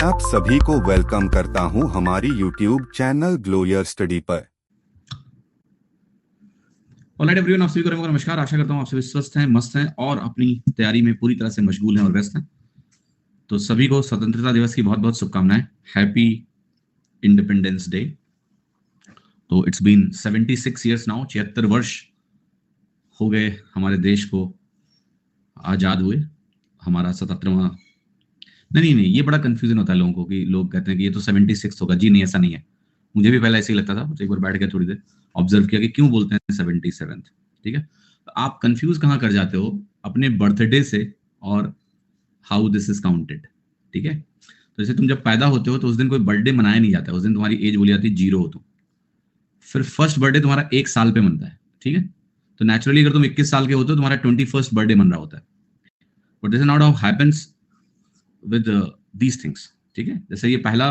आप सभी को वेलकम करता हूं हमारी YouTube चैनल ग्लोयर स्टडी पर। ऑलराइट एवरीवन, आप सभी को नमस्कार। आशा करता हूं आप सभी स्वस्थ हैं, मस्त हैं और अपनी तैयारी में पूरी तरह से मशगूल हैं और व्यस्त हैं। तो सभी को स्वतंत्रता दिवस की बहुत बहुत शुभकामनाएं। Happy independence day. तो इट्स बीन 76 ईयर्स नाउ, 76 वर्ष हो गए हमारे देश को आजाद हुए। हमारा 77वां नहीं, ये बड़ा कंफ्यूजन होता है लोगों को कि लोग कहते हैं कि ये तो 76 होगा। जी नहीं, ऐसा नहीं है। मुझे भी पहले ऐसे ही लगता था। एक बार बैठ के थोड़ी देर ऑब्जर्व किया कि क्यों बोलते हैं 77। ठीक है, तो आप कंफ्यूज कहाँ कर जाते हो? अपने बर्थडे से और हाउ दिस इज काउंटेड। ठीक है, तो जैसे तुम जब पैदा होते हो तो उस दिन कोई बर्थडे मनाया नहीं जाता, उस दिन तुम्हारी एज बोली जाती है 0 हो तुम। फिर फर्स्ट बर्थडे तुम्हारा 1 साल पे मनता है। ठीक है, तो नेचुरली अगर तुम 21 साल के होते हो, तुम्हारा 21st बर्थडे मन रहा होता है। But this is not how happens with these things. ठीक है, जैसे ये पहला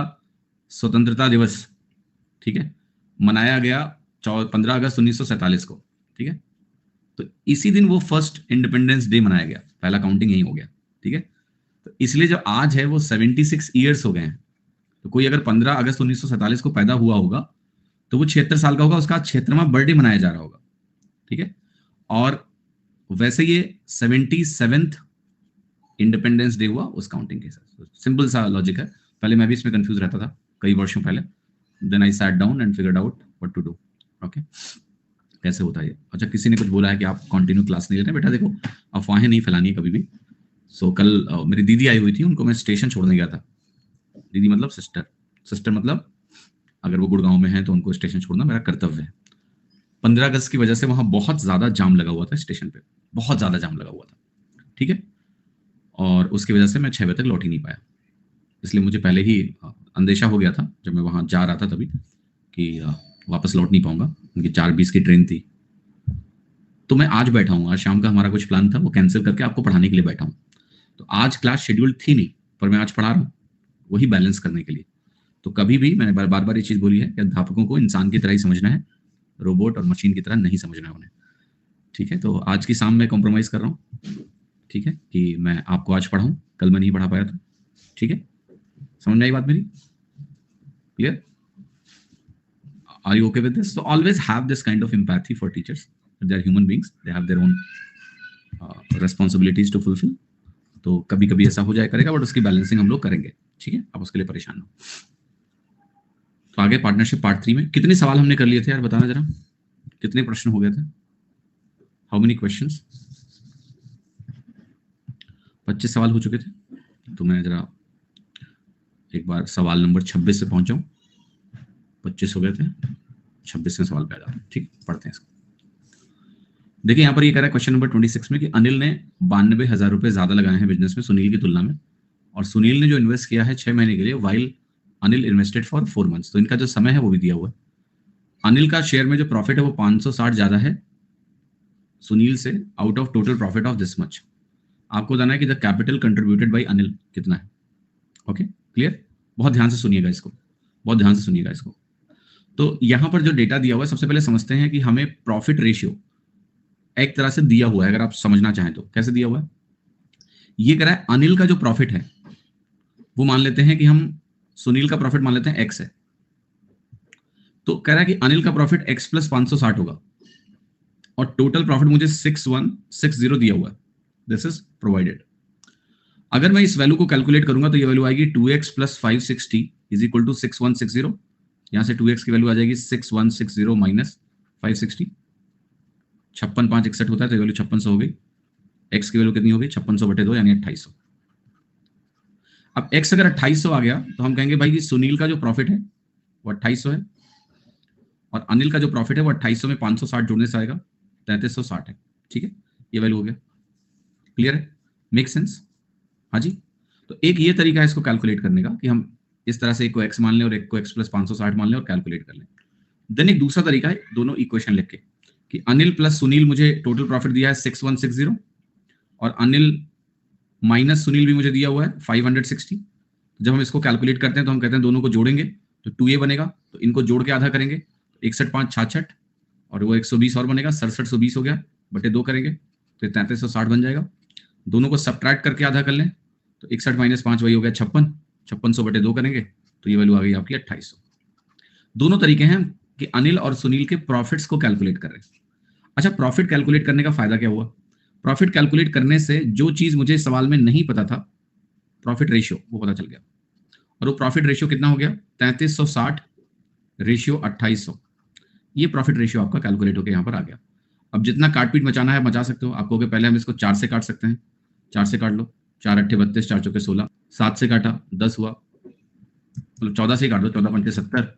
स्वतंत्रता दिवस, ठीक है, मनाया गया 15 अगस्त 1947 को। ठीक है, तो इसी दिन वो फर्स्ट इंडिपेंडेंस डे मनाया गया, पहला काउंटिंग यही हो गया। ठीक है, तो इसलिए जो आज है वो 76 ईयर्स हो गए हैं। तो कोई अगर 15 अगस्त 1947 को पैदा हुआ होगा तो वो 76 साल का होगा, उसका 76वां बर्थडे मनाया जा रहा होगा। ठीक है, और वैसे ये 77th इंडिपेंडेंस डे हुआ उस काउंटिंग के हिसाब से। सिंपल सा लॉजिक है। पहले मैं भी इसमें कंफ्यूज रहता था कई वर्षों पहले। Then I sat down and figured out what to do. Okay, कैसे होता है ये। अच्छा, किसी ने कुछ बोला है कि आप कंटिन्यू क्लास नहीं ले रहे। बेटा देखो, अफवाहें नहीं फैलानी है कभी भी। सो कल मेरी दीदी आई हुई थी, उनको मैं स्टेशन छोड़ने गया था। दीदी मतलब सिस्टर, सिस्टर मतलब अगर वो गुड़गांव में है तो उनको स्टेशन छोड़ना मेरा कर्तव्य है। 15 अगस्त की वजह से वहां बहुत ज्यादा जाम लगा हुआ था स्टेशन पे, बहुत ज्यादा जाम लगा हुआ था। ठीक है, और उसकी वजह से मैं 6 बजे तक लौट ही नहीं पाया। इसलिए मुझे पहले ही अंदेशा हो गया था जब मैं वहां जा रहा था तभी कि वापस लौट नहीं पाऊंगा। उनकी 4:20 की ट्रेन थी। तो मैं आज बैठा हूँ, आज शाम का हमारा कुछ प्लान था, वो कैंसिल करके आपको पढ़ाने के लिए बैठा हूँ। तो आज क्लास शेड्यूल थी नहीं, पर मैं आज पढ़ा रहा हूँ वही बैलेंस करने के लिए। तो कभी भी मैंने बार बार ये चीज बोली है कि अध्यापकों को इंसान की तरह ही समझना है, रोबोट और मशीन की तरह नहीं समझना है उन्हें। ठीक है, तो आज की शाम में कॉम्प्रोमाइज कर रहा हूँ। ठीक है, कि मैं आपको आज पढ़ाऊँ, कल मैं नहीं पढ़ा पाया था। ठीक है, समझ में आई बात मेरी? Clear? Are you okay with this? So always have this kind of empathy for teachers. They are human beings. They have their own responsibilities to fulfill. तो कभी कभी ऐसा हो जाए करेगा, बट उसकी बैलेंसिंग हम लोग करेंगे। ठीक है, आप उसके लिए परेशान हो। तो आगे पार्टनरशिप पार्ट 3 में कितने सवाल हमने कर लिए थे यार, बताना जरा। कितने प्रश्न हो गए थे? How many questions? 25 सवाल हो चुके थे। तो मैं जरा एक बार सवाल नंबर 26 से पहुंच जाऊं। 25 हो गए थे, 26वें सवाल पे आ जाते हैं। ठीक, पढ़ते हैं इसको। देखिए यहाँ पर ये कह रहा है क्वेश्चन नंबर 26 में कि अनिल ने 92,000 रुपए ज्यादा लगाए हैं बिजनेस में सुनील की तुलना में, और सुनील ने जो इन्वेस्ट किया है 6 महीने के लिए, while Anil invested for 4 months. तो इनका जो समय है वो भी दिया हुआ है। अनिल का शेयर में जो प्रॉफिट है वो 560 ज्यादा है सुनील से, out of total profit of this much. आपको बताना है कि the capital contributed by Anil कितना है। Okay, clear? बहुत ध्यान से सुनिएगा इसको, बहुत ध्यान से सुनिएगा इसको। तो यहां पर जो डेटा दिया हुआ है, सबसे पहले समझते हैं कि हमें प्रॉफिट रेशियो एक तरह से दिया हुआ है। अगर आप समझना चाहें तो कैसे दिया हुआ है, ये कह रहा है अनिल का जो प्रॉफिट है वो मान लेते हैं कि हम सुनील का प्रॉफिट मान लेते हैं x है। तो कह रहा है कि अनिल का प्रॉफिट x प्लस 560 होगा, और टोटल प्रॉफिट मुझे 6160 दिया हुआ है। This is provided. अगर मैं इस वैल्यू को कैलकुलेट करूंगा तो ये वैल्यू आएगी 2x plus 560 is equal to 6160। यहां से 2x की वैल्यू आ जाएगी 6160 माइनस 560। 56 5 61 होता है, तो वैल्यू 5600 हो गई। x की वैल्यू कितनी होगी? 5600 बटे 2 यानी 2800। अब x अगर 2800 आ गया तो हम कहेंगे भाई कि सुनील का जो प्रॉफिट है वो 2800 है, और अनिल का जो प्रॉफिट है वो 2800 में 560 जोड़ने से आएगा 3360 है। ठीक है, ये वैल्यू हो गया। क्लियर है? Make sense? हाँ जी। तो एक ये तरीका है इसको कैलकुलेट करने का कि हम इस तरह से एक को x मान लें और एक को x प्लस 560 मान लें और कैलकुलेट कर लें। देन एक दूसरा तरीका है, दोनों इक्वेशन लिख के, कि अनिल प्लस सुनील मुझे टोटल प्रॉफिट दिया है 6160, और अनिल माइनस सुनील भी मुझे दिया हुआ है 560। जब हम इसको कैलकुलेट करते हैं तो हम कहते हैं दोनों को जोड़ेंगे तो 2a बनेगा, तो इनको जोड़ के आधा करेंगे, 61 5 66, और वो 120 और बनेगा, 6720 हो गया, बटे 2 करेंगे तो 3360 बन जाएगा। दोनों को सब्ट्रैक्ट करके आधा कर लें तो 61 माइनस 5 वही हो गया 56, 5600/2 करेंगे तो ये वैल्यू आ गई आपकी 2800। दोनों तरीके हैं कि अनिल और सुनील के प्रॉफिट्स को कैलकुलेट कर रहे हैं। अच्छा, प्रॉफिट कैलकुलेट करने का फायदा क्या हुआ? प्रॉफिट कैलकुलेट करने से जो चीज मुझे सवाल में नहीं पता था, प्रॉफिट रेशियो, वो पता चल गया। और वो प्रॉफिट रेशियो कितना हो गया? 3360 रेशियो 2800। ये प्रॉफिट रेशियो आपका कैलकुलेट होकर यहाँ पर आ गया। अब जितना काट पीट मचाना है मचा सकते हो। आप कहोगे पहले हम इसको 4 से काट सकते हैं, 4 से काट लो, 4 अट्ठे 32, 4 चौके 16, 7 से काटा 10 हुआ, मतलब 14 से काट दो, 14 पंचे 70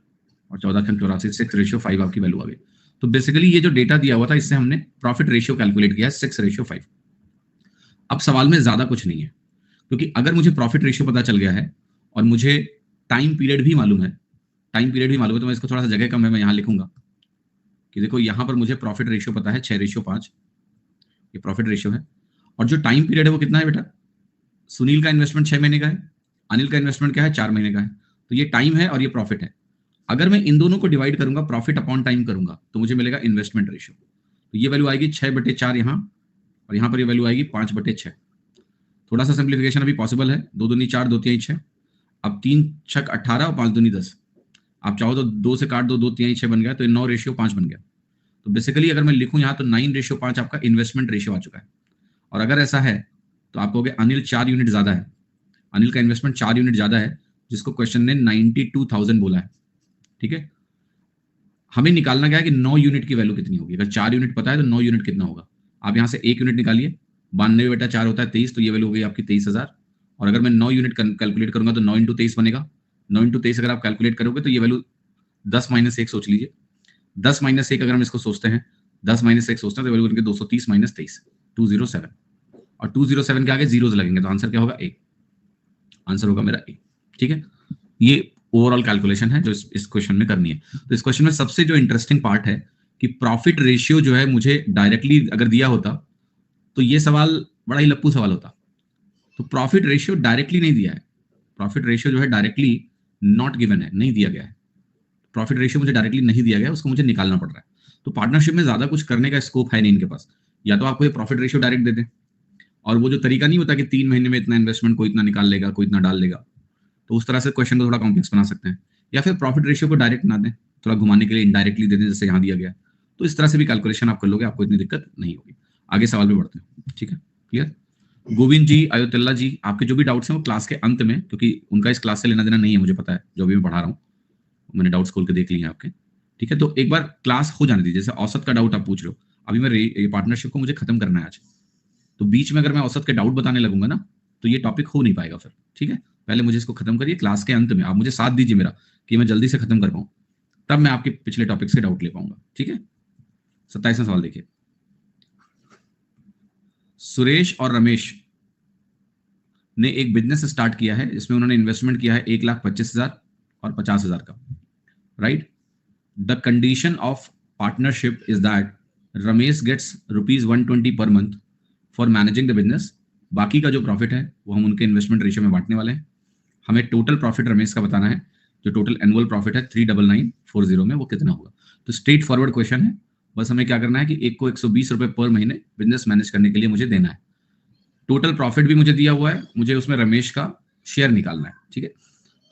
और 14 खंड 84, 6:5 आपकी वैल्यू आ गई। तो बेसिकली ये जो डेटा दिया हुआ था इससे हमने प्रॉफिट रेशियो कैलकुलेट किया है 6:5। अब सवाल में ज्यादा कुछ नहीं है, क्योंकि अगर मुझे प्रॉफिट रेशियो पता चल गया है और मुझे टाइम पीरियड भी मालूम है, तो मैं इसको थोड़ा सा जगह कम है, मैं यहाँ लिखूंगा कि देखो यहाँ पर मुझे प्रॉफिट रेशियो पता है 6:5, ये प्रॉफिट रेशियो है। और जो टाइम पीरियड है वो कितना है बेटा? सुनील का इन्वेस्टमेंट 6 महीने का है, अनिल का इन्वेस्टमेंट क्या है? 4 महीने का है। तो ये टाइम है और ये प्रॉफिट है। अगर मैं इन दोनों को डिवाइड करूंगा, प्रॉफिट अपॉन टाइम करूंगा, तो मुझे मिलेगा इन्वेस्टमेंट रेशियो। तो ये वैल्यू आएगी 6/4 यहाँ, और यहाँ पर ये वैल्यू आएगी 5/6। थोड़ा सा सिंप्लीफिकेशन अभी पॉसिबल है, 2 दूनी 4, 2 तिहाई 6, अब 3 छक 18 और 5 दूनी 10। आप चाहो तो 2 से काट दो, 2 तिहाई 6 बन गया, तो 9:5 बन गया। तो बेसिकली अगर मैं लिखूं यहाँ तो 9:5 आपका इन्वेस्टमेंट रेशियो आ चुका है। और अगर ऐसा है तो आप कहोगे अनिल 4 यूनिट ज्यादा है, अनिल का इन्वेस्टमेंट 4 यूनिट ज्यादा है, जिसको क्वेश्चन ने 92,000 बोला है। ठीक है, हमें निकालना क्या है कि 9 यूनिट की वैल्यू कितनी होगी। अगर 4 यूनिट पता है तो 9 यूनिट कितना होगा? आप यहाँ से 1 यूनिट निकालिए, 92/4 होता है 23, तो ये वैल्यू हो गई आपकी 23,000। और अगर मैं 9 यूनिट कैलकुलेट करूंगा तो 9 × 23 बनेगा। 9 × 23 अगर आप कैलकुलेट करोगे तो ये वैल्यू 10 - 1 सोच लीजिए। 10 - 1 अगर हम इसको सोचते हैं, 10 - 1 सोचते हैं तो वैल्यू बनेगी 230 - 23, 207। और 207 के आगे जीरोस लगेंगे तो आंसर क्या होगा? ए। आंसर होगा मेरा ए। ठीक है, ये ओवरऑल कैलकुलेशन है जो इस क्वेश्चन में करनी है। तो इस क्वेश्चन में सबसे जो इंटरेस्टिंग पार्ट है कि प्रॉफिट रेशियो जो है मुझे डायरेक्टली अगर दिया होता तो ये सवाल बड़ा ही लप्पू सवाल होता। तो प्रॉफिट रेशियो डायरेक्टली नहीं दिया है, प्रॉफिट रेशियो जो है डायरेक्टली नॉट गिवन है, नहीं दिया गया है। प्रॉफिट रेशियो मुझे डायरेक्टली नहीं दिया गया, उसको मुझे निकालना पड़ रहा है। तो पार्टनरशिप में ज्यादा कुछ करने का स्कोप है नहीं इनके पास। या तो आपको ये प्रॉफिट रेशियो डायरेक्ट दे दें, और वो जो तरीका नहीं होता कि 3 महीने में इतना इन्वेस्टमेंट कोई इतना निकाल लेगा, कोई इतना डाल लेगा, तो उस तरह से क्वेश्चन को थोड़ा कॉम्प्लेक्स बना सकते हैं। या फिर प्रॉफिट रेशियो को डायरेक्ट ना दें, थोड़ा घुमाने के लिए इनडायरेक्टली दे दें, जैसे यहाँ दिया गया। तो इस तरह से भी कैलकुलेशन आप कर लोगे, आपको इतनी दिक्कत नहीं होगी। आगे सवाल पे बढ़ते हैं। ठीक है, क्लियर? गोविंद जी, अयोतल्ला जी, आपके जो भी डाउट्स हैं वो क्लास के अंत में, क्योंकि उनका इस क्लास से लेना देना नहीं है, मुझे पता है, जो भी मैं पढ़ा रहा हूँ मैंने डाउट्स खोल के देख लिए हैं आपके। ठीक है, तो एक बार क्लास हो जाने दीजिए। जैसे औसत का डाउट आप पूछ रहे हो, अभी मैं ये पार्टनरशिप को मुझे खत्म करना है आज, तो बीच में अगर मैं औसत के डाउट बताने लगूंगा ना तो ये टॉपिक हो नहीं पाएगा फिर। ठीक है, पहले मुझे इसको खत्म करिए, क्लास के अंत में आप मुझे साथ दीजिए मेरा कि मैं जल्दी से खत्म कर पाऊं, तब मैं आपके पिछले टॉपिक्स के डाउट ले पाऊंगा। ठीक है, 27वां सवाल देखिए। सुरेश और रमेश ने एक बिजनेस स्टार्ट किया है, इसमें उन्होंने इन्वेस्टमेंट किया है 1,25,000 और 50,000 का, right? The condition of partnership is that Ramesh gets ₹120 per month for managing the business. बाकी का जो प्रॉफिट है वो हम उनके इन्वेस्टमेंट रेशियो में बांटने वाले हैं। हमें टोटल प्रॉफिट रमेश का बताना है, जो टोटल एनुअल प्रॉफिट है 39940 में वो कितना होगा। तो स्ट्रेट फॉरवर्ड क्वेश्चन है, बस हमें क्या करना है कि एक को 120 रुपए पर महीने बिजनेस मैनेज करने के लिए मुझे देना है। टोटल प्रॉफिट भी मुझे दिया हुआ है, मुझे उसमें रमेश का शेयर निकालना है। ठीक है,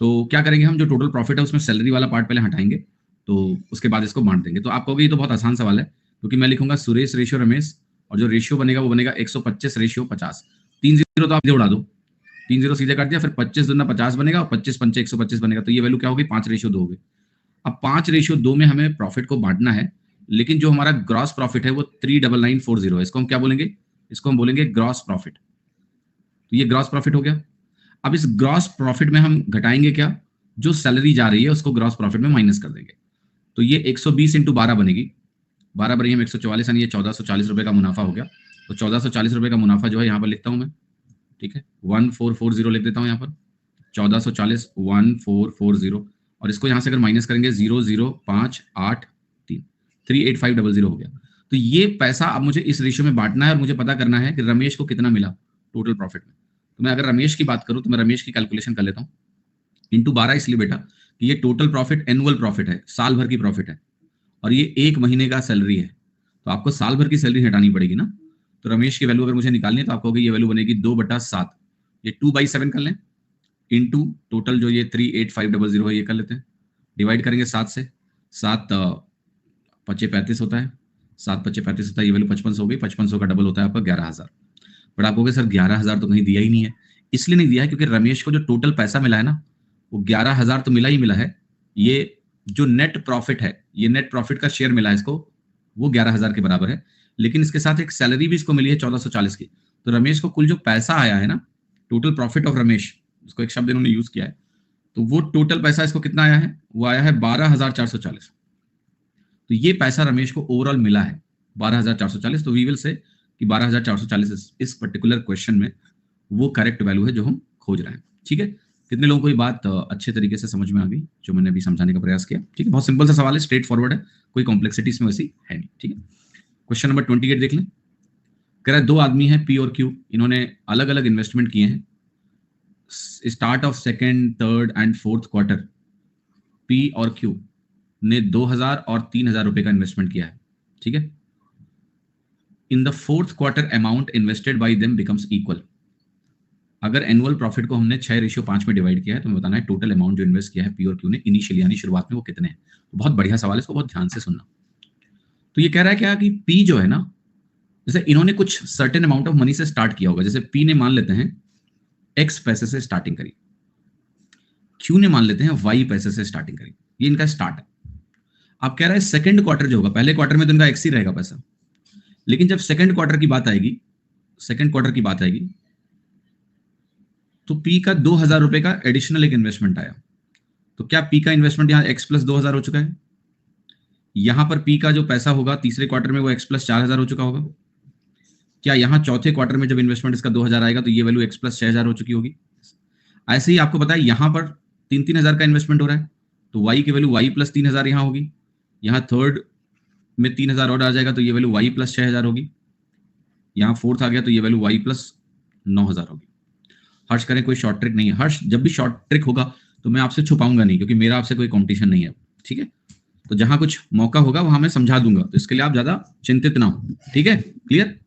तो क्या करेंगे हम, जो टोटल प्रॉफिट है उसमें सैलरी वाला पार्ट पहले हटाएंगे, तो उसके बाद इसको बांट देंगे। तो आप कहोगे ये तो बहुत आसान सवाल है, क्योंकि मैं लिखूंगा सुरेश रेशियो रमेश, और जो रेशियो बनेगा वो बनेगा 125/50। 3 जीरो तो आप उड़ा दो, 3 जीरो सीधे काट दिया, फिर 25 दूना 50 बनेगा और 25 पंचे 125 बनेगा। तो ये वैल्यू क्या होगी? 5:2 होगी। अब 5:2 में हमें प्रॉफिट को बांटना है, लेकिन जो हमारा ग्रॉस प्रॉफिट है वो 39940 है। इसको हम क्या बोलेंगे? इसको हम बोलेंगे ग्रॉस प्रॉफिट। तो ये ग्रॉस प्रॉफिट हो गया। अब इस ग्रॉस प्रॉफिट में हम घटाएंगे क्या? जो सैलरी जा रही है उसको ग्रॉस प्रॉफिट में माइनस कर देंगे। तो ये 120 × 12 बनेगी, 12 बनी हम 144, यानी ये 1440 रुपए का मुनाफा हो गया। तो 1440 रुपए का मुनाफा जो है यहाँ पर लिखता हूं मैं। ठीक है, 1440 लिख देता हूं यहाँ पर, 1440 1440, और इसको यहाँ से अगर माइनस करेंगे 00583 38500 हो गया। तो ये पैसा अब मुझे इस रेशियो में बांटना है, और मुझे पता करना है कि रमेश को कितना मिला टोटल प्रॉफिट में। तो मैं अगर रमेश की बात करूं तो मैं रमेश की कैलकुलेशन कर लेता हूं, इंटू 12 इसलिए बेटा कि ये टोटल प्रॉफिट एनुअल प्रॉफिट है, साल भर की प्रॉफिट है, और ये 1 महीने का सैलरी है, तो आपको साल भर की सैलरी हटानी पड़ेगी ना। तो रमेश की वैल्यू अगर मुझे निकालनी है तो आपको ये वैल्यू बनेगी 2/7, ये 2/7 कर लें, इनटू टोटल जो ये 38500 है ये कर लेते हैं, डिवाइड करेंगे 7 से, 7 पच्चे 35 होता है, 7 पच्चे 35 होता है, ये वैल्यू 5500 हो गई, 5500 का डबल होता है आपका 11000। बट आप कहोगे सर 11000 तो कहीं दिया ही नहीं है, इसलिए नहीं दिया है क्योंकि रमेश को जो टोटल पैसा मिला है ना वो 11000 तो मिला ही मिला है, ये जो नेट प्रॉफिट है, ये नेट प्रॉफिट का शेयर मिला है इसको, वो 11000 के बराबर है, लेकिन इसके साथ एक सैलरी भी इसको मिली है 1440 की। तो रमेश को कुल जो पैसा आया है ना, टोटल प्रॉफिट ऑफ रमेश, उसको एक शब्द इन्होंने यूज किया है, तो वो टोटल पैसा इसको कितना आया है, वो आया है 12440। तो ये पैसा रमेश को ओवरऑल मिला है 12440। तो वी विल से कि 12440 इस पर्टिकुलर क्वेश्चन में वो करेक्ट वैल्यू है जो हम खोज रहे हैं। ठीक है, कितने लोगों को ये बात अच्छे तरीके से समझ में आ गई जो मैंने अभी समझाने का प्रयास किया? ठीक है, बहुत सिंपल सा सवाल है, स्ट्रेट फॉरवर्ड है, कोई कॉम्प्लेक्सिटी इसमें वैसी है नहीं। ठीक है, क्वेश्चन नंबर 28 देख लें। कह रहा है दो आदमी हैं पी और क्यू, इन्होंने अलग अलग इन्वेस्टमेंट किए हैं। Start of second, third and fourth quarter P और क्यू ने 2000 और 3000 रुपए का इन्वेस्टमेंट किया है। ठीक है, in the fourth quarter amount invested bye them becomes equal. अगर एनुअल प्रॉफिट को हमने 6:5 में डिवाइड किया है तो हमें बताना है टोटल अमाउंट जो इन्वेस्ट किया है पी और क्यू ने इनिशियली यानी शुरुआत में वो कितने हैं। तो बहुत बढ़िया सवाल है, इसको बहुत ध्यान से सुनना। तो ये कह रहा है क्या कि पी जो है ना, जैसे इन्होंने कुछ सर्टेन अमाउंट ऑफ मनी से स्टार्ट किया होगा, जैसे पी ने मान लेते हैं एक्स पैसे से स्टार्टिंग करी, क्यू ने मान लेते हैं वाई पैसे से स्टार्टिंग करी, ये इनका स्टार्ट है। अब कह रहा है सेकंड क्वार्टर जो होगा, पहले क्वार्टर में तो इनका एक्स ही रहेगा पैसा, लेकिन जब सेकंड क्वार्टर की बात आएगी, सेकंड क्वार्टर की बात आएगी तो पी का 2000 रुपए का एडिशनल एक इन्वेस्टमेंट आया। तो क्या पी का इन्वेस्टमेंट यहां एक्स प्लस 2000 हो चुका है? यहां पर पी का जो पैसा होगा तीसरे क्वार्टर में वो एक्स प्लस 4000 हो चुका होगा? क्या यहां चौथे क्वार्टर में जब इन्वेस्टमेंट इसका 2000 आएगा तो ये वैल्यू एक्स प्लस 6000 हो चुकी होगी? ऐसे ही आपको पता है यहां पर 3000 का इन्वेस्टमेंट हो रहा है, तो वाई की वैल्यू वाई प्लस 3000 यहां होगी, यहां थर्ड में 3000 और आ जाएगा तो ये वैल्यू वाई प्लस 6000 होगी, यहां फोर्थ आ गया तो ये वैल्यू वाई प्लस 9000 होगी। हर्ष करें कोई शॉर्ट ट्रिक नहीं है, हर्ष जब भी शॉर्ट ट्रिक होगा तो मैं आपसे छुपाऊंगा नहीं, क्योंकि मेरा आपसे कोई कंपटीशन नहीं है। ठीक है, तो जहां कुछ मौका होगा वहां मैं समझा दूंगा, तो इसके लिए आप ज्यादा चिंतित ना हो। ठीक है, क्लियर?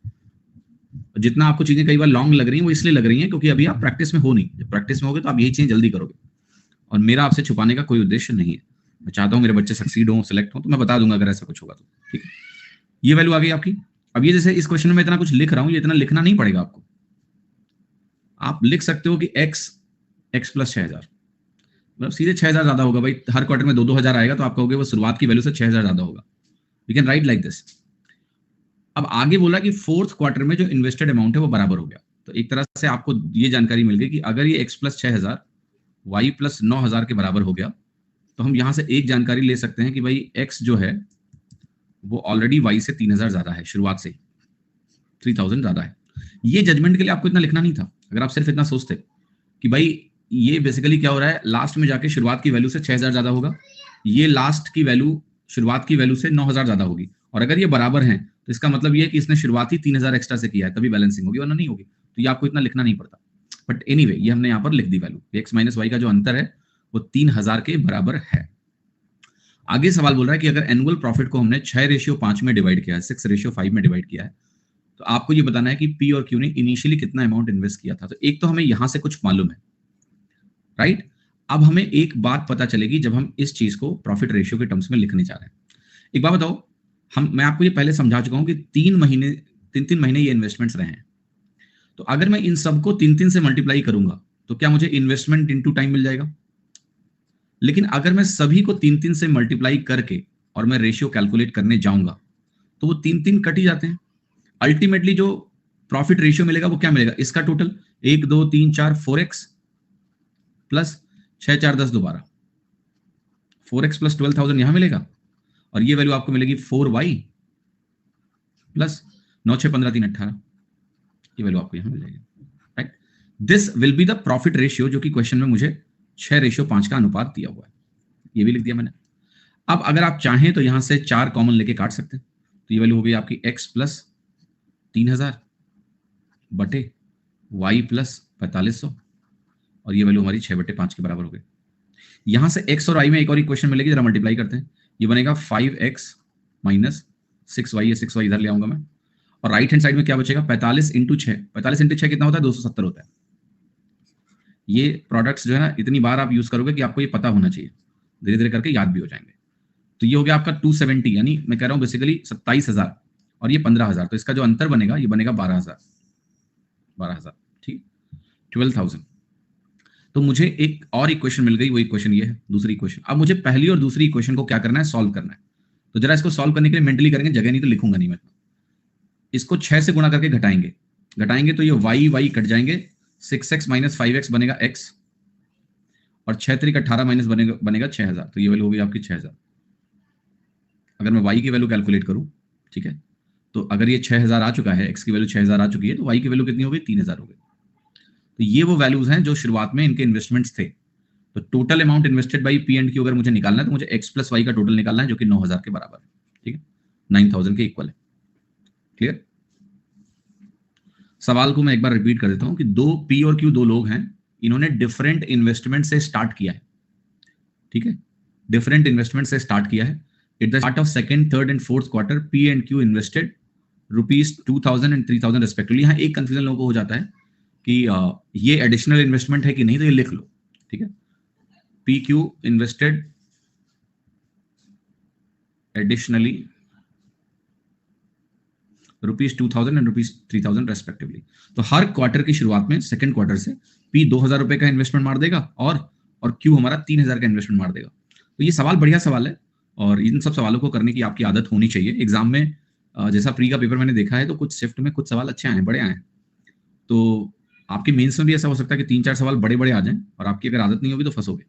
जितना आपको चीजें कई बार लॉन्ग लग रही हैं वो इसलिए लग रही हैं क्योंकि अभी आप प्रैक्टिस में हो नहीं, जब प्रैक्टिस में होगे तो आप यही चीजें जल्दी करोगे, और मेरा आपसे छुपाने का कोई उद्देश्य नहीं है। मैं चाहता हूं मेरे बच्चे सक्सीड हो, सिलेक्ट हो, तो मैं बता दूंगा अगर ऐसा कुछ होगा तो। ठीक है, ये वैल्यू आ गई आपकी। अब ये जैसे इस क्वेश्चन में इतना कुछ लिख रहा हूं, ये इतना लिखना नहीं पड़ेगा आपको, आप लिख सकते हो कि एक्स प्लस 6000, मतलब सीधे 6000 ज्यादा होगा भाई, हर क्वार्टर में 2-2000 आएगा तो आप कहोगे वो शुरुआत की वैल्यू से 6000 ज्यादा होगा। We can write like this. अब आगे बोला कि फोर्थ क्वार्टर में जो इन्वेस्टेड अमाउंट है वो बराबर हो गया, तो एक तरह से आपको ये जानकारी मिल गई कि अगर ये एक्स प्लस 6000 वाई प्लस 9000 के बराबर हो गया तो हम यहां से एक जानकारी ले सकते हैं कि भाई एक्स जो है वो ऑलरेडी वाई से 3000 ज्यादा है, शुरुआत से 3000 ज्यादा है। ये जजमेंट के लिए आपको इतना लिखना नहीं था, अगर आप सिर्फ इतना सोचते कि भाई ये बेसिकली क्या हो रहा है, लास्ट में जाके शुरुआत की वैल्यू से 6000 ज्यादा होगा, ये लास्ट की वैल्यू शुरुआत की वैल्यू से 9000 ज्यादा होगी, और अगर ये बराबर हैं तो इसका मतलब ये है कि इसने शुरुआती 3000 एक्स्ट्रा से किया है तभी बैलेंसिंग होगी, वरना नहीं होगी। तो ये आपको इतना लिखना नहीं पड़ता, बट एनीवे ये हमने यहाँ पर लिख दी वैल्यू, एक्स माइनस वाई का जो अंतर है वो 3000 के बराबर है। आगे सवाल बोल रहा है कि अगर एनुअल प्रॉफिट को हमने 6:5 में डिवाइड किया है, 6:5 में डिवाइड किया है, तो आपको ये बताना है कि पी और क्यू ने इनिशियली कितना अमाउंट इन्वेस्ट किया था। तो एक तो हमें यहां से कुछ मालूम है, राइट? अब हमें एक बात पता चलेगी जब हम इस चीज को प्रॉफिट रेशियो के टर्म्स में लिखने जा रहे हैं। एक बात बताओ, मैं आपको ये पहले समझा चुका हूं कि 3 महीने ये इन्वेस्टमेंट्स रहे हैं, तो अगर मैं इन सबको 3 से मल्टीप्लाई करूंगा तो क्या मुझे इन्वेस्टमेंट इनटू टाइम मिल जाएगा? लेकिन अगर मैं सभी को 3 से मल्टीप्लाई करके और मैं रेशियो कैलकुलेट करने जाऊंगा तो वो 3 कट ही जाते हैं। अल्टीमेटली जो प्रॉफिट रेशियो मिलेगा वो क्या मिलेगा, इसका टोटल 1 2 3 4 4x प्लस 6 4 10 दोबारा 4x प्लस 12000 यहां मिलेगा, और ये वैल्यू आपको मिलेगी 4y प्लस 9 6 15 3 18, ये वैल्यू आपको यहां मिल जाएगी, right? This will be the profit ratio जो कि क्वेश्चन में मुझे 6:5 का अनुपात दिया हुआ है, ये भी लिख दिया मैंने। अब अगर आप चाहें तो यहां से 4 कॉमन लेके काट सकते हैं, तो ये वैल्यू हो गई आपकी x प्लस 3000 बटे y प्लस 4500, और ये वैल्यू हमारी 6/5 के बराबर हो गई। यहां से x और y में एक और इक्वेशन मिलेगी, जरा मल्टीप्लाई करते हैं, ये बनेगा 5x माइनस 6y, ये 6y इधर ले आऊंगा मैं, और राइट हैंड साइड में क्या बचेगा 45 इंटू 6, 45 इंटू 6 कितना होता है 270 होता है। ये प्रोडक्ट्स जो है ना इतनी बार आप यूज करोगे कि आपको ये पता होना चाहिए, धीरे धीरे करके याद भी हो जाएंगे। तो ये हो गया आपका 270, यानी मैं कह रहा हूँ बेसिकली 27,000 और ये 15,000, तो इसका जो अंतर बनेगा ये बनेगा 12,000, ठीक, 12,000। तो मुझे एक और इक्वेशन मिल गई, वो इक्वेशन ये है, दूसरी इक्वेशन। अब मुझे पहली और दूसरी इक्वेशन को क्या करना है, सॉल्व करना है। तो जरा इसको सॉल्व करने के लिए मेंटली करेंगे, जगह नहीं तो लिखूंगा नहीं मैं। इसको 6 से गुणा करके घटाएंगे तो ये y कट जाएंगे, 6x माइनस 5x बनेगा x, और 6 3 18 माइनस बनेगा 6,000, तो ये वैल्यू होगी आपकी 6,000। अगर मैं y की वैल्यू कैलकुलेट करूं, ठीक है, तो अगर ये 6,000 आ चुका है, x की वैल्यू 6,000 आ चुकी है, तो y की वैल्यू कितनी हो गई, 3,000 हो गई। तो ये वो वैल्यूज हैं जो शुरुआत में इनके इन्वेस्टमेंट्स थे। तो total amount invested by P and Q अगर मुझे निकालना है तो मुझे x प्लस वाई का टोटल निकालना है, जो कि 9,000 के बराबर है, ठीक है, 9,000 के इक्वल है। क्लियर? सवाल को मैं एक बार रिपीट कर देता हूं कि दो पी और क्यू दो लोग हैं, इन्होंने डिफरेंट इन्वेस्टमेंट से स्टार्ट किया है, ठीक है, डिफरेंट इन्वेस्टमेंट से स्टार्ट किया है। At the start of second, third and fourth quarter P and Q invested ₹2,000 and 3,000 respectively. यहाँ एक कंफ्यूजन लोगों को हो जाता है कि ये एडिशनल इन्वेस्टमेंट है कि नहीं, तो ये लिख लो, ठीक है, P Q invested additionally ₹2,000 and ₹3,000 respectively. तो हर क्वार्टर की शुरुआत में सेकंड क्वार्टर से पी 2,000 रुपए का इन्वेस्टमेंट मार देगा और क्यू हमारा 3,000 का इन्वेस्टमेंट मार देगा। तो ये सवाल बढ़िया सवाल है और इन सब सवालों को करने की आपकी आदत होनी चाहिए। एग्जाम में जैसा प्री का पेपर मैंने देखा है तो कुछ शिफ्ट में कुछ सवाल अच्छे आए, बड़े आए। तो आपके मेंस में भी ऐसा हो सकता है कि 3-4 सवाल बड़े बड़े आ जाएं और आपकी अगर आदत नहीं होगी तो फंसोगे।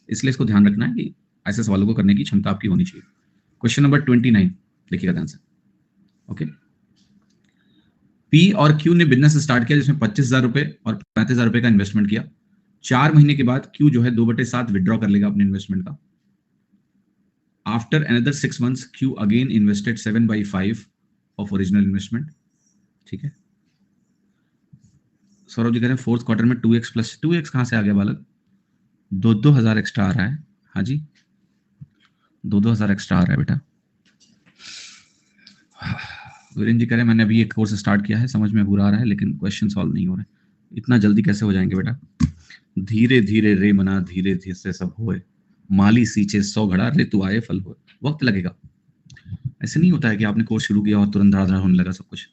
इसलिए इसको ध्यान रखना है कि ऐसे सवालों को करने की क्षमता आपकी होनी चाहिए। क्वेश्चन नंबर 29 देखिएगा ध्यान से। ओके, पी और क्यू ने बिजनेस स्टार्ट किया जिसमें 25,000 रुपए और 35,000 रुपए का इन्वेस्टमेंट किया। 4 महीने के बाद क्यू जो है 2/7 विड्रॉ कर लेगा अपने इन्वेस्टमेंट का। After another 6 months Q again invested 7/5 of original investment, ठीक है। सौरभ जी कह रहे हैं फोर्थ क्वार्टर में 2x प्लस 2x कहां से आ गया बालक, 2,000 एक्स्ट्रा आ रहा है। हाँ जी, 2,000 एक्स्ट्रा आ रहा है बेटा। वीरेंद्र जी कह रहे हैं मैंने अभी एक कोर्स स्टार्ट किया है, समझ में बुरा आ रहा है लेकिन क्वेश्चन सॉल्व नहीं हो रहे, इतना जल्दी कैसे हो जाएंगे बेटा। धीरे धीरे रे मना धीरे धीरे से सब होए, माली सींचे 100 घड़ा ऋतु आए फल होए, वक्त लगेगा। ऐसे नहीं होता है कि आपने कोर्स शुरू किया और तुरंत धड़ाधड़ होने लगा सब कुछ,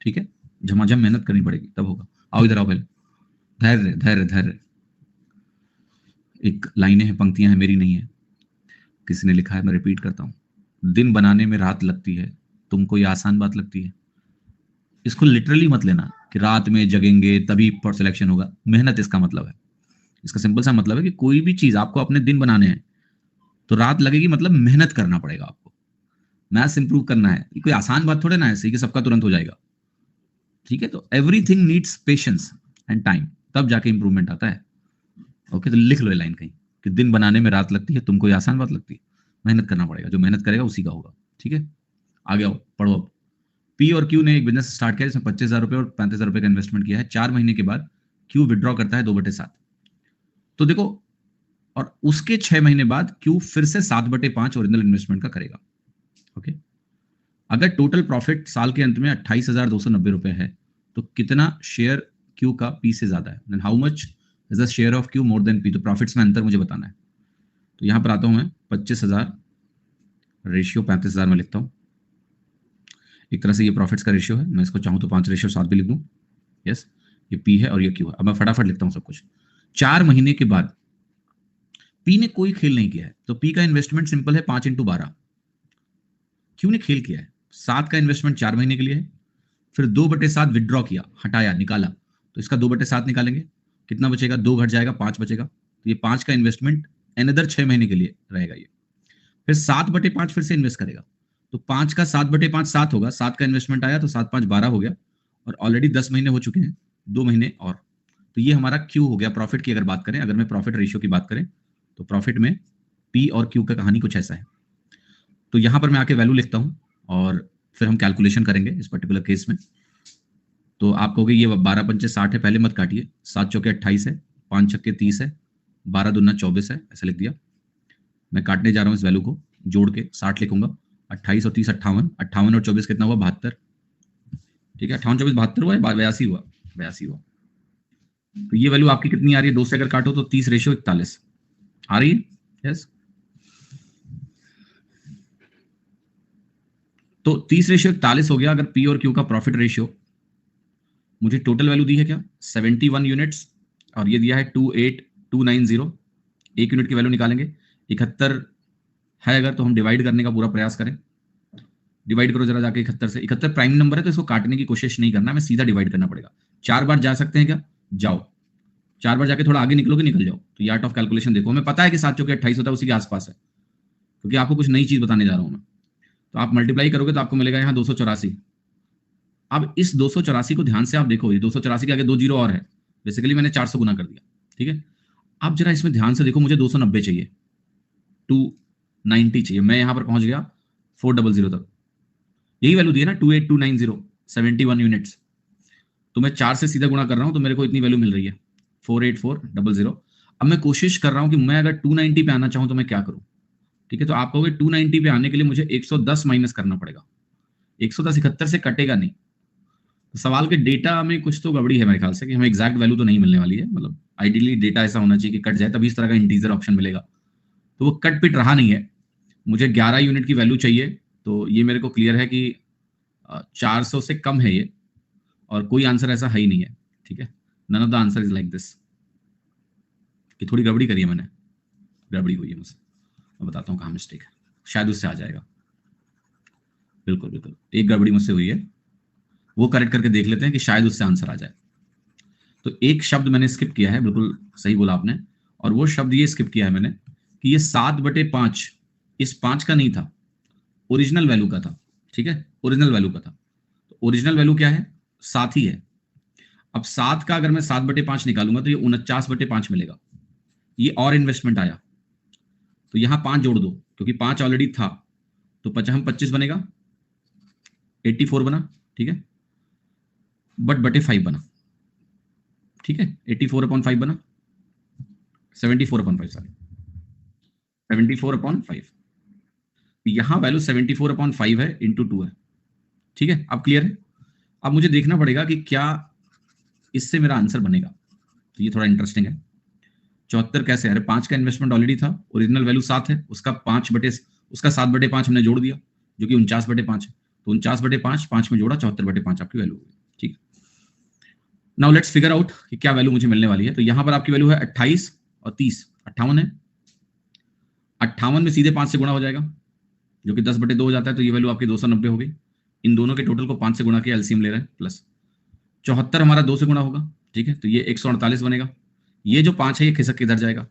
ठीक है, झमाझम मेहनत करनी पड़ेगी तब होगा। आओ इधर आओ पहले, धैर्य धैर्य धैर्य। एक लाइनें हैं, पंक्तियां हैं, मेरी नहीं है, किसी ने लिखा है, मैं रिपीट करता हूँ। दिन बनाने में रात लगती है, तुमको ये आसान बात लगती है। इसको लिटरली मत लेना कि रात में जगेंगे तभी सिलेक्शन होगा, मेहनत इसका मतलब है। इसका सिंपल सा मतलब है कि कोई भी चीज आपको अपने दिन बनाने हैं तो रात लगेगी, मतलब मेहनत करना पड़ेगा आपको, मैथ्स इंप्रूव करना है। ये कोई आसान बात थोड़े ना है कि सबका तुरंत हो जाएगा, ठीक है। तो everything needs patience and time, तब जाके इंप्रूवमेंट आता है। ओके, तो लिख लो ये लाइन कहीं कि दिन बनाने में रात लगती है, तुमको ये आसान बात लगती है, मेहनत करना पड़ेगा, जो मेहनत करेगा उसी का होगा, ठीक है। आगे आओ, पढ़ो अब। पी और क्यू ने एक बिजनेस स्टार्ट किया जिसमें 25,000 रुपए और 35,000 रुपए का इन्वेस्टमेंट किया है। 4 महीने के बाद क्यू विड्रॉ करता है 2/7। तो देखो, और उसके 6 महीने बाद क्यू फिर से 7/5 ओरिजिनल इन्वेस्टमेंट का करेगा। ओके, अगर टोटल प्रॉफिट साल के अंत में 28,290 रुपए है तो कितना शेयर क्यू का पी से ज्यादा है, then how much is the share of Q more than P. तो प्रॉफिट्स में अंतर मुझे बताना है। तो यहां पर आता हूं मैं, 25,000 रेशियो 35,000 में लिखता हूं। एक तरह से ये प्रॉफिट्स का रेशियो है, मैं इसको चाहूं तो 5:7 भी लिख दूं। यस, ये पी है और ये क्यू है। अब मैं फटाफट लिखता हूं सब कुछ। 4 महीने के बाद पी ने कोई खेल नहीं किया है, तो पी का इन्वेस्टमेंट सिंपल है 5x12। क्यू ने खेल किया है, 7 का इन्वेस्टमेंट 4 महीने के लिए है, फिर 2/7 विड्रॉ किया, हटाया, निकाला, तो इसका 2/7 निकालेंगे, कितना बचेगा, 2 घट जाएगा, 5 बचेगा। तो ये 5 का इन्वेस्टमेंट अनदर 6 महीने के लिए रहेगा ये। फिर 7/5 फिर से इन्वेस्ट करेगा, तो 5 का 7/5 7 होगा, 7 का इन्वेस्टमेंट आया तो 7×5 12 हो गया, और ऑलरेडी 10 महीने हो चुके हैं, 2 महीने और। तो ये हमारा क्यू हो गया। प्रॉफिट की अगर बात करें, अगर मैं प्रॉफिट रेशियो की बात करें तो प्रॉफिट में पी और क्यू का कहानी कुछ ऐसा है। तो यहां पर मैं आके वैल्यू लिखता हूं और फिर हम कैलकुलेशन करेंगे इस पर्टिकुलर केस में। तो आप कहोगे ये 12×5 60 है, पहले मत काटिए, 7 चौके 28 है, 5 छक्के 30 है, 12 दूना 24 है, ऐसा लिख दिया। मैं काटने जा रहा हूं इस वैल्यू को, जोड़ के 60 लिखूंगा, 28 और 30 58, 58 और 24 कितना हुआ, 72, ठीक है। 58 24 72 हुआ, 82 हुआ, 82 हुआ। तो ये वैल्यू आपकी कितनी आ रही है, 2 से अगर काटो तो 30:41 आ रही है। यस, तो 30:41 हो गया। अगर पी और क्यू का प्रॉफिट रेशियो, मुझे टोटल वैल्यू दी है क्या, 71 यूनिट्स, और ये दिया है 28290। 1 यूनिट की वैल्यू निकालेंगे, 71 है अगर, तो हम डिवाइड करने का पूरा प्रयास करें। डिवाइड करो जरा जाके 71 से। 71 प्राइम नंबर है तो इसको काटने की कोशिश नहीं करना, हमें सीधा डिवाइड करना पड़ेगा। 4 बार जा सकते हैं क्या, जाओ। 4 बार जाके थोड़ा आगे निकलोगे, निकल जाओ। तो ये आर्ट ऑफ कैलकुलेशन देखो, हमें पता है कि 7 चौके 28 होता है, उसी के आसपास है, क्योंकि आपको कुछ नई चीज बताने जा रहा हूं मैं। तो आप मल्टीप्लाई करोगे तो आपको मिलेगा यहाँ 284। अब इस 284 को ध्यान से आप देखो, ये 284 के आगे 2 जीरो और है, बेसिकली मैंने 400 गुना कर दिया। ठीक है, अब जरा इसमें ध्यान से देखो, मुझे 290 चाहिए, 290 चाहिए, मैं यहां पर पहुंच गया 400 तक। यही वैल्यू दी है ना, 28290, 71 यूनिट्स। तो मैं 4 से सीधा गुणा कर रहा हूं तो मेरे को इतनी वैल्यू मिल रही है, 48400। अब मैं कोशिश कर रहा हूं कि मैं अगर 290 पे आना चाहूं तो मैं क्या करूं। ठीक है, तो आप कहोगे 290 पे आने के लिए मुझे 110 माइनस करना पड़ेगा। 110 71 से कटेगा नहीं। तो सवाल के डेटा में कुछ तो गड़बड़ी है मेरे ख्याल से, कि हमें एग्जैक्ट वैल्यू तो नहीं मिलने वाली है। मतलब आइडियली डेटा ऐसा होना चाहिए कि कट जाए, तभी इस तरह का इंटीजर ऑप्शन मिलेगा। तो वो कट पिट रहा नहीं है, मुझे 11 यूनिट की वैल्यू चाहिए। तो ये मेरे को क्लियर है कि 400 से कम है ये, और कोई आंसर ऐसा है ही नहीं है। ठीक है, none of the answer is like this, कि थोड़ी गड़बड़ी करी है मैंने, गड़बड़ी हुई है मुझसे। मैं बताता हूँ कहाँ मिस्टेक है, शायद उससे आ जाएगा। बिल्कुल बिल्कुल, एक गड़बड़ी मुझसे हुई है, वो करेक्ट करके देख लेते हैं कि शायद उससे आंसर आ जाए। तो एक शब्द मैंने स्किप किया है, बिल्कुल सही बोला आपने, और वो शब्द ये स्किप किया है मैंने कि ये 7/5 इस 5 का नहीं था, ओरिजिनल वैल्यू का था। ठीक है, ओरिजिनल वैल्यू का था। तो ओरिजिनल वैल्यू क्या है, 7 ही है। अब 7 का अगर मैं 7/5 निकालूंगा तो ये 49/5 मिलेगा। ये और इन्वेस्टमेंट आया, तो यहां 5 जोड़ दो, क्योंकि 5 ऑलरेडी था, तो 25 बनेगा, 84 बना। ठीक है, बट बटे 5 बना। ठीक है, 84/5 बना, 74/5, सॉरी 74/5। यहां वैल्यू 74/5 है, इंटू 2 है। ठीक है, अब क्लियर है। अब मुझे देखना पड़ेगा कि क्या इससे मेरा आंसर बनेगा। तो ये थोड़ा इंटरेस्टिंग है। 74 कैसे, अरे 5 का इन्वेस्टमेंट ऑलरेडी था, ओरिजिनल वैल्यू 7 है, उसका 7/5 हमने जोड़ दिया, जो कि 49/5 है। तो 49/5 5 में जोड़ा, 74/5 आपकी वैल्यू होगी। ठीक, नाउ लेट्स फिगर आउट कि क्या वैल्यू मुझे मिलने वाली है। तो यहां पर आपकी वैल्यू है 28 और 30, 58 है। 58 में सीधे 5 से गुणा हो जाएगा, जो कि 10/2 हो जाता है, तो ये वैल्यू आपकी 290 हो गई। इन दोनों के टोटल को 5 से गुणा किया, एलसीएम ले रहे हैं, प्लस 74 हमारा 2 से गुणा होगा। ठीक है, तो ये 148 बनेगा। ये जो 5 है ये खिसक के इधर जाएगा।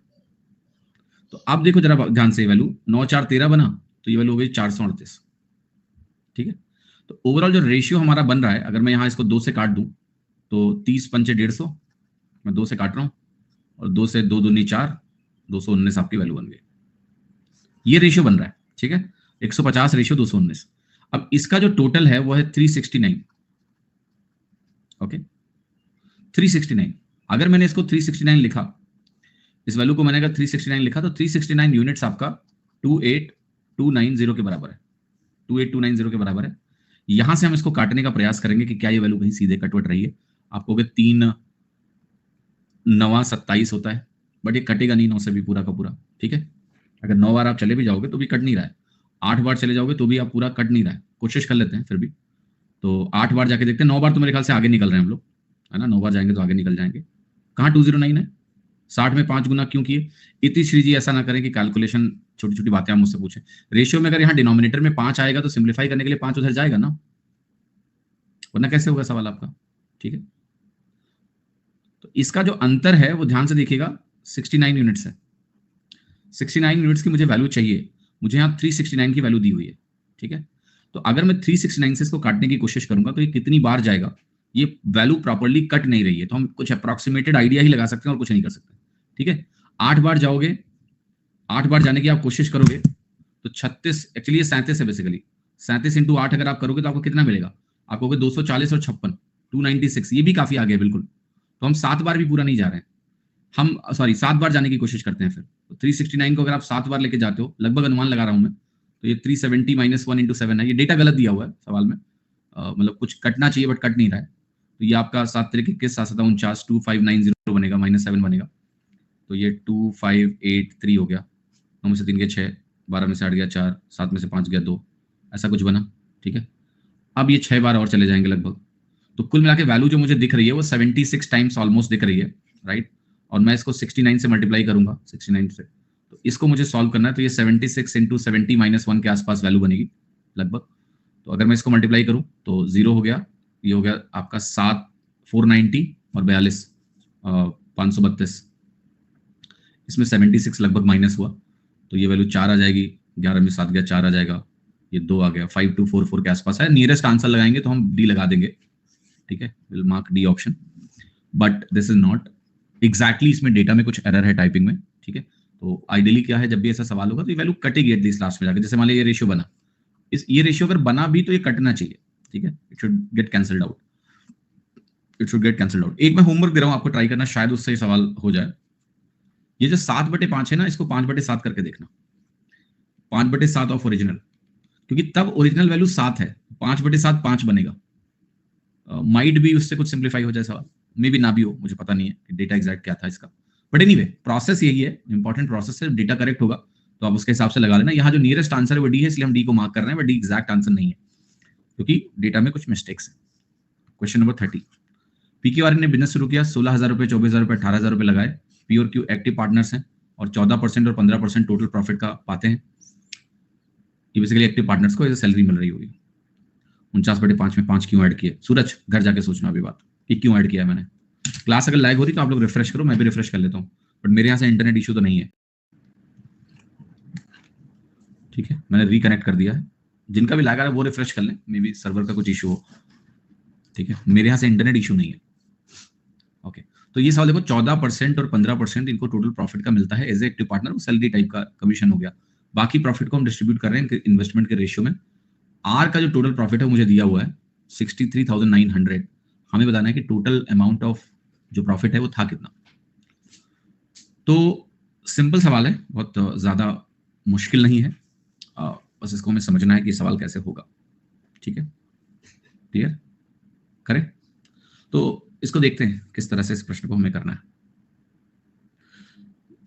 तो अब देखो जरा ध्यान से, वैल्यू 9 4 13 बना, तो ये वैल्यू हो गई 438। ठीक है, तो ओवरऑल जो रेशियो हमारा बन रहा है, अगर मैं यहां इसको 2 से काट दूं तो 30 पंचे 150, मैं 2 से काट रहा हूं, और 2 से 2 दूनी 4, 219 आपकी वैल्यू बन गई। ये रेशियो बन रहा है। ठीक है, 150 रेशियो 219। अब इसका जो टोटल है वो है 369। ओके, 369। अगर मैंने इसको 369 लिखा, इस वैल्यू को मैंने अगर 369 लिखा, तो 369 यूनिट्स आपका 28290 के बराबर है। 28290 के बराबर है। यहां से हम इसको काटने का प्रयास करेंगे कि क्या ये वैल्यू कहीं सीधे कटवट रही है। आपको 3 9 27 होता है, बट ये कटेगा नहीं 9 से भी पूरा का पूरा। ठीक है, अगर 9 बार आप चले भी जाओगे तो भी कट नहीं रहा है, 8 बार चले जाओगे तो भी आप पूरा कट नहीं रहा है। कोशिश कर लेते हैं फिर भी, तो 8 बार जाके देखते हैं। 9 बार तो मेरे ख्याल से आगे निकल रहे हैं हम लोग, है ना, 9 बार जाएंगे तो आगे निकल जाएंगे। कहाँ 209 है, 60 में 5 गुना क्यों किए। इति श्री जी, ऐसा ना करें कि कैलकुलेशन छोटी छोटी बातें आप मुझसे पूछें। रेशियो में अगर यहाँ डिनोमिनेटर में 5 आएगा तो सिंप्लीफाई करने के लिए 5 उधर जाएगा ना, वरना कैसे होगा सवाल आपका। ठीक है, तो इसका जो अंतर है वो ध्यान से देखिएगा, 69 यूनिट्स है। 69 यूनिट्स की मुझे वैल्यू चाहिए, मुझे यहाँ 369 की वैल्यू दी हुई है। ठीक है, तो अगर मैं 369 से इसको काटने की कोशिश करूंगा तो ये कितनी बार जाएगा, ये वैल्यू प्रॉपर्ली कट नहीं रही है, तो हम कुछ अप्रोक्सीमेटेड आइडिया ही लगा सकते हैं और कुछ नहीं कर सकते। ठीक है, 8 बार जाओगे, 8 बार जाने की आप कोशिश करोगे तो 36, एक्चुअली ये 37 है बेसिकली, 37 इंटू 8 अगर आप करोगे तो आपको कितना मिलेगा, आपको 240 और 56, 296, ये भी काफी आगे है बिल्कुल। तो हम 7 बार भी पूरा नहीं जा रहे हैं, हम 7 बार जाने की कोशिश करते हैं फिर। तो 369 को अगर आप 7 बार लेके जाते हो, लगभग अनुमान लगा रहा हूं मैं, तो ये 370 -1 × 7 है। ये डेटा गलत दिया हुआ है सवाल में, मतलब कुछ कटना चाहिए बट कट नहीं रहा है। तो ये आपका 7 तरीके के 7 7 49 2590 बनेगा, -7 बनेगा। तो ये 2583 हो गया। 9 में से 3 गए 6, 12 में से 8 गया 4, 7 में से 5 गया 2, ऐसा कुछ बना। ठीक है, अब ये 6 बार और चले जाएंगे लगभग। तो कुल मिला के वैल्यू जो मुझे दिख रही है वो 76 टाइम्स ऑलमोस्ट दिख रही है, राइट। और मैं इसको 69 से मल्टीप्लाई करूंगा, 69 से। तो इसको मुझे सॉल्व करना है, तो ये 76 इंटू 70 माइनस 1 के आसपास वैल्यू बनेगी लगभग। तो अगर मैं इसको मल्टीप्लाई करूं तो 0 हो गया, ये हो गया आपका 7 490 और 42 532, इसमें 76 लगभग माइनस हुआ, तो ये वैल्यू 4 आ जाएगी। 11 में 7 गया 4 आ जाएगा, ये 2 आ गया। 5244 के आसपास है। नियरेस्ट आंसर लगाएंगे तो हम डी लगा देंगे, ठीक है, will mark D option, but this is not exactly, इसमें डेटा में कुछ एरर है टाइपिंग में, ठीक है। तो आइडियली क्या है, जब भी ऐसा सवाल होगा तो ये वैल्यू कटेगी एटलीस्ट लास्ट में जाकर। जैसे मान लीजिए ये रेशियो बना, ये रेशियो अगर बना भी तो ये कटना चाहिए, ठीक है, it should get cancelled out, it should get cancelled out. एक मैं होमवर्क दे रहा हूं आपको, ट्राई करना, शायद उससे सवाल हो जाए। ये जो 7/5 है ना, इसको 5/7 करके देखना, 5/7 ऑफ ओरिजिनल, क्योंकि तब ओरिजिनल वैल्यू 7 है, 5/7 5 बनेगा। माइट भी उससे कुछ सिंप्लीफाई हो जाए सवाल, मे भी ना भी हो, मुझे पता नहीं है कि डेटा एग्जैक्ट क्या था इसका, बट एनीवे प्रोसेस यही है, इंपॉर्टेंट प्रोसेस है। डेटा करेक्ट होगा तो आप उसके हिसाब से लगा लेना। यहाँ जो नियरेस्ट आंसर है वो डी है, इसलिए हम डी को मार्क कर रहे हैं, बट डी एग्जैक्ट आंसर नहीं है क्योंकि डेटा में कुछ मिस्टेक्स है। क्वेश्चन नंबर 30, पीक्यूआर ने बिजनेस शुरू किया, 16,000 रुपए, 24,000 रुपए, 18,000 रुपए लगाए। पी और क्यू एक्टिव पार्टनर्स हैं और 14% और 15% टोटल प्रॉफिट का पाते हैं। ये बेसिकली एक्टिव पार्टनर्स को सैलरी मिल रही होगी। 49/5 में 5 क्यों ऐड किए? सूरज घर जाके सोचना अभी बात कि क्यों ऐड किया है मैंने। क्लास अगर लैग हो रही तो आप लोग रिफ्रेश करो, मैं भी रिफ्रेश कर लेता हूँ, बट मेरे यहाँ से इंटरनेट इशू तो नहीं है, ठीक है। मैंने रिकनेक्ट कर दिया है, जिनका भी लैग आ रहा है वो रिफ्रेश कर लें, मे बी सर्वर का कुछ इशू हो, ठीक है। मेरे यहाँ से इंटरनेट इशू नहीं है, ओके। तो ये सवाल देखो, 14% और 15% इनको टोटल प्रॉफिट का मिलता है as a active partner, salary type का कमीशन हो गया। बाकी प्रॉफिट को हम डिस्ट्रीब्यूट कर रहे हैं इन्वेस्टमेंट के रेशियो में। आर का जो टोटल प्रॉफिट है मुझे दिया हुआ है 63,900। हमें बताना है कि टोटल अमाउंट ऑफ जो प्रॉफिट है वो था कितना। तो सिंपल सवाल है, बहुत ज्यादा मुश्किल नहीं है, बस इसको हमें समझना है कि सवाल कैसे होगा, ठीक है, क्लियर, करेक्ट। तो इसको देखते हैं किस तरह से इस प्रश्न को हमें करना है।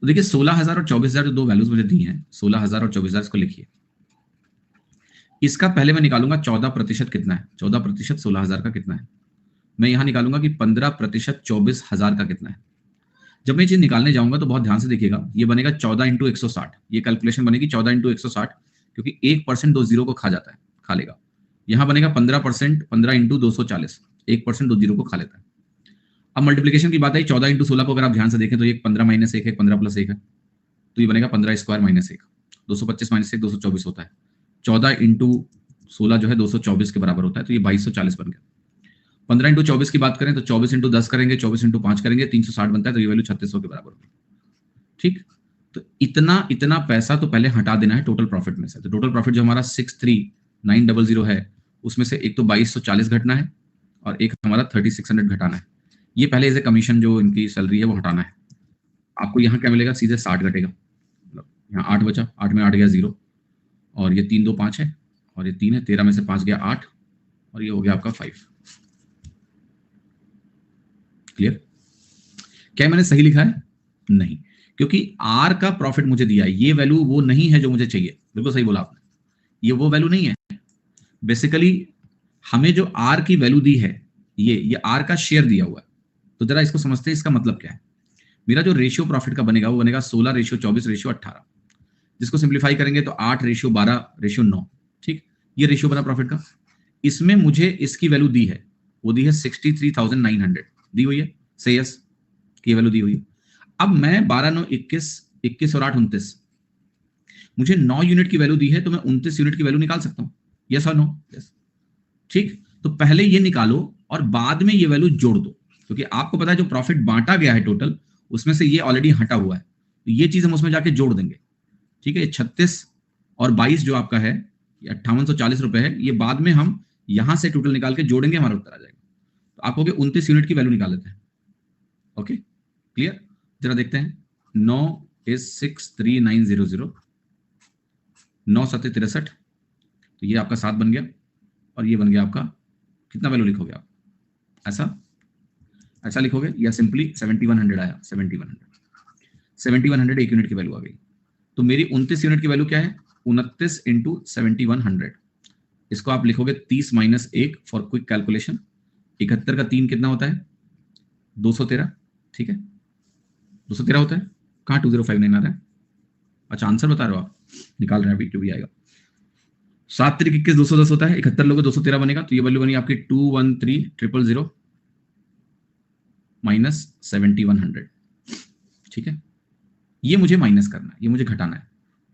तो देखिए 16,000 और 24,000 जो दो वैल्यूज मुझे दी हैं, 16,000 और 24,000, इसको लिखिए। इसका पहले मैं निकालूंगा 14% कितना है, 14% 16,000 का कितना है। मैं यहां निकालूंगा कि 15% 24,000 का कितना है। जब मैं ये चीज निकालने जाऊंगा तो बहुत ध्यान से देखिएगा, ये बनेगा 14 इंटू 160, ये कैलकुलेशन बनेगी 14 इंटू 160, क्योंकि 1% दो जीरो को खा जाता है, खा लेगा। यहां बनेगा 15%, 15 इंटू 240, 1% दो जीरो को खा लेता है। अब मल्टीप्लीकेशन की बात आई, 14 इंटू 16 को अगर आप ध्यान से देखें तो ये 15 माइनस 1 है, 15 प्लस 1 है, तो ये बनेगा 15 स्क्वायर माइनस 1, 225 माइनस 1 224 होता है। 14 इंटू 16 जो है 224 के बराबर होता है, तो ये 2240 बन गया। 15 इंटू 24 की बात करें तो 24 इंटू 10 करेंगे, 24 इंटू 5 करेंगे, 360 बनता है, तो ये वैल्यू 3600 के बराबर होगी, ठीक। तो इतना इतना पैसा तो पहले हटा देना है टोटल प्रॉफिट में से। तो टोटल प्रॉफिट जो हमारा 63,900 है, उसमें से एक तो 2240 घटना है और एक हमारा 3600 घटाना है। ये पहले एज ए कमीशन जो इनकी सैलरी है वो हटाना है। आपको यहाँ क्या मिलेगा, सीधे 60 घटेगा, मतलब यहाँ 8 बचा, 8 में 8 गया 0, और ये 3 2 5 है, और ये 3 है, 13 में से 5 गया 8, और ये हो गया आपका 5। क्लियर? क्या मैंने सही लिखा है? नहीं, क्योंकि आर का प्रॉफिट मुझे दिया है, ये वैल्यू वो नहीं है जो मुझे चाहिए। बिल्कुल सही बोला आपने, ये वो वैल्यू नहीं है। बेसिकली हमें जो आर की वैल्यू दी है, ये आर का शेयर दिया हुआ है। तो जरा इसको समझते हैं, इसका मतलब क्या है। मेरा जो रेशियो प्रॉफिट का बनेगा वो बनेगा 16:24:18, जिसको सिंप्लीफाई करेंगे तो 8:12:9, ठीक। ये रेशियो बना प्रॉफिट का। इसमें मुझे इसकी वैल्यू दी है, वो दी है 63,900 दी हुई है, से यस की वैल्यू दी हुई है। अब मैं 12 9 21 21 और 8 29, मुझे 9 यूनिट की वैल्यू दी है, तो मैं 29 यूनिट की वैल्यू निकाल सकता हूं, यस और नो? यस, ठीक। तो पहले ये निकालो और बाद में ये वैल्यू जोड़ दो, क्योंकि आपको पता है जो प्रॉफिट बांटा गया है टोटल, उसमें से ये ऑलरेडी हटा हुआ है, तो ये चीज हम उसमें जाके जोड़ देंगे, ठीक है। 36 और 22 जो आपका है, ये 5840 रुपए है, ये बाद में हम यहां से टोटल निकाल के जोड़ेंगे, हमारा उत्तर आ जाएगा। तो आप कहोगे 29 यूनिट की वैल्यू निकाल लेते हैं, ओके, क्लियर। जरा देखते हैं, 9 is 63900, 9 7 63, तो ये आपका 7 बन गया, और ये बन गया आपका, कितना वैल्यू लिखोगे आप, ऐसा ऐसा लिखोगे, या सिंपली 7100 आया, 7100 एक यूनिट की वैल्यू आ गई। तो मेरी 29 यूनिट की वैल्यू क्या है, 29 इंटू 7100। इसको आप लिखोगे 30 माइनस 1 फॉर क्विक कैलकुलेशन। 71 का 3 कितना होता है, 213, ठीक है, 213 होता है। कहाँ 2059 आ रहा है, अच्छा आंसर बता रहे हो आप, निकाल रहे हैं अभी, जो भी आएगा। 7 3 21 210 होता है, 71 लोगे 213 बनेगा, तो ये वैल्यू बनी आपकी 213000 माइनस 7100, ठीक है। ये मुझे माइनस करना है, ये मुझे घटाना है,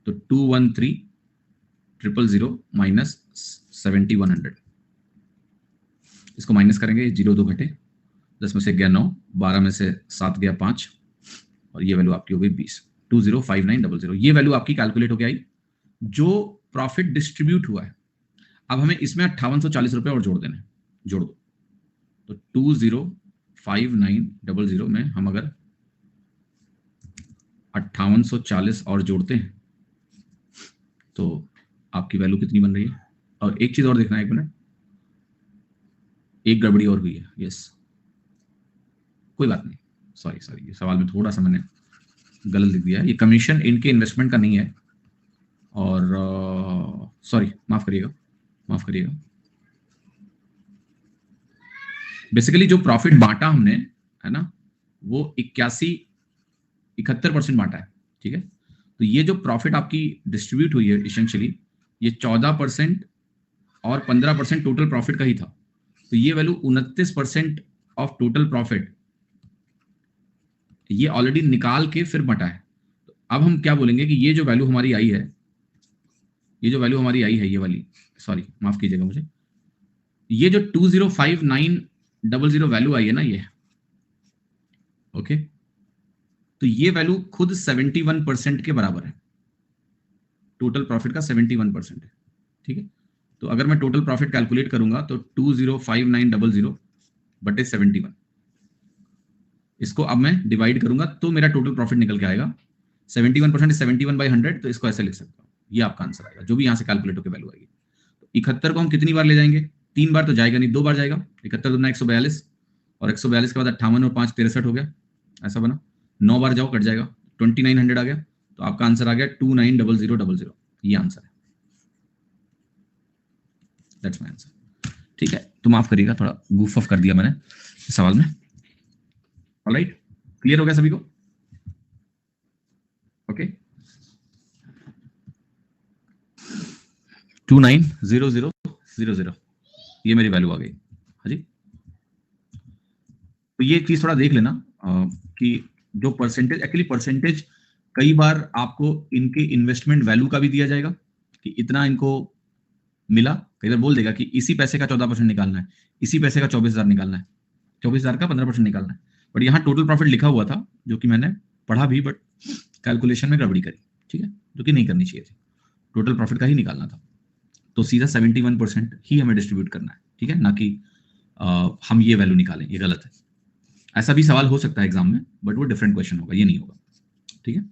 तो 213000 माइनस 7100, इसको माइनस करेंगे, 0 2 घटे, 10 में से गया 9, 12 में से 7 गया 5, और ये वैल्यू आपकी हो गई 20, 205900। ये वैल्यू आपकी कैलकुलेट हो गई जो प्रॉफिट डिस्ट्रीब्यूट हुआ है। अब हमें इसमें 5840 रुपए और जोड़ देने, जोड़ दो, तो 205900 में हम अगर 5840 और जोड़ते हैं तो आपकी वैल्यू कितनी बन रही है। और एक चीज और देखना है, 1 मिनट, एक गड़बड़ी और हुई है, यस, कोई बात नहीं, सॉरी, ये सवाल में थोड़ा सा मैंने गलत लिख दिया है। ये कमीशन इनके इन्वेस्टमेंट का नहीं है, और सॉरी, माफ करिएगा। बेसिकली जो प्रॉफिट बांटा हमने, है ना, वो 71% बांटा है, ठीक है। तो ये जो प्रॉफिट आपकी डिस्ट्रीब्यूट हुई है इसेंशियली, ये 14% और 15% टोटल प्रॉफिट का ही था। तो ये वैल्यू 29% ऑफ टोटल प्रॉफिट ये ऑलरेडी निकाल के फिर बटा है। तो अब हम क्या बोलेंगे कि ये जो वैल्यू हमारी आई है, ये वाली, सॉरी माफ कीजिएगा मुझे, ये जो 205900 वैल्यू आई है ना, ये ओके, तो ये वैल्यू खुद 71% के बराबर है, टोटल प्रॉफिट का 71% है, ठीक है। तो अगर मैं टोटल प्रॉफिट कैलकुलेट करूंगा तो 205900 बटे 71, इसको अब मैं डिवाइड करूंगा तो मेरा टोटल प्रॉफिट निकल के आएगा 71% 71/100, तो इसको ऐसे लिख सकता हूं, ये आपका आंसर आएगा, जो भी यहां से कैलकुलेट होकर वैल्यू आएगी। तो 71 को हम कितनी बार ले जाएंगे, 3 बार तो जाएगा नहीं, 2 बार जाएगा, 71 दूना 142, और 142 के बाद 58 और 5 63 हो गया, ऐसा बना, 9 बार जाओ कट जाएगा, 2900 आ गया, तो आपका आंसर आ गया 290000, ये आंसर है, दैट्स माय आंसर, ठीक है। तो माफ करिएगा, थोड़ा गूफ ऑफ कर दिया मैंने इस सवाल में, ऑलराइट, क्लियर हो गया सभी को, ओके। 290000 ये मेरी वैल्यू आ गई, हाँ जी। तो ये चीज थोड़ा देख लेना कि जो परसेंटेज, एक्चुअली परसेंटेज कई बार आपको इनके इन्वेस्टमेंट वैल्यू का भी दिया जाएगा कि इतना इनको मिला, कई बार बोल देगा कि इसी पैसे का 14% निकालना है, इसी पैसे का 24,000 निकालना है, 24,000 का 15% निकालना है, बट यहाँ टोटल प्रॉफिट लिखा हुआ था, जो कि मैंने पढ़ा भी, बट कैलकुलेशन में गड़बड़ी करी, ठीक है, जो कि नहीं करनी चाहिए थी, टोटल प्रॉफिट का ही निकालना था। तो सीधा 71% ही हमें डिस्ट्रीब्यूट करना है, ठीक है, ना कि हम ये वैल्यू निकालें, ये गलत है। ऐसा भी सवाल हो सकता है एग्जाम में, बट वो डिफरेंट क्वेश्चन होगा, ये नहीं होगा, ठीक है।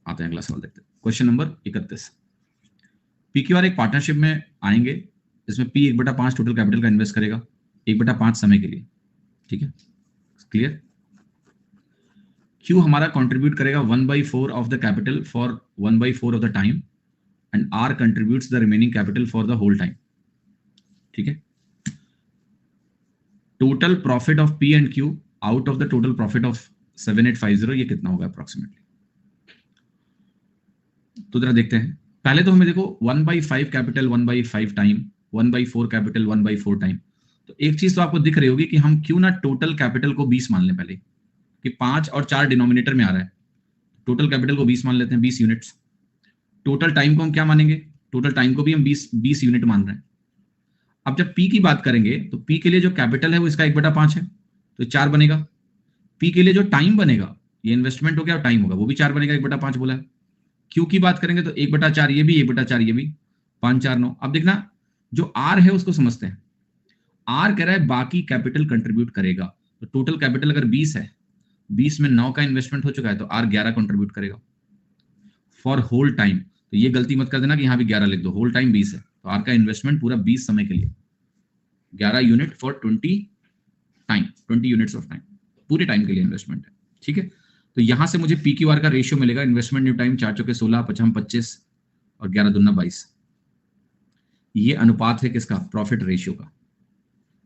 आते हैं अगला सवाल देखते हैं, क्वेश्चन नंबर 31। PQR एक पार्टनरशिप में आएंगे, इसमें P 1/5 टोटल कैपिटल का इन्वेस्ट करेगा 1/5 समय के लिए, ठीक है, क्लियर। Q हमारा कंट्रीब्यूट करेगा 1/4 of the capital for 1/4 of the time, and R contributes the remaining capital for the whole time, ठीक है। Total profit of P and Q out of the total profit of 7850, ये कितना होगा approximately. तो जरा देखते हैं, पहले तो हमें देखो 1/5 कैपिटल 1/5 टाइम, 1/4 कैपिटल 1/4 टाइम। तो एक चीज तो आपको दिख रही होगी कि हम क्यों ना टोटल कैपिटल को 20 मान लें पहले, कि 5 और 4 डिनोमिनेटर में आ रहा है, टोटल कैपिटल को 20 मान लेते हैं, 20 यूनिट्स। टोटल टाइम को हम क्या मानेंगे, टोटल टाइम को भी हम 20 यूनिट मान रहे हैं। अब जब P की बात करेंगे तो P के लिए जो कैपिटल है वो इसका 1/5 है, तो 4 बनेगा। P के लिए जो टाइम बनेगा, ये इन्वेस्टमेंट हो गया और टाइम होगा, वो भी 4 बनेगा, 1/5 बोला है। Q की बात करेंगे तो 1/4 ये भी, 1/4 ये भी, 5 4 9। अब देखना जो R है उसको समझते हैं, R कह रहा है बाकी कैपिटल कंट्रीब्यूट करेगा, तो टोटल कैपिटल अगर 20 है, 20 में 9 का इन्वेस्टमेंट हो चुका है, तो R 11 कंट्रीब्यूट करेगा फॉर होल टाइम। तो ये गलती मत कर देना कि यहाँ भी 11 लिख दो, होल टाइम 20 है, तो R का इन्वेस्टमेंट पूरा 20 समय के लिए, 11 unit for 20 time, 20 units of time, पूरे टाइम के लिए इन्वेस्टमेंट है, ठीक है। तो यहां से मुझे PQR का रेशियो मिलेगा, इन्वेस्टमेंट न्यू टाइम 4 चौके 16, 55 25 और 11 दूना 22। ये अनुपात है किसका? प्रॉफिट रेशियो का।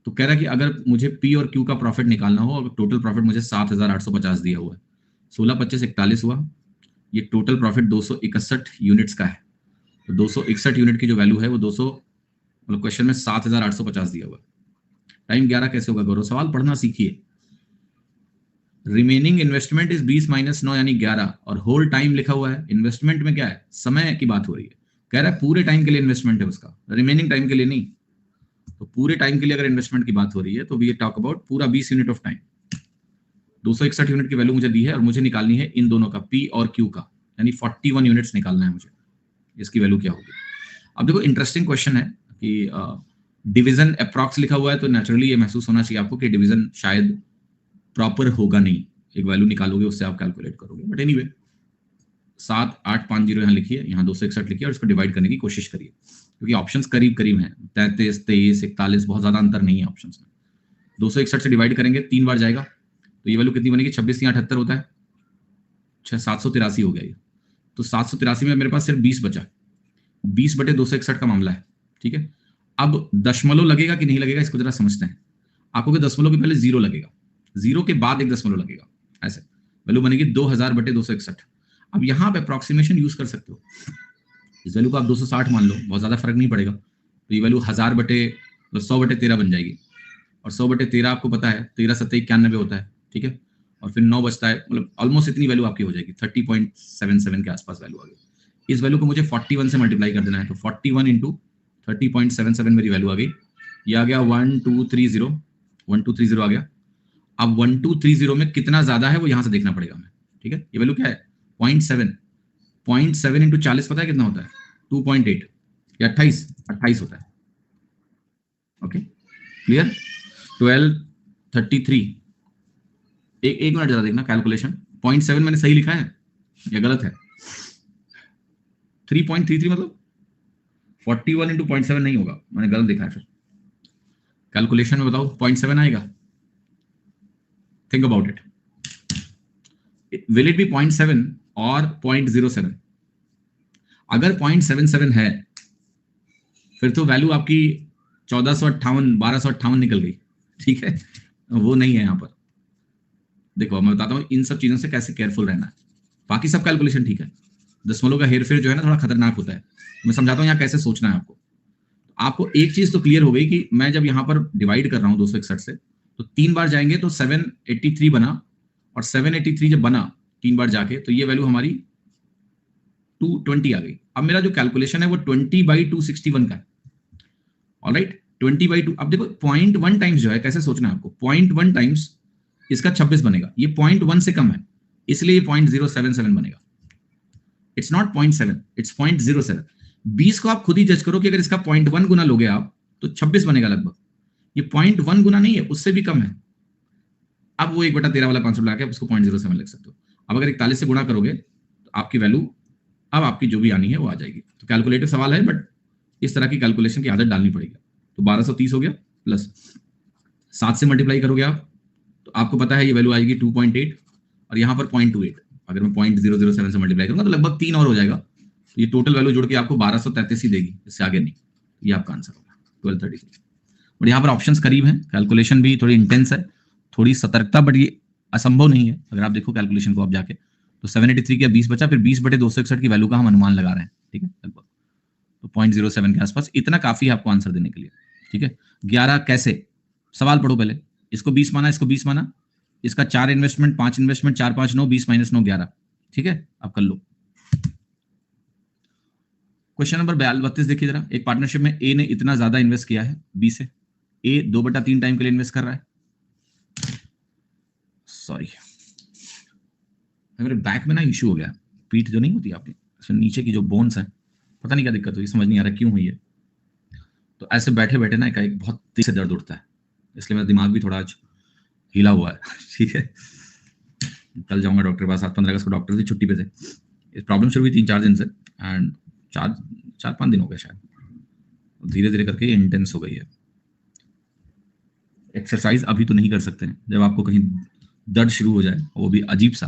तो कह रहा है कि अगर मुझे P और Q का प्रॉफिट निकालना हो, अगर टोटल प्रॉफिट मुझे 7,850 दिया हुआ है, 16 25 41 हुआ, ये टोटल प्रॉफिट 261 यूनिट्स का है। तो 261 यूनिट की जो वैल्यू है वो 200, मतलब क्वेश्चन में 7,850 दिया हुआ है। टाइम 11 कैसे होगा गौरव? सवाल पढ़ना सीखिए। रिमेनिंग इन्वेस्टमेंट इज 20 माइनस 9 यानी 11, और होल टाइम लिखा हुआ है। इन्वेस्टमेंट में क्या है? समय की बात हो रही है। कह रहा है पूरे टाइम के लिए इन्वेस्टमेंट है उसका, रिमेनिंग टाइम के लिए नहीं। तो पूरे टाइम के लिए अगर इन्वेस्टमेंट की बात हो रही है तो वी टॉक अबाउट पूरा 20 यूनिट ऑफ टाइम। 261 यूनिट की वैल्यू मुझे दी है और मुझे निकालनी है इन दोनों का, P और Q का, यानी 41 यूनिट्स निकालना है मुझे। इसकी वैल्यू क्या होगी? अब देखो इंटरेस्टिंग क्वेश्चन है कि डिवीजन अप्रॉक्स लिखा हुआ है, तो नेचुरली ये महसूस होना चाहिए आपको कि डिवीजन शायद प्रॉपर होगा नहीं। एक वैल्यू निकालोगे उससे आप कैलकुलेट करोगे, बट एनीवे 7850 यहाँ लिखिए, यहाँ 261 लिखिए और इसको डिवाइड करने की कोशिश करिए, क्योंकि ऑप्शंस करीब करीब हैं। 33 23 41 बहुत ज्यादा अंतर नहीं है ऑप्शंस में। 261 से डिवाइड करेंगे 3 बार जाएगा, तो ये वैल्यू कितनी बनेगी? 26 या 78 होता है, 783 हो गया ये। तो 783 में मेरे पास सिर्फ 20 बचा, 20 बटे 261 का मामला है, ठीक है। अब दशमलव लगेगा कि नहीं लगेगा इसको जरा समझते हैं। आपको दशमलव के पहले 0 लगेगा, 0 के बाद एक दशमलव लगेगा, ऐसे वैल्यू बनेगी 2000 बटे 261। अब यहां आप अप्रॉक्सीमेशन यूज कर सकते हो, इस वैल्यू को आप 260 मान लो, बहुत ज्यादा फर्क नहीं पड़ेगा। तो ये वैल्यू 1000 बटे 100 बटे 13 बन जाएगी, और 100 बटे 13 आपको पता है 13 7 91 होता है, ठीक है। और फिर 9 बचता है, मतलब ऑलमोस्ट इतनी वैल्यू आपकी हो जाएगी, 30.77 के आसपास वैल्यू आ गई। इस वैल्यू को मुझे 41 से मल्टीप्लाई कर देना है, तो 41 इंटू 30.77 मेरी वैल्यू आ गई। ये आ गया 1230, 1230 आ गया। अब 1230 में कितना ज्यादा है वो यहां से देखना पड़ेगा हमें, ठीक है। ये वैल्यू क्या है? 0.7 इंटू 40 पता है कितना होता है? 2.8 या 28 होता है। Okay clear? 1233, एक मिनट जरा देखना कैलकुलेशन, 0.7 मैंने सही लिखा है या गलत है? 3.33 मतलब 41 इंटू 0.7 नहीं होगा, मैंने गलत लिखा है। फिर कैलकुलेशन में बताओ 0.7 आएगा? Think about it, will it be 0.7 और 0.07? अगर 0.77 है फिर तो वैल्यू आपकी 1458 1258 निकल गई, ठीक है। वो नहीं है यहाँ पर। देखो मैं बताता हूँ इन सब चीजों से कैसे केयरफुल रहना है। बाकी सब कैलकुलेशन ठीक है, दशमलव का हेरफेर जो है ना थोड़ा खतरनाक होता है। मैं समझाता हूँ यहाँ कैसे सोचना है आपको। आपको एक चीज तो क्लियर हो गई कि मैं जब यहाँ पर डिवाइड कर रहा हूँ 261 से, तो 3 बार जाएंगे तो 783 बना, और 783 जब बना 3 बार जाके, तो ये वैल्यू हमारी 220 आ गई। अब मेरा जो कैलकुलेशन है वो 20/261 का है, ऑलराइट। 20/2, अब देखो 0.1 टाइम्स जो है, कैसे सोचना है आपको, 0.1 टाइम्स इसका 26 बनेगा, ये 0.1 से कम है, इसलिए ये 0.077 बनेगा। It's not 0.7, it's 0.07। 20 को आप खुद ही जज करो कि अगर इसका 0.1 गुना लोगे आप तो 26 बनेगा लगभग। ये 0.1 गुना नहीं है, उससे भी कम है। अब वो 1/13 वाला कॉन्सेप्ट लगा के उसको 0.07 लिख सकते हो। अब अगर 41 से गुणा करोगे तो आपकी वैल्यू अब आपकी जो भी आनी है वो आ जाएगी। तो कैलकुलेटिव सवाल है, बट इस तरह की कैलकुलेशन की आदत डालनी पड़ेगी। तो 1230 हो गया, प्लस 7 से मल्टीप्लाई करोगे आप तो आपको पता है ये वैल्यू आएगी 2.8, और यहाँ पर 0.28। अगर मैं 0.007 से मल्टीप्लाई करूंगा तो लगभग 3 और हो जाएगा। तो ये टोटल वैल्यू जुड़ के आपको 1233 ही देगी, इससे आगे नहीं। ये आपका आंसर होगा 1233। बट यहाँ पर ऑप्शंस करीब हैं, कैलकुलेशन भी थोड़ी इंटेंस है, थोड़ी सतर्कता, बट ये असंभव नहीं है। अगर आप देखो कैलकुलेशन को आप जाके, तो 783 का 20 बचा, फिर 20 बटे 261 की वैल्यू का हम अनुमान लगा रहे हैं, ठीक है, लगभग तो 0.07 के आसपास। इतना काफी है आपको आंसर देने के लिए, ठीक है। 11 कैसे? सवाल पढ़ो पहले। इसको 20 माना, इसको 20 माना, इसका 4 इन्वेस्टमेंट 5 इन्वेस्टमेंट, 4 5 9, 20 माइनस 9 11, ठीक है। आप कर लो। क्वेश्चन नंबर 32 देखिए जरा। एक पार्टनरशिप में ए ने इतना ज्यादा इन्वेस्ट किया है बी से। ए 2/3 टाइम के लिए इन्वेस्ट कर रहा है। सॉरी, मेरे बैक में ना इश्यू हो गया, पीठ जो नहीं होती आपकी, इसमें नीचे की जो बोन्स है, पता नहीं क्या दिक्कत हुई, समझ नहीं आ रहा क्यों हुई है। तो ऐसे बैठे बैठे ना एक बहुत तेज से दर्द उठता है, इसलिए मेरा दिमाग भी थोड़ा आज हिला हुआ है, ठीक है। कल जाऊंगा डॉक्टर के पास, 7-15 अगस्त को डॉक्टर से छुट्टी पे थे। इस प्रॉब्लम शुरू हुई 3-4 दिन से, एंड 4-5 दिन हो गए शायद, धीरे धीरे करके इंटेंस हो गई है। एक्सरसाइज अभी तो नहीं कर सकते हैं, जब आपको कहीं दर्द शुरू हो जाए, वो भी अजीब सा,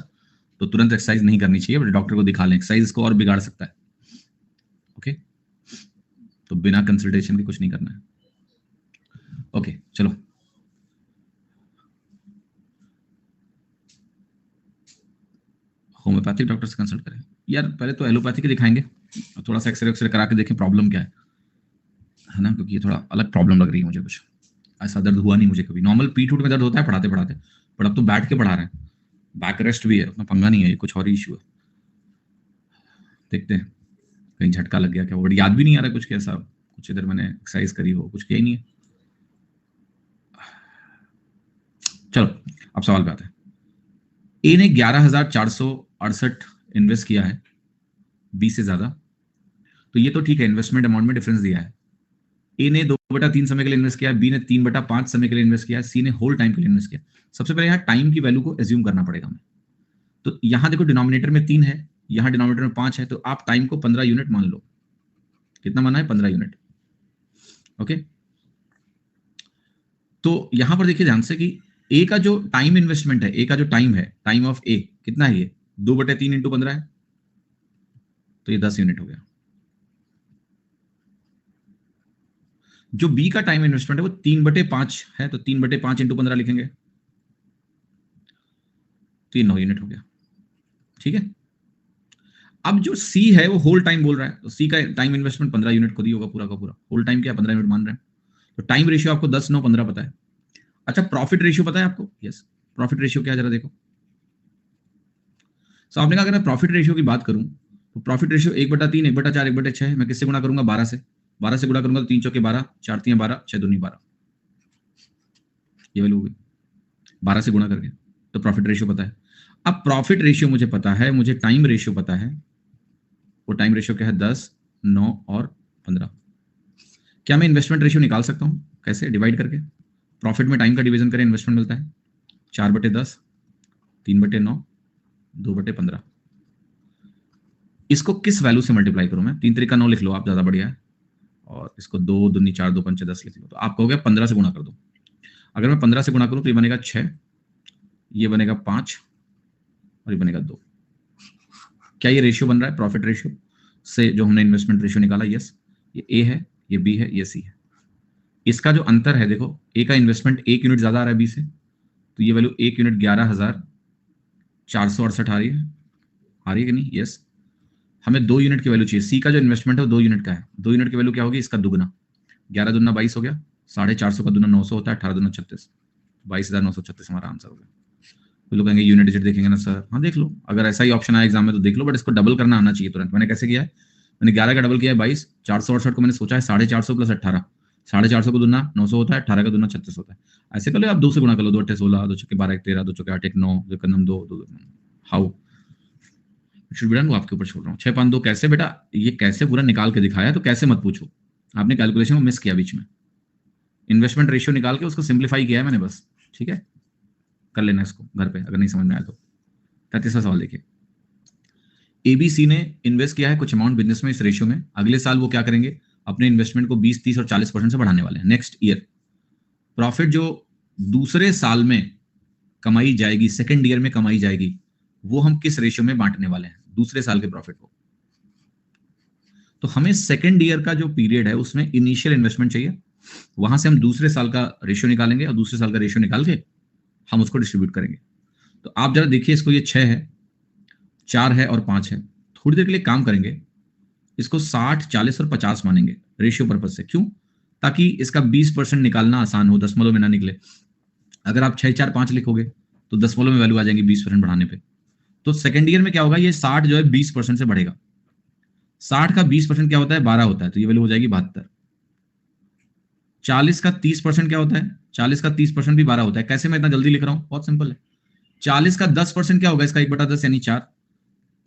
तो तुरंत एक्सरसाइज नहीं करनी चाहिए, बट डॉक्टर को दिखा लें, एक्सरसाइज इसको और बिगाड़ सकता है। ओके, तो बिना कंसल्टेशन के कुछ नहीं करना है। ओके, चलो होम्योपैथिक डॉक्टर से कंसल्ट करें। यार पहले तो एलोपैथी के दिखाएंगे, थोड़ा सा एक्सरे एक्सरे करा के देखें प्रॉब्लम क्या है ना, क्योंकि ये थोड़ा अलग प्रॉब्लम लग रही है मुझे। कुछ ऐसा दर्द हुआ नहीं मुझे कभी, नॉर्मल पीठ उठ में दर्द होता है पढ़ाते पढ़ाते, पर अब तो बैठ के पढ़ा रहे हैं, बैक रेस्ट भी है, उतना पंगा नहीं है, ये कुछ और ही इशू है। देखते हैं कहीं झटका लग गया क्या, बट याद भी नहीं आ रहा कुछ कैसा, कुछ इधर मैंने एक्सरसाइज करी हो, कुछ किया ही नहीं है। चलो अब सवाल पे आते हैं। ए ने 11,468 इन्वेस्ट किया है, बी से ज्यादा, तो ये तो ठीक है, इन्वेस्टमेंट अमाउंट में डिफरेंस दिया है। ए ने 2/3 समय के लिए इन्वेस्ट किया है, बी ने 3/5 समय के लिए इन्वेस्ट किया है, सी ने होल टाइम के लिए इन्वेस्ट किया। सबसे पहले यहाँ टाइम की वैल्यू को एज्यूम करना पड़ेगा हमें। तो यहाँ देखो डिनोमिनेटर में 3 है, यहाँ डिनोमिनेटर में 5 है, तो आप टाइम को 15 यूनिट मान लो। कितना माना है? 15 यूनिट। ओके, तो यहां पर देखिए ध्यान से कि ए का जो टाइम इन्वेस्टमेंट है, ए का जो टाइम है, टाइम ऑफ ए कितना है? ये 2/3 इंटू 15 है, तो ये 10 यूनिट हो गया। जो बी का टाइम इन्वेस्टमेंट है वो 3/5 है, तो 3/5 इंटू 15 लिखेंगे, तो ये 9 यूनिट हो गया। ठीक है, अब जो सी है वो होल टाइम बोल रहा है, तो सी का टाइम इन्वेस्टमेंट 15 यूनिट खुद ही होगा, पूरा का पूरा होल टाइम क्या 15 यूनिट मान रहे हैं, तो टाइम रेशियो आपको 10, 9, 15 पता है। अच्छा, प्रॉफिट रेशियो पता है आपको? यस, प्रॉफिट रेशियो क्या जरा देखो। सो आपने कहा अगर मैं प्रॉफिट रेशियो की बात करूं, तो प्रॉफिट रेशियो 1/3, 1/4, 1/6, मैं किससे गुणा करूंगा? 12 से। 12 से गुणा करूंगा तो 3 चौके 12, 4 तियां 12, 6 दूनी 12, ये वैल्यू होगी 12 से गुणा करके, तो प्रॉफिट रेशियो पता है। अब प्रॉफिट रेशियो मुझे पता है, मुझे टाइम रेशियो पता है, वो टाइम रेशियो क्या है? 10, 9 और 15। क्या मैं इन्वेस्टमेंट रेशियो निकाल सकता हूं? कैसे? डिवाइड करके, प्रॉफिट में टाइम का डिवीजन करें, इन्वेस्टमेंट मिलता है 4/10, 3/9, 2/15। इसको किस वैल्यू से मल्टीप्लाई करूं मैं? 3 3 9 लिख लो आप, ज्यादा बढ़िया है, और इसको 2 दूनी 4, 2 पंचे 10 लिख लो, तो आप कहोगे 15 से गुणा कर दो। अगर मैं 15 से गुणा करूं तो ये बनेगा 6, ये बनेगा 5 और ये बनेगा 2। क्या ये रेशियो बन रहा है प्रॉफिट रेशियो से जो हमने इन्वेस्टमेंट रेशियो निकाला? यस, ये ए है, ये बी है, ये सी है। इसका जो अंतर है देखो, ए का इन्वेस्टमेंट 1 यूनिट ज्यादा आ रहा है बी से, तो ये वैल्यू 1 यूनिट 11,468 आ रही है, कि नहीं? यस, हमें 2 यूनिट की वैल्यू चाहिए, सी का जो इन्वेस्टमेंट है वो 2 यूनिट का है, 2 यूनिट की वैल्यू क्या होगी? इसका दुगना, 11 दूना 22 हो गया, 450 का दूना 900 होता है, 18 दूना 36, 22,936 हमारा आंसर हो गया। तो लोग कहेंगे यूनिट डिजिट देखेंगे ना सर, हाँ देख लो, अगर ऐसा ही ऑप्शन आया एग्जाम में तो देख लो, बट इसको डबल करना आना चाहिए तुरंत। मैंने कैसे किया है? मैंने 11 का डबल किया है 22, 468 को मैंने सोचा है 450 प्लस 18, 450 को दूना 900 होता है, 18 का दूना 36 होता है। ऐसे कर लो आप, 2 से गुणा कर लो, 2 8 16, 2 6 12, 1 13, 2 4 8 1 9, 2 1 2 2, हाउ शुड बी डन, वो आपके ऊपर छोड़ रहा हूँ। 6 5 2 कैसे बेटा? ये कैसे पूरा निकाल के दिखाया, तो कैसे मत पूछो, आपने कैलकुलेशन को मिस किया बीच में। इन्वेस्टमेंट रेशियो निकाल के उसको सिंप्लीफाई किया है मैंने बस, ठीक है, कर लेना इसको घर पे अगर नहीं समझ में आया तो। 33वां सवाल देखिए, एबीसी ने इन्वेस्ट किया है कुछ अमाउंट बिजनेस में इस रेशियो में, अगले साल वो क्या करेंगे? अपने इन्वेस्टमेंट को 20, 30 और 40% से बढ़ाने वाले हैं। नेक्स्ट ईयर प्रॉफिट जो दूसरे साल में कमाई जाएगी, सेकेंड ईयर में कमाई जाएगी, वो हम किस रेशियो में बांटने वाले हैं दूसरे साल के प्रॉफिट को? तो हमें सेकेंड ईयर का जो पीरियड है उसमें इनिशियल इन्वेस्टमेंट चाहिए, वहां से हम दूसरे साल का रेशियो निकालेंगे और दूसरे साल का रेशियो निकाल के हम उसको डिस्ट्रीब्यूट करेंगे। तो आप जरा देखिए इसको, ये 6 है, 4 है और 5 है। थोड़ी देर के लिए काम करेंगे, इसको 60, 40 और 50 मानेंगे रेशियो पर्पज से। क्यों? ताकि इसका 20% निकालना आसान हो, दशमलव में ना निकले। अगर आप 6 4 5 लिखोगे तो दशमलव में वैल्यू आ जाएंगी 20% बढ़ाने पे। तो सेकेंड ईयर में क्या होगा? ये 60 जो है 20% से बढ़ेगा। 60 का 20% क्या होता है? 12 होता है, तो ये वैल्यू हो जाएगी 72। 40 का 30% क्या होता है? 40 का 30% भी 12 होता है। कैसे मैं इतना जल्दी लिख रहा हूं? बहुत सिंपल है। 40 का 10% क्या होगा? इसका 1/10 यानी 4।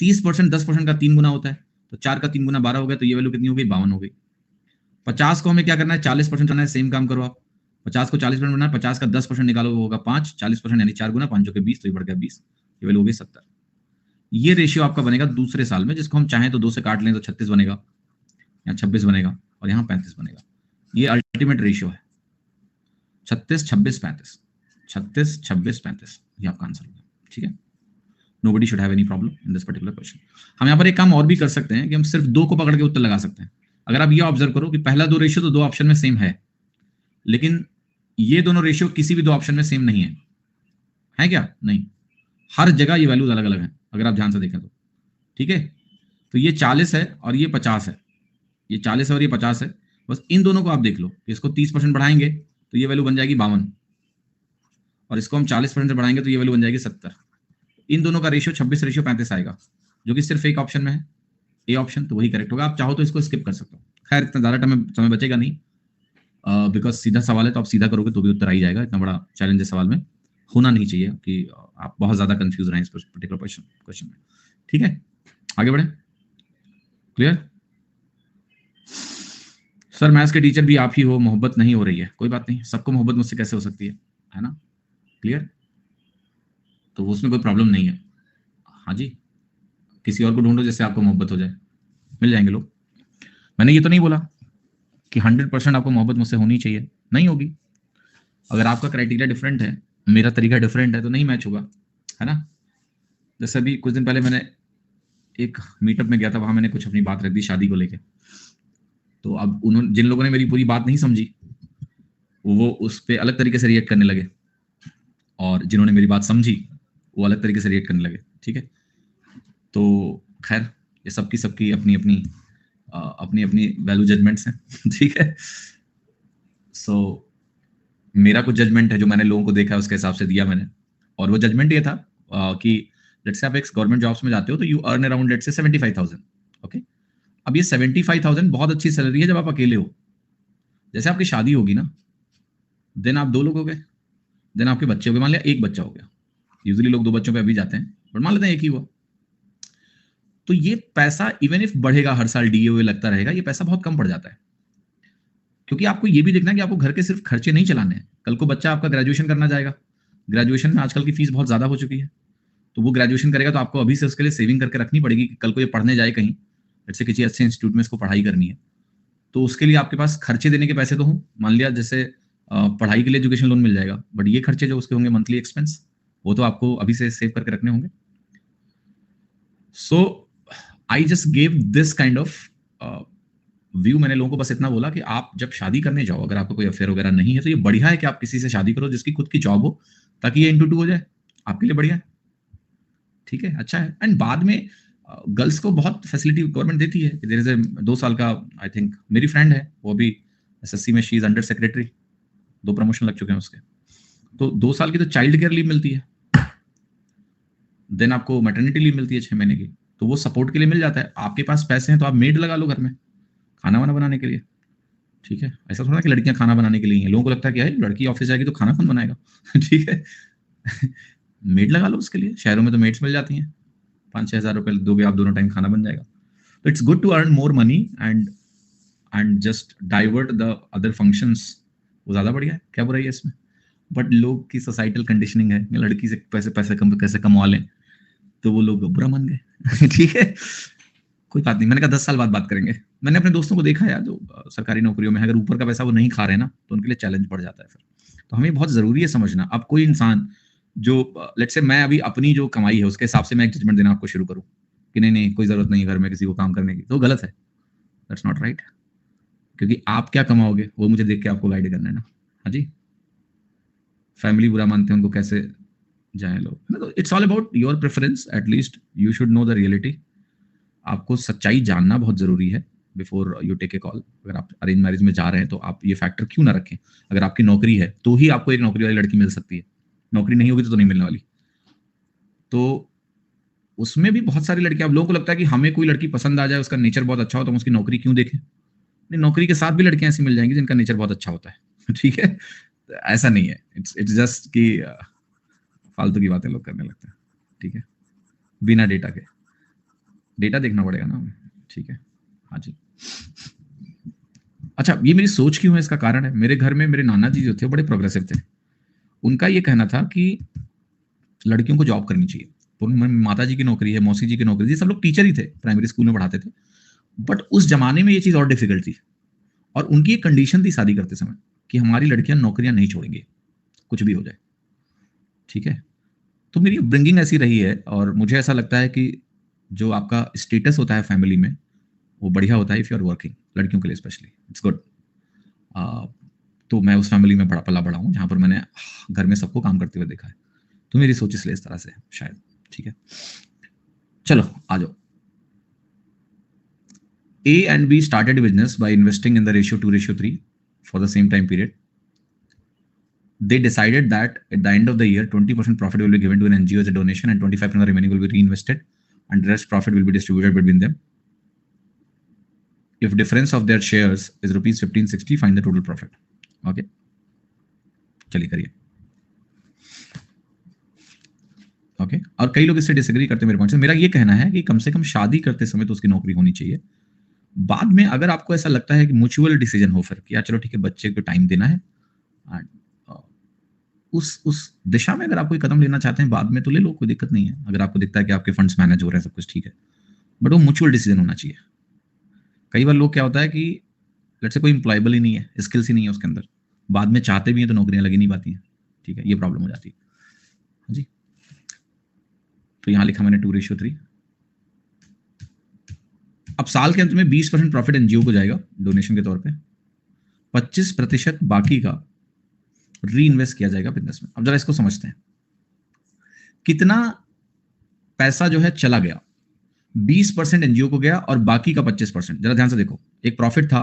30% 10% का 3 गुना होता है, तो 4 का 3 गुना 12 हो गया, तो ये वैल्यू कितनी हो गई? 52 हो गई। 50 को हमें क्या करना है? 40% करना है, सेम काम करो आप। 50 को 40% बनना है, 50 का 10% निकालो, वो होगा 5, 40% यानी 4 गुना 5 के 20, तो ये बढ़ गया 20, ये वैल्यू हो गई 70। ये रेशियो आपका बनेगा दूसरे साल में, जिसको हम चाहें तो 2 से काट लें तो 36 बनेगा, यहाँ 26 बनेगा और यहाँ 35 बनेगा। ये अल्टीमेट रेशियो है, 36, 26, 35। 36, 26, 35 ये आपका आंसर होगा। ठीक है, nobody should have any problem in this particular question. हम यहाँ पर एक काम और भी कर सकते हैं कि हम सिर्फ 2 को पकड़ के उत्तर लगा सकते हैं। अगर आप ये ऑब्जर्व करो कि पहला 2 रेशियो तो 2 ऑप्शन में सेम है, लेकिन ये दोनों रेशियो किसी भी 2 ऑप्शन में सेम नहीं है क्या? नहीं, हर जगह ये वैल्यूज अलग अलग हैं अगर आप ध्यान से देखें तो। ठीक है, तो ये 40 है और ये 50 है, ये 40 है और ये 50 है। बस इन दोनों को आप देख लो, इसको 30% बढ़ाएंगे तो ये वैल्यू बन जाएगी 52, और इसको हम 40% से बढ़ाएंगे तो ये वैल्यू बन जाएगी 70। इन दोनों का रेशियो 26:35 आएगा, जो कि सिर्फ एक ऑप्शन में है, ए ऑप्शन, तो वही करेक्ट होगा। आप चाहो तो इसको स्किप कर सकते हो, खैर इतना ज्यादा समय बचेगा नहीं, बिकॉज सीधा सवाल है तो आप सीधा करोगे तो भी उत्तर आ ही जाएगा। इतना बड़ा चैलेंज इस सवाल में होना नहीं चाहिए कि आप बहुत ज्यादा कंफ्यूज रहें इस पर्टिकुलर क्वेश्चन में। ठीक है, आगे बढ़े। क्लियर? सर मैथ्स के टीचर भी आप ही हो, मोहब्बत नहीं हो रही है। कोई बात नहीं, सबको मोहब्बत मुझसे कैसे हो सकती है ना? क्लियर? तो उसमें कोई प्रॉब्लम नहीं है। हाँ जी, किसी और को ढूंढो जिससे आपको मोहब्बत हो जाए, मिल जाएंगे लोग। मैंने ये तो नहीं बोला कि 100% आपको मोहब्बत मुझसे होनी चाहिए, नहीं होगी। अगर आपका क्राइटेरिया डिफरेंट है, मेरा तरीका डिफरेंट है, तो नहीं मैच होगा, है ना? जैसे अभी कुछ दिन पहले मैंने एक मीटअप में गया था, वहां मैंने कुछ अपनी बात रख दी शादी को लेके, तो अब उन्होंने, जिन लोगों ने मेरी पूरी बात नहीं समझी, वो उस पर अलग तरीके से रिएक्ट करने लगे, और जिन्होंने मेरी बात समझी वो अलग तरीके से रिएक्ट करने लगे। ठीक है, तो खैर ये सबकी अपनी अपनी वैल्यू जजमेंट्स हैं। ठीक है, सो मेरा कुछ जजमेंट है जो मैंने लोगों को देखा है उसके हिसाब से दिया मैंने, और वो जजमेंट ये था कि लेट्स से आप एक गवर्नमेंट जॉब्स में जाते हो तो you earn around let's say 75,000। Okay, अब ये 75,000 बहुत अच्छी सैलरी है जब आप अकेले हो। जैसे आपकी शादी होगी ना, देन आप 2 लोग हो गए, देन आपके बच्चे हो गए, मान लिया एक बच्चा हो गया, यूजुअली लोग 2 बच्चों पे अभी जाते हैं, बट मान लेते हैं एक ही हुआ, तो ये पैसा इवन इफ बढ़ेगा हर साल डीए लगता रहेगा, ये पैसा बहुत कम पड़ जाता है। क्योंकि आपको ये भी देखना है कि आपको घर के सिर्फ खर्चे नहीं चलाने हैं, कल को बच्चा आपका ग्रेजुएशन करना जाएगा, ग्रेजुएशन में आजकल की फीस बहुत ज्यादा हो चुकी है, तो वो ग्रेजुएशन करेगा तो आपको अभी से उसके लिए सेविंग करके रखनी पड़ेगी कि कल को ये पढ़ने जाए कहीं, जैसे किसी अच्छे इंस्टीट्यूट में इसको पढ़ाई करनी है, तो उसके लिए आपके पास खर्चे देने के पैसे तो हों। मान लिया जैसे पढ़ाई के लिए एजुकेशन लोन मिल जाएगा, बट ये खर्चे जो उसके होंगे मंथली एक्सपेंस, वो तो आपको अभी से सेव करके रखने होंगे। So I just gave this kind of view. मैंने लोगों को बस इतना बोला कि आप जब शादी करने जाओ, अगर आपको कोई अफेयर वगैरह नहीं है, तो ये बढ़िया है कि आप किसी से शादी करो जिसकी खुद की जॉब हो, ताकि ये इंटू टू हो जाए, आपके लिए बढ़िया है। ठीक है, अच्छा है। एंड बाद में गर्ल्स को बहुत फैसिलिटी गवर्नमेंट देती है। देयर इज 2 साल का, आई थिंक मेरी फ्रेंड है वो भी एसएससी में, she is under secretary, 2 promotion लग चुके हैं उसके, तो 2 साल की तो चाइल्ड केयर लीव मिलती है, देन आपको मैटरनिटी लीव मिलती है 6 महीने की, तो वो सपोर्ट के लिए मिल जाता है। आपके पास पैसे हैं तो आप मेड लगा लो घर में खाना वाना बनाने के लिए। ठीक है, ऐसा थोड़ा कि लड़कियां खाना बनाने के लिए हैं। लोगों को लगता है कि यार लड़की ऑफिस जाएगी तो खाना कौन बनाएगा। ठीक है, मेड लगा लो उसके लिए, शहरों में तो मेड्स मिल जाती हैं, 5-6 हज़ार रुपए दोगे आप, दोनों टाइम खाना बन जाएगा। तो it's good to earn more money and just divert the other functions, वो ज्यादा बढ़िया है, क्या बुराई है इसमें। बट लोग की सोसाइटल कंडीशनिंग है, लड़की से पैसे कैसे कमा लें, तो वो लोग बुरा मान गए। ठीक है, कोई बात नहीं, मैंने कहा 10 साल बाद बात करेंगे। मैंने अपने दोस्तों को देखा यार जो सरकारी नौकरियों में, अगर ऊपर का पैसा वो नहीं खा रहे ना, तो उनके लिए चैलेंज बढ़ जाता है फिर। तो हमें बहुत जरूरी है समझना। अब कोई इंसान जो लेट्स से मैं अभी अपनी जो कमाई है उसके हिसाब से मैं एक जजमेंट देना आपको शुरू करूं कि नहीं कोई जरूरत नहीं है घर में किसी को काम करने की, तो गलत है, दैट्स नॉट राइट। क्योंकि आप क्या कमाओगे वो मुझे देख के आपको गाइड करना है ना। हाँ जी, फैमिली बुरा मानते हैं उनको कैसे जाए लोग, तो it's all about your preference, at least you should know the reality. आपको सच्चाई जानना बहुत जरूरी है before you take a call. अगर आप अरेंज मैरिज में जा रहे हैं तो आप ये फैक्टर क्यों ना रखें। अगर आपकी नौकरी है तो ही आपको एक नौकरी वाली लड़की मिल सकती है, नौकरी नहीं होगी तो नहीं मिलने वाली। तो उसमें भी बहुत सारी लड़कियां, लोगों को लगता है कि हमें कोई लड़की पसंद आ जाए, उसका नेचर बहुत अच्छा हो तो हम उसकी नौकरी क्यों देखें। नहीं, नौकरी के साथ भी लड़कियां ऐसी मिल जाएंगी जिनका नेचर बहुत अच्छा होता है। ठीक है, ऐसा नहीं है, इट्स जस्ट कि फालतू की बातें लोग करने लगते हैं। ठीक है, बिना डेटा के, डेटा देखना पड़ेगा ना हमें। ठीक है, हाँ जी। अच्छा, ये मेरी सोच क्यों है इसका कारण है, मेरे घर में मेरे नाना जी जो थे बड़े प्रोग्रेसिव थे। उनका ये कहना था कि लड़कियों को जॉब करनी चाहिए। तो माता जी की नौकरी है, मौसी जी की नौकरी थी, सब लोग टीचर ही थे, प्राइमरी स्कूल में पढ़ाते थे। बट उस जमाने में ये चीज और डिफिकल्ट थी, और उनकी एक कंडीशन थी शादी करते समय कि हमारी लड़कियां नौकरियां नहीं छोड़ेंगी कुछ भी हो जाए। ठीक है। तो मेरी अपब्रिंगिंग ऐसी रही है और मुझे ऐसा लगता है कि जो आपका स्टेटस होता है फैमिली में वो बढ़िया होता है इफ यू आर वर्किंग, लड़कियों के लिए स्पेशली इट्स गुड। तो मैं उस फैमिली में पला बड़ा हूँ जहां पर मैंने घर में सबको काम करते हुए देखा है, तो मेरी सोच इसलिए इस तरह से है शायद। ठीक है, चलो आ जाओ। A and B started a business by investing in the ratio 2:3 for the same time period. They decided that at the end of the year, 20% profit will be given to an NGO as a donation and 25% of the remaining will be reinvested and the rest profit will be distributed between them. If difference of their shares is rupees 1560, find the total profit. Okay, चलिए करिए। Okay, और कई लोग इससे disagree करते हैं मेरे point से। मेरा ये कहना है कि कम से कम शादी करते समय तो उसकी नौकरी होनी चाहिए। बाद में अगर आपको ऐसा लगता है कि म्यूचुअल डिसीजन हो फिर कि यार चलो ठीक है बच्चे को टाइम देना है, उस दिशा में अगर आप कोई कदम लेना चाहते हैं बाद में तो ले लो, कोई दिक्कत नहीं है। अगर आपको दिखता है कि आपके फंड्स मैनेज हो रहे हैं, सब कुछ ठीक है, बट वो म्यूचुअल डिसीजन होना चाहिए। कई बार लोग क्या होता है कि लेट्स से कोई एम्प्लॉयबल ही नहीं है, स्किल्स ही नहीं है उसके अंदर, बाद में चाहते भी हैं तो नौकरियां लगी नहीं पाती हैं। ठीक है, ये प्रॉब्लम हो जाती है जी। तो यहां लिखा मैंने 2:3। अब साल के अंत में 20% प्रॉफिट एनजीओ को जाएगा डोनेशन के तौर पे, 25% बाकी का री इन्वेस्ट किया जाएगा बिजनेस में। अब जरा इसको समझते हैं, कितना पैसा जो है चला गया, 20% एनजीओ को गया और बाकी का 25%। जरा ध्यान से देखो, एक प्रॉफिट था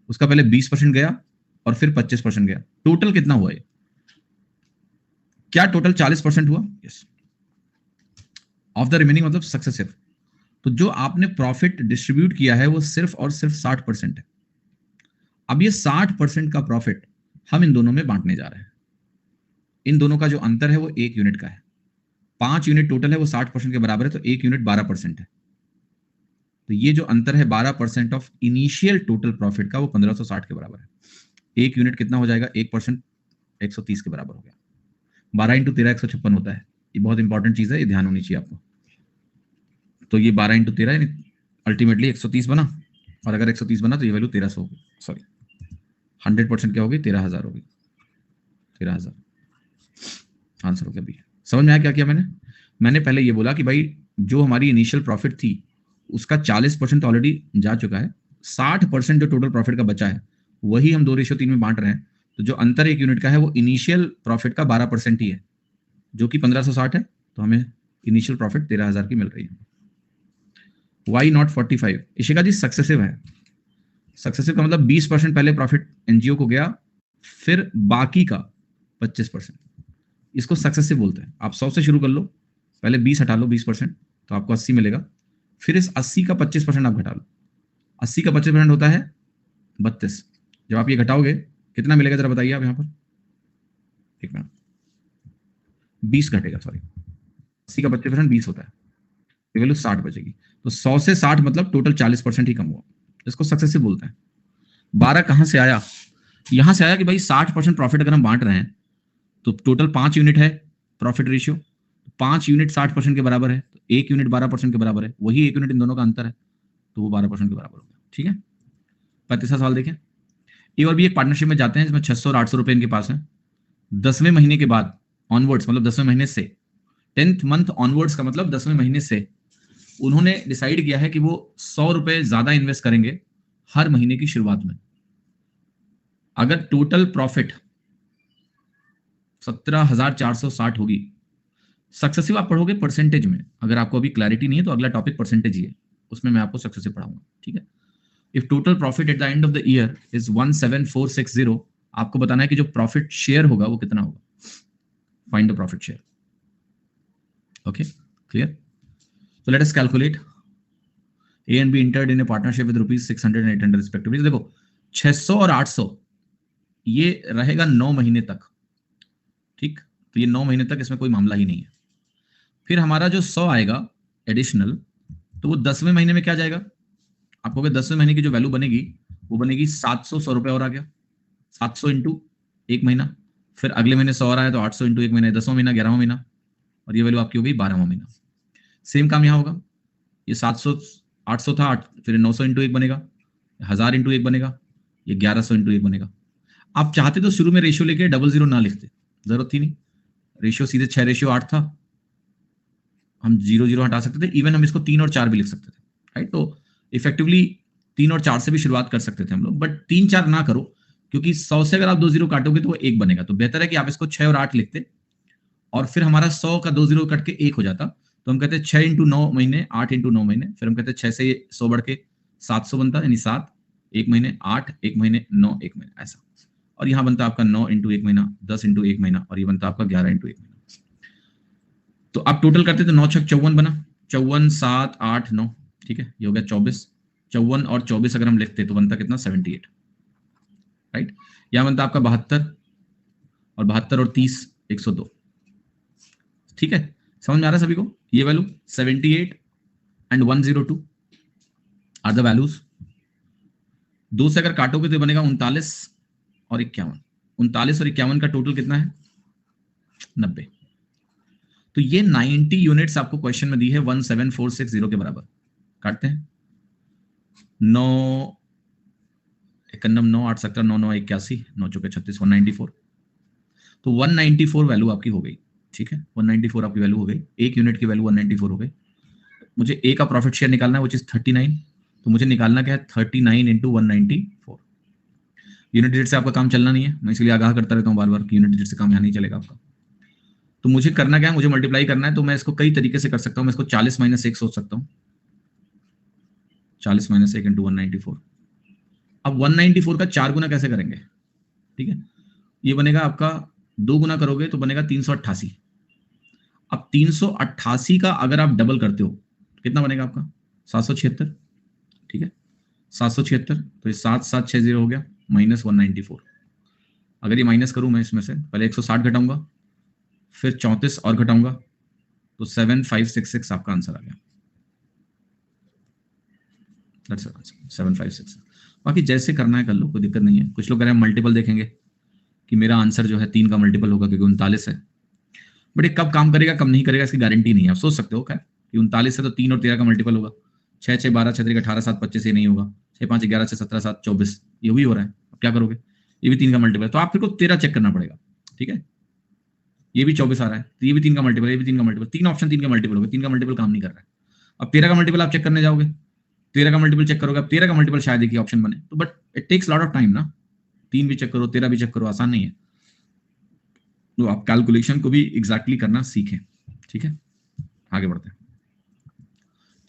उसका पहले 20% गया और फिर 25% गया, टोटल कितना हुआ ये? क्या टोटल 40% हुआ? यस, ऑफ द रिमेनिंग मतलब सक्सेसिव। तो जो आपने प्रॉफिट डिस्ट्रीब्यूट किया है वो सिर्फ और सिर्फ 60% है। अब ये 60% का प्रॉफिट हम इन दोनों में बांटने जा रहे हैं। इन दोनों का जो अंतर है वो 1 यूनिट का है। 5 यूनिट टोटल है, वो 60% के बराबर है, तो 1 यूनिट 12% है। तो ये जो अंतर है 12% ऑफ इनिशियल टोटल प्रॉफिट का, वो 1560 के बराबर है। 1 यूनिट कितना हो जाएगा? 1% 130 के बराबर हो गया। 12 इंटू 13 156 होता है। ये बहुत इंपॉर्टेंट चीज है, ये ध्यान होनी चाहिए आपको। तो ये 12 इंटू 13 अल्टीमेटली 130 बना, और अगर 130 बना तो ये वैल्यू 1300 होगी, सॉरी 100% क्या होगी? 13,000 होगी। 13,000 आंसर हो गया बी। समझ में आया क्या किया मैंने पहले ये बोला कि भाई जो हमारी इनिशियल प्रॉफिट थी उसका 40% ऑलरेडी जा चुका है, 60% जो टोटल प्रॉफिट का बचा है वही हम 2:3 में बांट रहे हैं। तो जो अंतर 1 यूनिट का है वो इनिशियल प्रॉफिट का 12% ही है, जो कि 1560 है। तो हमें इनिशियल प्रॉफिट 13,000 की मिल रही है। Why not 45? Ishika ji successive है। सक्सेसिव का मतलब 20% पहले प्रॉफिट एनजीओ को गया, फिर बाकी का 25%, इसको सक्सेसिव बोलते हैं। आप 100 से शुरू कर लो, पहले 20 हटा लो 20%, तो आपको 80 मिलेगा। फिर इस 80 का 25% आप घटा लो। 80 का 25% होता है 32। जब आप ये घटाओगे कितना मिलेगा जरा बताइए आप यहाँ पर, एक मिनट, 20 घटेगा, सॉरी 80 का 25% 20 होता है, ये वैल्यू 60 बचेगी। तो 100 से 60 मतलब टोटल 40% ही कम हुआ, इसको सक्सेसिव बोलते हैं। 12 कहां से आया? यहां से आया कि भाई 60% प्रॉफिट अगर हम बांट रहे हैं तो टोटल 5 यूनिट है प्रॉफिट रेशियो, 5 यूनिट 60% के बराबर है, तो 1 यूनिट 12% के बराबर है, वही 1 यूनिट इन दोनों का अंतर है, तो वो 12% के बराबर हो गया। ठीक है, 35वां सवाल देखें। ये और भी एक पार्टनरशिप में जाते हैं जिसमें 600 और 800 रुपए इनके पास है। 10वें महीने के बाद ऑनवर्ड्स, मतलब 10वें महीने से, 10th मंथ ऑनवर्ड्स का मतलब 10वें महीने से उन्होंने डिसाइड किया है कि वो 100 रुपए ज्यादा इन्वेस्ट करेंगे हर महीने की शुरुआत में। अगर टोटल प्रॉफिट 17,460 होगी, सक्सेसिव आप पढ़ोगे परसेंटेज में, अगर आपको अभी क्लैरिटी नहीं है तो अगला टॉपिक परसेंटेज ही है, उसमें मैं आपको सक्सेसिव पढ़ाऊंगा। ठीक है, if total profit at the end of the year is 17,460, आपको बताना है कि जो प्रॉफिट शेयर होगा वो कितना होगा। Find the profit share. Okay, clear? So let us calculate. A and B entered in a partnership with rupees 600 and 800 respectively. देखो 600 और 800 ये रहेगा 9 महीने तक, ठीक? तो ये 9 महीने तक इसमें कोई मामला ही नहीं है। फिर हमारा जो 100 आएगा एडिशनल, तो वो 10वें महीने में क्या जाएगा? आपको 10वें महीने की जो वैल्यू बनेगी वो बनेगी 700, 100 रुपए और आ गया, 700 इंटू 1 महीना, फिर अगले महीने 100 और आया तो 800 इंटू 1 महीना, 10वां महीना, 11वां महीना, और ये वैल्यू आपकी हो गई 12वां महीना। सेम काम यहाँ होगा, ये 700 800 था, फिर 900 इंटू 1 बनेगा, 1000 इंटू 1 बनेगा, ये 1100 इंटू 1 बनेगा। आप चाहते तो शुरू में रेशियो लेके 00 ना लिखते, जरूरत थी नहीं, रेशियो सीधे 6:8 था, हम 0 0 हटा सकते थे, इवन हम इसको 3 और 4 भी लिख सकते थे, राइट। तो इफेक्टिवली 3 और 4 से भी शुरुआत कर सकते थे हम लोग, बट 3 4 ना करो, क्योंकि 100 से अगर आप 2 0 काटोगे तो वो 1 बनेगा। तो बेहतर है कि आप इसको 6 और 8 लिखते, और फिर हमारा 100 का 2 0 कट के 1 हो जाता। तो हम कहते हैं 6 × 9 महीने, 8 × 9 महीने, फिर हम कहते हैं 6 से 100 बढ़ के 700 बनता, यानी 7 1 महीने, 8 1 महीने, 9 1 महीने, ऐसा। और यहां बनता आपका 9 × 1 महीना, 10 × 1 महीना, और ये बनता आपका 11 × 1 महीना। तो आप टोटल करते तो 9 6 54 बना, 54 7 8 9, ठीक है, ये हो गया 24। 54 और 24 अगर हम लिखते तो बनता कितना, 78, राइट। यहां बनता आपका 72, और 72 और 30 102, ठीक है। समझ में आ रहा है सभी को? ये value 78 and 102 are the values. 2 से अगर काटोगे तो बनेगा 39 और 51। 39 और 51 का टोटल कितना है, 90। तो ये 90 यूनिट्स आपको क्वेश्चन में दी है 17460 के बराबर। काटते हैं, 9 91 9 8 17 9 9 81 9 चौके 36, 194। तो 194 वैल्यू आपकी हो गई, ठीक है। 194 आपकी वैल्यू हो गई, एक यूनिट की वैल्यू 194 हो गई। मुझे ए का प्रॉफिट शेयर निकालना है, वो चीज 39। तो मुझे निकालना क्या है, 39 × 194। यूनिट डिजिट से आपका काम चलना नहीं है, मैं इसलिए आगाह करता रहता हूँ बार बार कि यूनिट डिजिट से काम यहाँ नहीं चलेगा आपका। तो मुझे करना क्या है, मुझे मल्टीप्लाई करना है। तो मैं इसको कई तरीके से कर सकता हूँ। मैं इसको 40 - 1 सोच सकता हूँ, 40 - 1 × 194। अब 194 का 4 गुना कैसे करेंगे, ठीक है। ये बनेगा आपका 2 गुना करोगे तो बनेगा 388। अब 388 का अगर आप डबल करते हो कितना बनेगा आपका, 776, ठीक है। 776, तो ये 7760 हो गया, माइनस 194। अगर ये माइनस करूं मैं इसमें से, पहले 160 घटाऊंगा, फिर 34 और घटाऊंगा, तो 7566 आपका आंसर आ गया। 7566। बाकी जैसे करना है कर लो, कोई दिक्कत नहीं है। कुछ लोग कह रहे हैं मल्टीपल देखेंगे कि मेरा आंसर जो है 3 का मल्टीपल होगा, क्योंकि 39 है। बट ये कब काम करेगा कब नहीं करेगा इसकी गारंटी नहीं है। आप सोच सकते हो क्या कि 39 है तो 3 और 13 का मल्टीपल होगा, 6 6 12 6 18 7 25, ये नहीं होगा। 6 5 11 6 17 7 24, ये भी हो रहा है। अब क्या करोगे, ये भी 3 का मल्टीपल है, तो आप फिर को 13 चेक करना पड़ेगा, ठीक है। ये भी 24 आ रहा है, तो ये भी 3 का मल्टीपल, ये भी 3 का मल्टीपल, 3 ऑप्शन 3 का मल्टीपल होगा, 3 का मल्टीपल काम नहीं कर रहा है। अब 13 का मल्टीपल आप चेक करने जाओगे, 13 का मल्टीपल चेक करोगे, अब 13 का मल्टीपल शायद एक ऑप्शन बने, तो but it takes lot of time ना। 3 भी चेक करो, 13 भी चेक करो, आसान नहीं है। तो आप कैलकुलेशन को भी एग्जैक्टली करना सीखें, ठीक है। आगे बढ़ते हैं,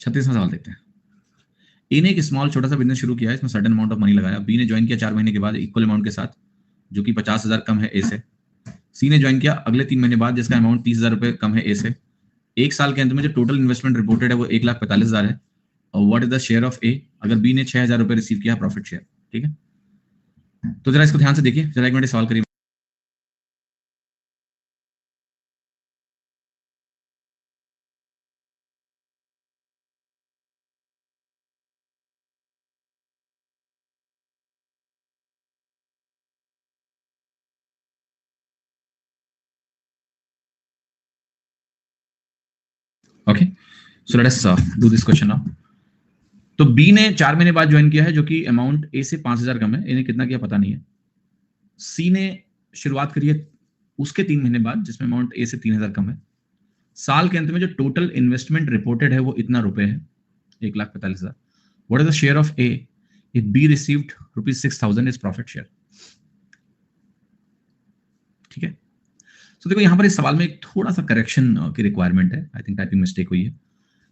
36वां सवाल देखते हैं। ए ने एक स्मॉल छोटा सा बिजनेस शुरू किया है, इसमें सर्टेन अमाउंट ऑफ मनी लगाया। बी ने ज्वाइन किया 4 महीने के बाद इक्वल अमाउंट के साथ, जो कि 50,000 कम है ए से। सी ने ज्वाइन किया अगले 3 महीने बाद, जिसका अमाउंट 30,000 रुपए कम है ए से। 1 साल के अंत में जो टोटल इन्वेस्टमेंट रिपोर्टेड है वो 1,45,000 है। और what is the share of A, अगर बी ने 6,000 रुपए रिसीव किया प्रॉफिट शेयर, ठीक है। तो जरा इसको ध्यान से देखिए, जरा 1 मिनट सवाल करिए। Okay, so let us do this question now. तो बी ने 4 महीने बाद ज्वाइन किया है, जो कि अमाउंट ए से 5,000 कम है। इन्हें कितना किया पता नहीं है। सी ने शुरुआत करी है उसके 3 महीने बाद, जिसमें अमाउंट ए से 3,000 कम है। साल के अंत में जो टोटल इन्वेस्टमेंट रिपोर्टेड है वो इतना रुपए है, 1,45,000। What is the share of A if be received ₹6,000 is profit share, ठीक है। तो देखो यहाँ पर इस सवाल में एक थोड़ा सा करेक्शन की रिक्वायरमेंट है। आई थिंक टाइपिंग मिस्टेक हुई है।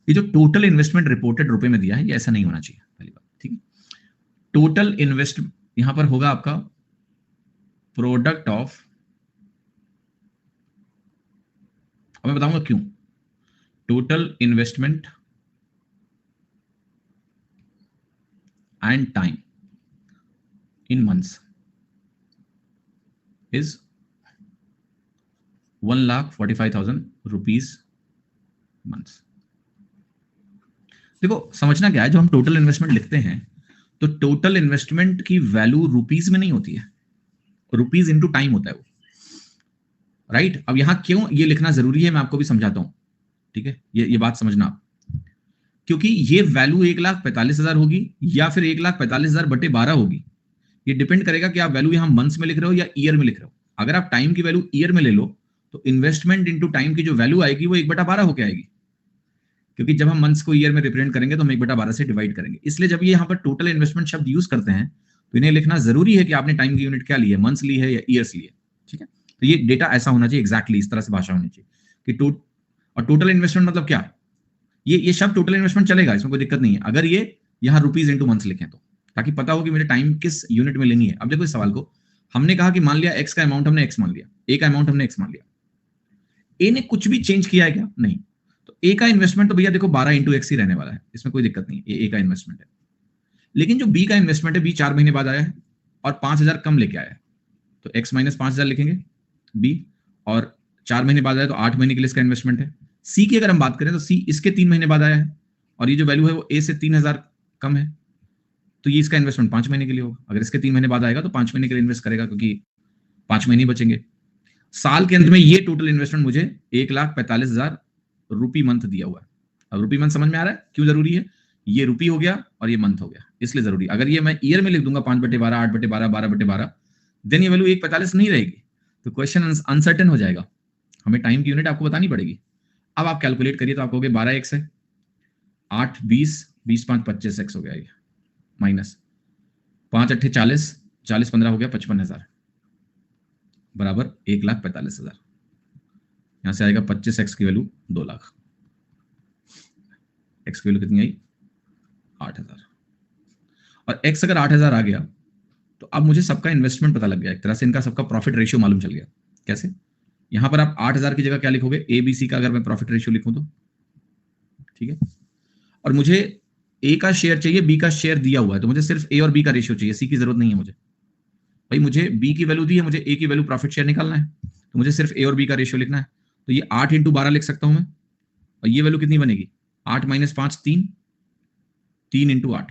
ये जो टोटल इन्वेस्टमेंट रिपोर्टेड रुपए में दिया है, ये ऐसा नहीं होना चाहिए, पहली बात, ठीक है। टोटल इन्वेस्ट यहां पर होगा आपका प्रोडक्ट ऑफ, अब मैं बताऊंगा क्यों। Total investment and time in months is 1,45,000 rupees months. देखो समझना क्या है, जो हम टोटल इन्वेस्टमेंट लिखते हैं तो टोटल इन्वेस्टमेंट की वैल्यू रुपीज में नहीं होती है, रुपीज इंटू टाइम होता है वो, राइट। अब यहां क्यों ये लिखना जरूरी है मैं आपको भी समझाता हूं, ठीक है। ये बात समझना आप, क्योंकि ये वैल्यू 1,45,000 होगी या फिर 1,45,000 बटे 12 होगी। ये डिपेंड करेगा कि आप वैल्यू यहां मंथ्स में लिख रहे हो या ईयर में लिख रहे हो। अगर आप टाइम की वैल्यू ईयर में ले लो तो इन्वेस्टमेंट इनटू टाइम की जो वैल्यू आएगी वो 1/12 होके आएगी, क्योंकि जब हम मंथ्स को ईयर में रिप्रेजेंट करेंगे तो हम 1/12 से डिवाइड करेंगे। इसलिए जब ये यहाँ पर टोटल इन्वेस्टमेंट शब्द यूज करते हैं तो इन्हें लिखना जरूरी है कि आपने टाइम की यूनिट क्या ली है, मंथ्स ली है या ईयर्स ली है। ठीक है, तो ये डेटा ऐसा होना चाहिए, एग्जैक्टली इस तरह से भाषा होनी चाहिए कि और टोटल इन्वेस्टमेंट मतलब क्या, ये शब्द टोटल इन्वेस्टमेंट चलेगा, इसमें कोई दिक्कत नहीं है अगर ये यहाँ रुपीज इंटू मंथ्स लिखें तो, ताकि पता हो कि मेरे टाइम किस यूनिट में लेनी है। अब देखो इस सवाल को, हमने कहा कि मान लिया एक्स का अमाउंट हमने एक्स मान लिया, ए का अमाउंट हमने एक्स मान लिया, ए ने कुछ भी चेंज किया है क्या? नहीं। तो ए का इन्वेस्टमेंट तो भैया देखो 12 इंटू एक्स ही रहने वाला है, इसमें कोई दिक्कत नहीं है, ए का इन्वेस्टमेंट है। लेकिन जो बी का इन्वेस्टमेंट है, बी 4 महीने बाद आया है और 5,000 कम लेके आया है, तो एक्स माइनस 5,000 लिखेंगे बी, और 4 महीने बाद आया तो 8 महीने के लिए इसका इन्वेस्टमेंट है। सी की अगर हम बात करें तो सी इसके 3 महीने बाद आया है और ये जो वैल्यू है वो ए से 3,000 कम है, तो ये इसका इन्वेस्टमेंट 5 महीने के लिए होगा। अगर इसके 3 महीने बाद आएगा तो 5 महीने के लिए इन्वेस्ट करेगा, क्योंकि 5 महीने बचेंगे। साल के अंत में ये टोटल इन्वेस्टमेंट मुझे 1,45,000 रुपी मंथ दिया हुआ है। अब रुपी मंथ समझ में आ रहा है क्यों जरूरी है? ये रुपी हो गया और ये मंथ हो गया, इसलिए जरूरी। अगर ये मैं ईयर में लिख दूंगा 5/12, 8/12, 12/12, देन ये वैल्यू 1,45 नहीं रहेगी, तो क्वेश्चन अनसर्टेन हो जाएगा। हमें टाइम की यूनिट आपको बतानी पड़ेगी। अब आप कैलकुलेट करिए तो आपको 12x है, 8 20, 20 5 25x हो गया, ये माइनस 5 8 40, 40 15 हो गया 55,000 बराबर 1,45,000। यहां से आएगा 25x की वैल्यू 2 लाख, x की वैल्यू कितनी आई? 8,000। और x अगर 8,000 आ गया तो अब मुझे सबका इन्वेस्टमेंट पता लग गया, एक तरह से इनका सबका प्रॉफिट रेशियो मालूम चल गया। कैसे? यहां पर आप 8,000 की जगह क्या लिखोगे? ए बी सी का अगर मैं प्रॉफिट रेशियो लिखूं तो, ठीक है, और मुझे ए का शेयर चाहिए, बी का शेयर दिया हुआ है, तो मुझे सिर्फ ए और बी का रेशियो चाहिए, सी की जरूरत नहीं है मुझे। भाई मुझे बी की वैल्यू दी है, मुझे ए की वैल्यू प्रॉफिट शेयर निकालना है, तो मुझे सिर्फ ए और बी का रेशियो लिखना है। तो ये 8 इंटू 12 लिख सकता हूं मैं, और ये वैल्यू कितनी बनेगी? 8 माइनस 5 3, 3 इंटू 8,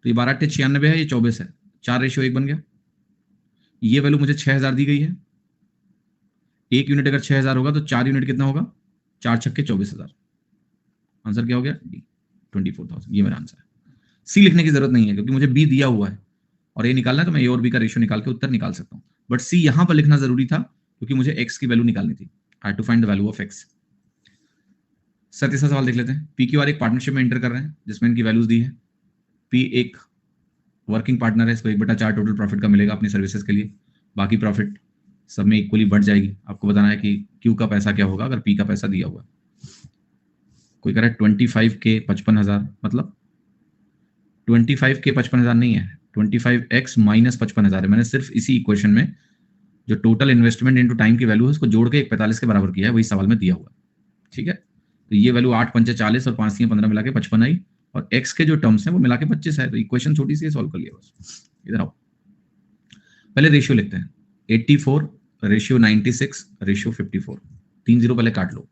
तो ये 12 8 96 है, ये 24 है, 4 रेशियो 1 बन गया। ये वैल्यू मुझे 6,000 दी गई है, एक यूनिट अगर 6,000 होगा तो 4 यूनिट कितना होगा? 4 छक्के 24,000। आंसर क्या हो गया? डी 24,000। ये मेरा आंसर है। सी लिखने की जरूरत नहीं है क्योंकि मुझे बी दिया हुआ है और ए निकालना है, तो मैं ए और बी का रेशियो निकाल के उत्तर निकाल सकता हूं। बट सी यहां पर लिखना जरूरी था क्योंकि मुझे एक्स की वैल्यू निकालनी थी। I to find the value of X. Sir तीसरा सवाल देख लेते हैं। पी क्यू आर एक पार्टनरशिप में एंटर कर रहे हैं जिसमें इनकी वैल्यूज दी है। पी एक वर्किंग पार्टनर है, इसको 1/4 टोटल प्रॉफिट का मिलेगा अपनी सर्विसेज के लिए, बाकी प्रॉफिट सब में इक्वली बढ़ जाएगी। आपको बताना है कि क्यू का पैसा क्या होगा अगर पी का पैसा दिया हुआ है। कोई कह रहा है 25 के 55,000, मतलब 25 के 55,000 नहीं है, 25x माइनस 55,000 है। मैंने सिर्फ इसी इक्वेशन में जो टोटल इन्वेस्टमेंट इनटू टाइम की वैल्यू है उसको जोड़ के 145 के बराबर किया है, वही सवाल में दिया हुआ है। ठीक है, तो ये वैल्यू 8 पंचे 40 और 5 3 15 मिला के 55 आई, और x के जो टर्म्स हैं वो मिला के 25 है। तो इक्वेशन छोटी सी है, सॉल्व कर लिया बस। इधर आओ, पहले रेशियो लिखते हैं। 84 रेशियो 96 रेशियो 54, 3 0 पहले काट लो।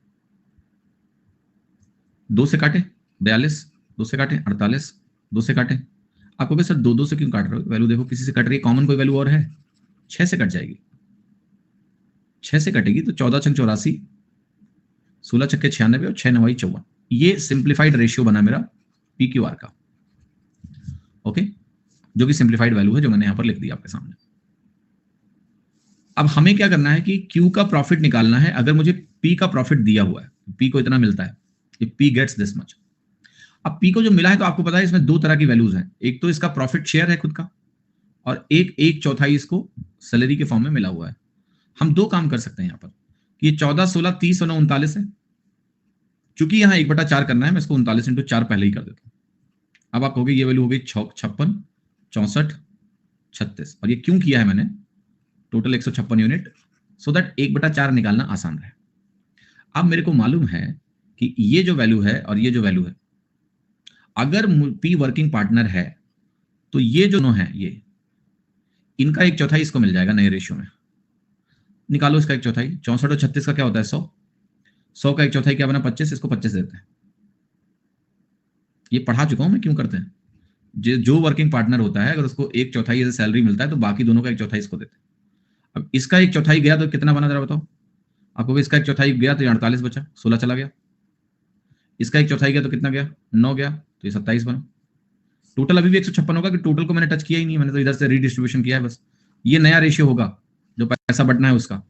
2 से काटे 42, 2 से काटे 48, 2 से काटे। आप कहोगे सर 2 से क्यों काट रहे हो? वैल्यू देखो किसी से कट रही है, कॉमन कोई वैल्यू और है? 6 से कट जाएगी, 6 से कटेगी तो 14 छंग 84, 16 छक्के 96 और 6 9 54। ये सिंप्लीफाइड रेशियो बना मेरा पी क्यू आर का। ओके, जो कि सिंप्लीफाइड वैल्यू है जो मैंने यहां पर लिख दिया आपके सामने। अब हमें क्या करना है कि क्यू का प्रॉफिट निकालना है। अगर मुझे पी का प्रॉफिट दिया हुआ है, पी को इतना मिलता है, पी गेट्स दिस मच। अब पी को जो मिला है तो आपको पता है इसमें 2 तरह की वैल्यूज हैं। एक तो इसका प्रॉफिट शेयर है खुद का, और एक चौथाई इसको सैलरी के फॉर्म में मिला हुआ है। हम 2 काम कर सकते हैं यहाँ पर कि ये 14 16 30 और 39 है। चूंकि यहाँ 1/4 करना है, मैं इसको 39 इंटू 4 पहले ही कर देता हूँ। अब आप कहोगे ये वैल्यू हो गई 56, 64, 36, और ये क्यों किया है मैंने? टोटल 156 यूनिट, सो दैट 1/4 निकालना आसान रहे। अब मेरे को मालूम है कि ये जो वैल्यू है और ये जो वैल्यू है, अगर पी वर्किंग पार्टनर है तो ये जो है ये इनका 1/4 इसको मिल जाएगा नए रेशियो में। निकालो इसका 1/4। 64 और 36 का क्या होता है? 100। 100 का 1/4 क्या बना? 25। इसको 25 देते हैं। ये पढ़ा चुका हूं मैं क्यों करते हैं। जो वर्किंग पार्टनर होता है अगर उसको 1/4 एज सैलरी मिलता है तो बाकी दोनों का 1/4 इसको देते हैं। अब इसका 1/4 गया तो कितना बना जरा बताओ। आपको इसका 1/4 गया तो 48 बचा, 16 चला गया। इसका 1/4 गया तो कितना गया? 9 गया, तो ये 27 बना। टोटल अभी भी 156 होगा कि टोटल को मैंने टच किया ही नहीं, मैंने तो इधर से रीडिस्ट्रीब्यूशन किया है बस। ये नया रेशियो होगा जो पैसा बटना है उसका।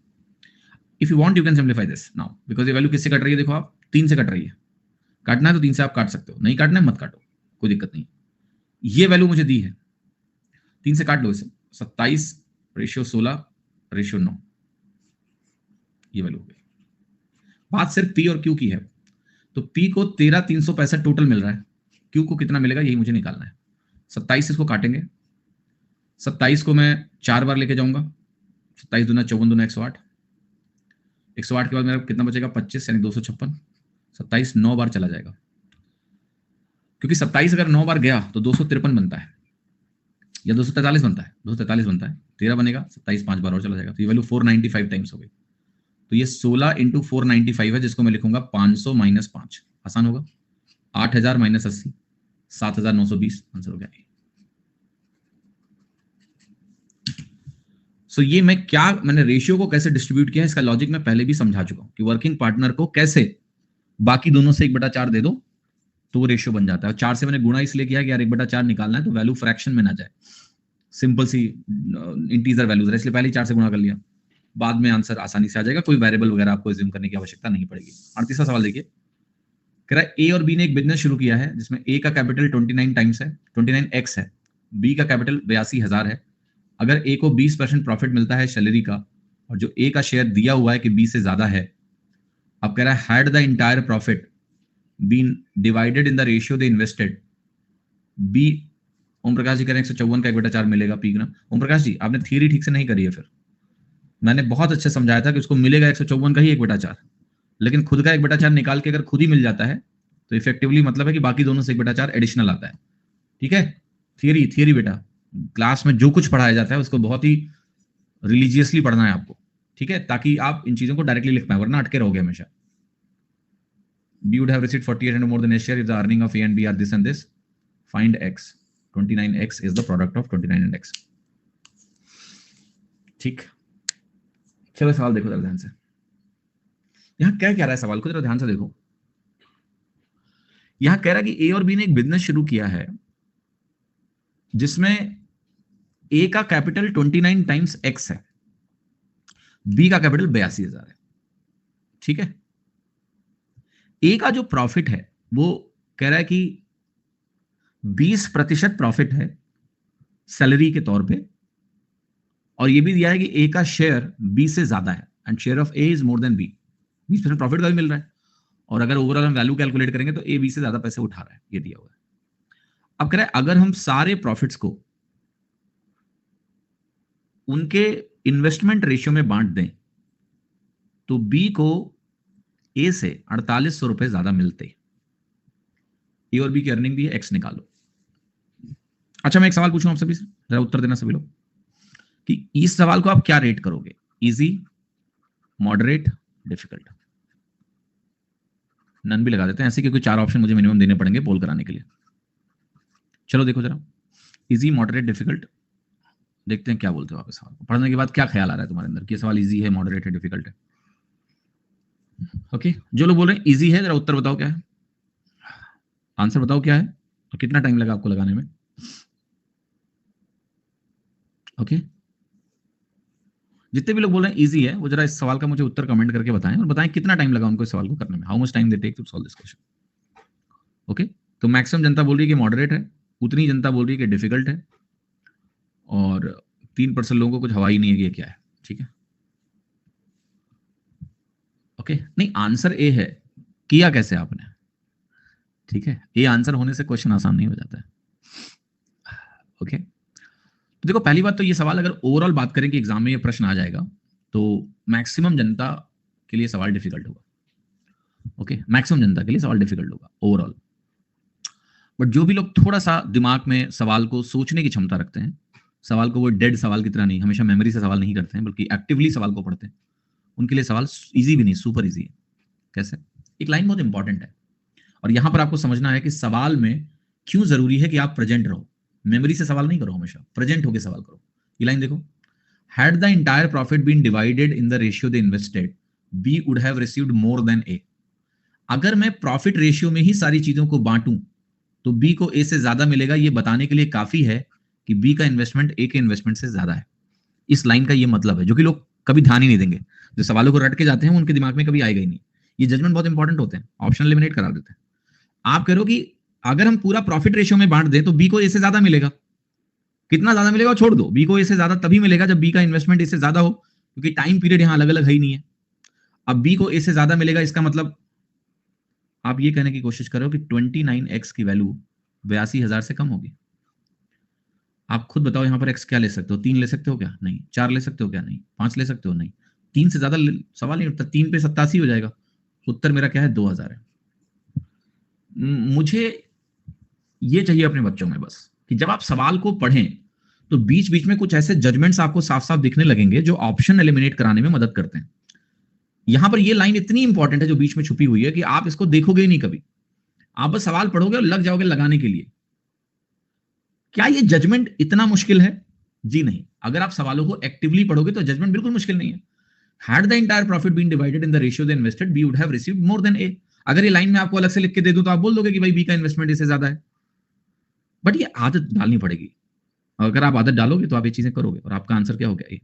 If you want you can simplify this now, because ये वैल्यू किससे कट रही है, देखो आप 3 से कट रही है, काटना है तो 3 से आप काट सकते हो, नहीं काटना है मत काटो, कोई दिक्कत नहीं। ये वैल्यू मुझे दी है, 3 से काट लो इसे, 27:16:9, ये वैल्यू हो गई। बात सिर्फ पी और क्यू की है, तो पी को 13,365 टोटल मिल रहा है, क्यू को कितना मिलेगा यही मुझे निकालना है। 27 इसको काटेंगे, 27 को मैं 4 बार लेके जाऊंगा, 27 दूना 54 दूना 108, 108 के बाद मेरा कितना बचेगा 25 यानी 256, 27 9 बार चला जाएगा, क्योंकि 27 अगर 9 बार गया तो 253 बनता है या 243 बनता है, 243 बनता है, 13 बनेगा, 27 5 बार और चला जाएगा, तो ये वैल्यू 495 टाइम्स हो गई। तो ये 16 इंटू 495 है, जिसको मैं लिखूंगा 500 माइनस 5, आसान होगा, 8000 माइनस 80, 7920 आंसर हो गया। सो ये मैंने रेशियो को कैसे डिस्ट्रीब्यूट किया है, इसका लॉजिक मैं पहले भी समझा चुका हूं कि वर्किंग पार्टनर को कैसे बाकी दोनों से 1/4 दे दो तो वो रेशियो बन जाता है। 4 से मैंने गुणा इसलिए किया कि यार 1/4 निकालना है तो वैल्यू फ्रैक्शन में ना जाए, सिंपल सी इंटीजर वैल्यूज है, इसलिए पहले ही 4 से गुणा कर लिया, बाद में आंसर आसानी से आ जाएगा, कोई वेरिएबल वगैरह आपको एज्यूम करने की आवश्यकता नहीं पड़ेगी। 38वां सवाल देखिए, कह रहा है ए और बी ने एक बिजनेस शुरू किया है जिसमें ए का कैपिटल 29 टाइम्स है, 29x है, बी का कैपिटल 82,000 है। अगर ए को 20% प्रॉफिट मिलता है सैलरी का और जो ए का शेयर दिया हुआ है कि बी से ज्यादा है, अब कह रहा है had the entire profit been divided in the ratio they invested, B, Om Prakash ji कह रहे हैं 154 का 1/4 मिलेगा पी ना। ओम प्रकाश जी आपने थियरी ठीक से नहीं करी है, फिर मैंने बहुत अच्छे समझाया था कि उसको मिलेगा 154 का ही 1/4, लेकिन खुद का 1/4 निकाल के अगर खुद ही मिल जाता है तो इफेक्टिवली मतलब है कि बाकी दोनों से 1/4 एडिशनल आता है। ठीक है, थियरी बेटा, क्लास में जो कुछ पढ़ाया जाता है उसको बहुत ही रिलीजियसली पढ़ना है आपको, ठीक है, ताकि आप इन चीजों को डायरेक्टली लिख पाए, वरना अटके रहोगे हमेशा। B would have received 48 and more than a share if the earning of A and B are this and this. Find X. 29X is the product of 29 and X. ठीक, चलो सवाल देखो जरा ध्यान से, यहां क्या कह रहा है सवाल को जरा ध्यान से देखो। यहां कह रहा है कि ए और बी ने एक बिजनेस शुरू किया है जिसमें ए का कैपिटल 29 टाइम्स एक्स है, बी का कैपिटल 82,000 है। ठीक है, ए का जो प्रॉफिट है वो कह रहा है कि 20% प्रॉफिट है सैलरी के तौर पे, और ये भी दिया है कि ए का शेयर बी से ज्यादा है and share of A is more than B, 20% profit का भी मिल रहा है, और अगर ओवरऑल हम वैल्यू कैलकुलेट करेंगे तो ए बी से ज्यादा पैसे उठा रहा है, ये दिया हुआ है। अब कह रहा है अगर हम सारे प्रॉफिट्स को उनके इन्वेस्टमेंट रेशियो में बांट दें तो बी को ए से 4800 रुपए ज्यादा मिलते। ए और बी की अर्निंग भी है, एक्स निकालो। अच्छा, मैं एक सवाल पूछूं आप सभी से, जरा उत्तर देना सभी लोग, कि इस सवाल को आप क्या रेट करोगे, इजी, मॉडरेट, डिफिकल्ट? नन भी लगा देते हैं ऐसे, क्योंकि 4 ऑप्शन मुझे मिनिमम देने पड़ेंगे पोल कराने के लिए। चलो देखो जरा, इजी, मॉडरेट, डिफिकल्ट, देखते हैं क्या बोलते हो आप इस सवाल को पढ़ने के बाद, क्या ख्याल आ रहा है तुम्हारे अंदर कि ये सवाल इजी है, मॉडरेट है, डिफिकल्ट है? ओके, जो लोग बोल रहे हैं इजी है, जरा उत्तर बताओ क्या है, आंसर बताओ क्या है, और कितना टाइम लगा आपको लगाने में? ओके, जितने भी लोग बोल रहे हैं इजी है वो जरा इस सवाल का मुझे उत्तर कमेंट करके बताएं, और बताएं कितना टाइम लगा उनको इस सवाल को करने में, how much time they take to solve this question. Okay, तो मैक्सिमम जनता बोल रही है कि मॉडरेट है, उतनी जनता बोल रही है कि डिफिकल्ट है, और 3% लोगों को कुछ हवा ही नहीं है कि ये क्या है। ठीक है, ओके, नहीं आंसर ए है, किया कैसे आपने? ठीक है, ए आंसर होने से क्वेश्चन आसान नहीं हो जाता है। ओके, तो देखो पहली बात तो ये सवाल अगर ओवरऑल बात करें कि एग्जाम में ये प्रश्न आ जाएगा तो मैक्सिमम जनता के लिए सवाल डिफिकल्ट होगा। ओके, मैक्सिमम जनता के लिए सवाल डिफिकल्ट होगा ओवरऑल, बट जो भी लोग थोड़ा सा दिमाग में सवाल को सोचने की क्षमता रखते हैं, सवाल को वो डेड सवाल की तरह नहीं, हमेशा मेमोरी से सवाल नहीं करते हैं बल्कि एक्टिवली सवाल को पढ़ते हैं, उनके लिए सवाल इजी भी नहीं, सुपर इजी है। कैसे? एक लाइन बहुत इंपॉर्टेंट है, और यहां पर आपको समझना है कि सवाल में क्यों जरूरी है कि आप प्रेजेंट रहो, मेमोरी से सवाल नहीं करो, हमेशा प्रेजेंट होकर सवाल करो। ये लाइन देखो, had the entire profit been divided in the ratio they invested, B would have received more than A. अगर मैं प्रॉफिट रेशियो में ही सारी चीजों को बांटूं तो बी को ए से ज्यादा मिलेगा, ये बताने के लिए काफी है कि बी का इन्वेस्टमेंट ए के इन्वेस्टमेंट से ज्यादा है। इस लाइन का ये मतलब है, जो कि लोग कभी ध्यान ही नहीं देंगे। जो सवालों को रट के जाते हैं उनके दिमाग में कभी आएगा ही नहीं। ये जजमेंट बहुत इंपॉर्टेंट होते हैं, ऑप्शन एलिमिनेट करा देते हैं। आप कह रहे हो कि अगर हम पूरा प्रॉफिट रेशियो में बांट दें तो बी को ए से ज्यादा मिलेगा। कितना ज्यादा मिलेगा छोड़ दो, बी को ए से ज्यादा तभी मिलेगा जब बी का इन्वेस्टमेंट ए से ज्यादा हो, क्योंकि टाइम पीरियड यहां अलग अलग है ही नहीं है। अब बी को ए से ज्यादा मिलेगा, इसका मतलब आप ये कहने की कोशिश करो कि 29x की वैल्यू 82,000 से कम होगी। आप खुद बताओ यहां पर x क्या ले सकते हो? 3 ले सकते हो क्या? नहीं। 4 ले सकते हो क्या? नहीं। 5 ले सकते हो? नहीं। 3 से ज्यादा सवाल नहीं उठता। 3 पे 87 हो जाएगा। उत्तर मेरा क्या है? 2000 है। मुझे ये चाहिए अपने बच्चों में बस कि जब आप सवाल को पढ़ें तो बीच बीच में कुछ ऐसे जजमेंट्स आपको साफ साफ दिखने लगेंगे जो ऑप्शन एलिमिनेट कराने में मदद करते हैं। यहां पर ये लाइन इतनी इंपॉर्टेंट है जो बीच में छुपी हुई है कि आप इसको देखोगे ही नहीं कभी। आप बस सवाल पढ़ोगे और लग जाओगे लगाने के लिए। क्या ये जजमेंट इतना मुश्किल है? जी नहीं। अगर आप सवालों को एक्टिवली पढ़ोगे तो जजमेंट बिल्कुल मुश्किल नहीं है। Had the entire profit been divided in the ratio they invested, B would have received more than A. अगर ये लाइन में आपको अलग से लिख के दे दूं तो आप बोल दोगे कि भाई बी का इन्वेस्टमेंट इससे ज्यादा है। बट ये आदत डालनी पड़ेगी। अगर आप आदत डालोगे तो आप ये चीजें करोगे और आपका आंसर क्या हो गया? ए।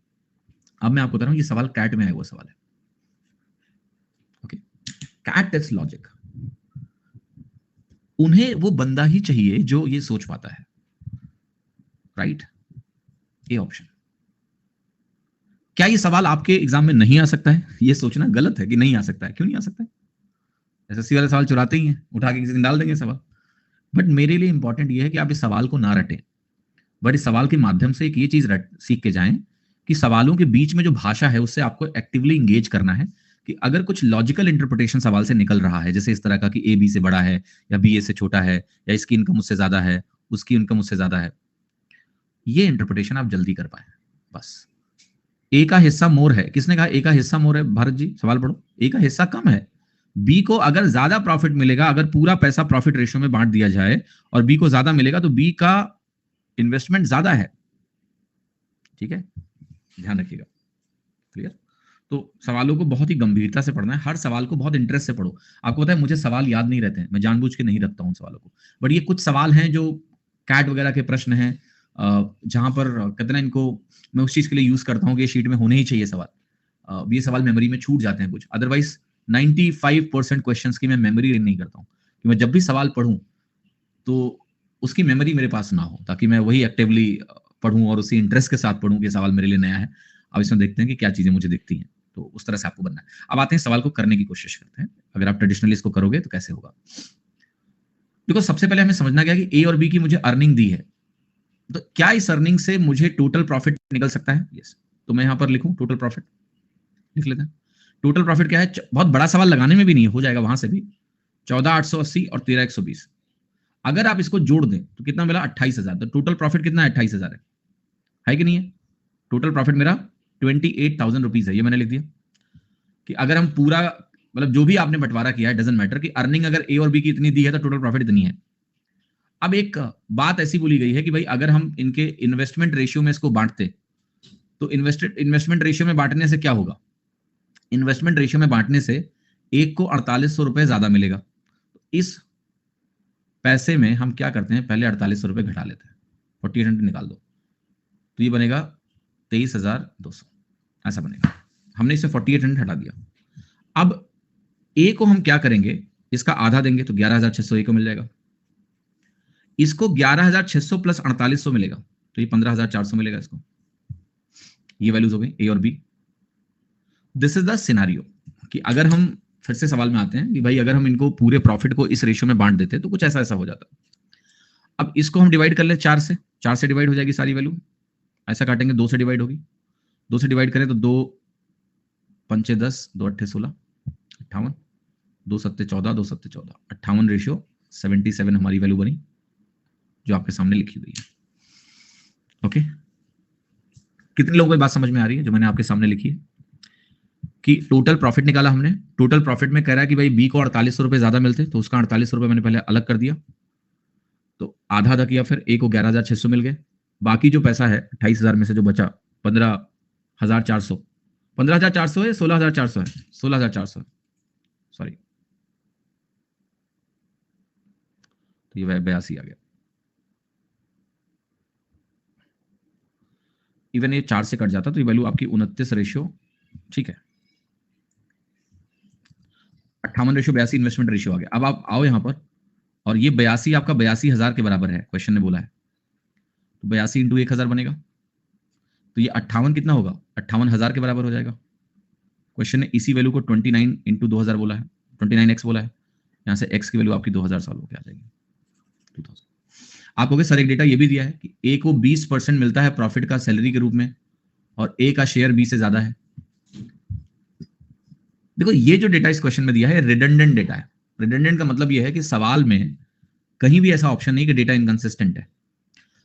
अब मैं आपको बता रहा हूं ये सवाल कैट में आया हुआ सवाल है। Okay, CAT test logic. उन्हें वो बंदा ही चाहिए जो ये सोच पाता है, राइट? A option. क्या ये सवाल आपके एग्जाम में नहीं आ सकता है? ये सोचना गलत है कि नहीं आ सकता है। क्यों नहीं आ सकता है? एसएससी वाले सवाल चुराते ही हैं, उठा के किसी दिन डाल देंगे सवाल। बट मेरे लिए इंपॉर्टेंट ये है कि आप इस सवाल को ना रटें, बट इस सवाल के माध्यम से एक ये चीज सीख के जाएं कि सवालों के बीच में जो भाषा है उससे आपको एक्टिवली इंगेज करना है। कि अगर कुछ लॉजिकल इंटरप्रिटेशन सवाल से निकल रहा है, जैसे इस तरह का कि ए बी से बड़ा है या बी ए से छोटा है या इसकी इनकम उससे ज्यादा है, उसकी इनकम उससे ज्यादा है, ये इंटरप्रिटेशन आप जल्दी कर पाए। बस ए का हिस्सा मोर है। किसने कहा ए का हिस्सा मोर है? भारत जी सवाल पढ़ो। ए का हिस्सा कम है। बी को अगर ज्यादा प्रॉफिट मिलेगा, अगर पूरा पैसा प्रॉफिट रेशियो में बांट दिया जाए और बी को ज्यादा मिलेगा तो बी का इन्वेस्टमेंट ज्यादा है। ठीक है, ध्यान रखिएगा। क्लियर? तो सवालों को बहुत ही गंभीरता से पढ़ना है, हर सवाल को बहुत इंटरेस्ट से पढ़ो। आपको पता है मुझे सवाल याद नहीं रहते हैं, मैं जानबूझ के नहीं रखता हूं सवालों को। बट ये कुछ सवाल हैं जो कैट वगैरह के प्रश्न हैं, जहां पर कहते ना इनको मैं उस चीज के लिए यूज करता हूँ कि ये शीट में होने ही चाहिए सवाल। ये सवाल मेमोरी में छूट जाते हैं कुछ, अदरवाइज 95% क्वेश्चंस की मैं मेमोरी नहीं करता हूँ कि मैं जब भी सवाल पढ़ूं तो उसकी मेमोरी मेरे पास ना हो, ताकि मैं वही एक्टिवली पढ़ूं और उसी इंटरेस्ट के साथ पढ़ूं कि सवाल मेरे लिए नया है। अब इसमें देखते हैं कि क्या चीजें मुझे दिखती हैं, तो उस तरह से आपको बनना है। अब आते हैं सवाल को करने की कोशिश करते हैं। अगर आप ट्रेडिशनली इसको करोगे तो कैसे होगा? देखो, सबसे पहले हमें समझना क्या कि ए और बी की मुझे अर्निंग दी है, तो क्या इस अर्निंग से मुझे टोटल प्रॉफिट निकल सकता है? यस। तो मैं यहां पर लिखूं टोटल प्रॉफिट, लिख लेते हैं। टोटल प्रॉफिट क्या है? बहुत बड़ा सवाल लगाने में भी नहीं हो जाएगा वहां से भी। 14,880 और 13,120। अगर आप इसको जोड़ दें तो कितना मिला? 28,000। तो टोटल प्रॉफिट कितना है? 28,000 है कि नहीं है? टोटल प्रॉफिट मेरा 28,000 रुपीज है। ये मैंने लिख दिया कि अगर हम पूरा मतलब जो भी आपने बंटवारा किया है, डजंट मैटर, कि अर्निंग अगर ए और बी की इतनी दी है तो टोटल प्रॉफिट इतनी है। अब एक बात ऐसी बोली गई है कि भाई अगर हम इनके इन्वेस्टमेंट रेशियो में इसको बांटते तो इन्वेस्टमेंट रेशियो में बांटने से क्या होगा? इन्वेस्टमेंट रेशियो में बांटने से एक को 4800 रुपए ज्यादा मिलेगा। इस पैसे में हम क्या करते हैं, पहले 4800 रुपए घटा लेते हैं, 4800 निकाल दो तो ये बनेगा 23,200, ऐसा बनेगा। हमने इसे 4800 हटा दिया। अब ए को हम क्या करेंगे, इसका आधा देंगे तो 11,600 ए को मिल जाएगा। इसको 11,600 प्लस 4800 मिलेगा तो ये 15,400 मिलेगा इसको। ये वैल्यूज हो गई ए और B. This is the scenario कि अगर हम फिर से सवाल में आते हैं कि भाई अगर हम इनको पूरे प्रॉफिट को इस रेशियो में बांट देते तो कुछ ऐसा ऐसा हो जाता। अब इसको हम डिवाइड कर ले 4 से, 4 से डिवाइड हो जाएगी सारी वैल्यू। ऐसा काटेंगे 2 से डिवाइड होगी, 2 से डिवाइड करें तो 2 पंचे 10, 2 अट्ठे 16, 58, 2 सत्ते 14, 2 सत्ते 14, 58 रेशियो 77 हमारी वैल्यू बनी जो आपके सामने लिखी हुई है। ओके, कितने लोगों को बात समझ में आ रही है जो मैंने आपके सामने लिखी है? कि टोटल प्रॉफिट निकाला हमने, टोटल प्रॉफिट में कह रहा है कि भाई बी को 4800 रुपए ज्यादा मिलते तो उसका 4800 रुपए मैंने पहले अलग कर दिया, तो आधा आधा किया, फिर ए को 11,600 मिल गए। बाकी जो पैसा है 28,000 में से जो बचा 15,400, 15,400 है 16,400 है, 16,400 है, सॉरी, तो ये 82 आ गया। इवन ये 4 से कट जाता तो ये वैल्यू आपकी 29 रेशियो ठीक है, 58 रेशियो 82 इन्वेस्टमेंट रेशियो आ गया। अब आप आओ यहां पर, और ये 82 आपका 82,000 के बराबर है, क्वेश्चन ने बोला है, तो 82 इंटू 1,000 बनेगा, तो ये 58 कितना होगा, 58,000 के बराबर हो जाएगा। क्वेश्चन ने इसी वैल्यू को 29 इंटू 2,000 बोला है, 29x बोला है, यहां से x की वैल्यू आपकी 2,000 सॉल्व होकर आ जाएगी 2000। आप कहोगे सर एक डेटा ये भी दिया है कि ए को 20% मिलता है प्रॉफिट का सैलरी के रूप में, और ए का शेयर बी से ज्यादा है। देखो ये जो डेटा इस क्वेश्चन में दिया है रिडंडेंट डेटा है। रिडंडेंट का मतलब ये है कि सवाल में कहीं भी ऐसा ऑप्शन नहीं कि डेटा इनकंसिस्टेंट है।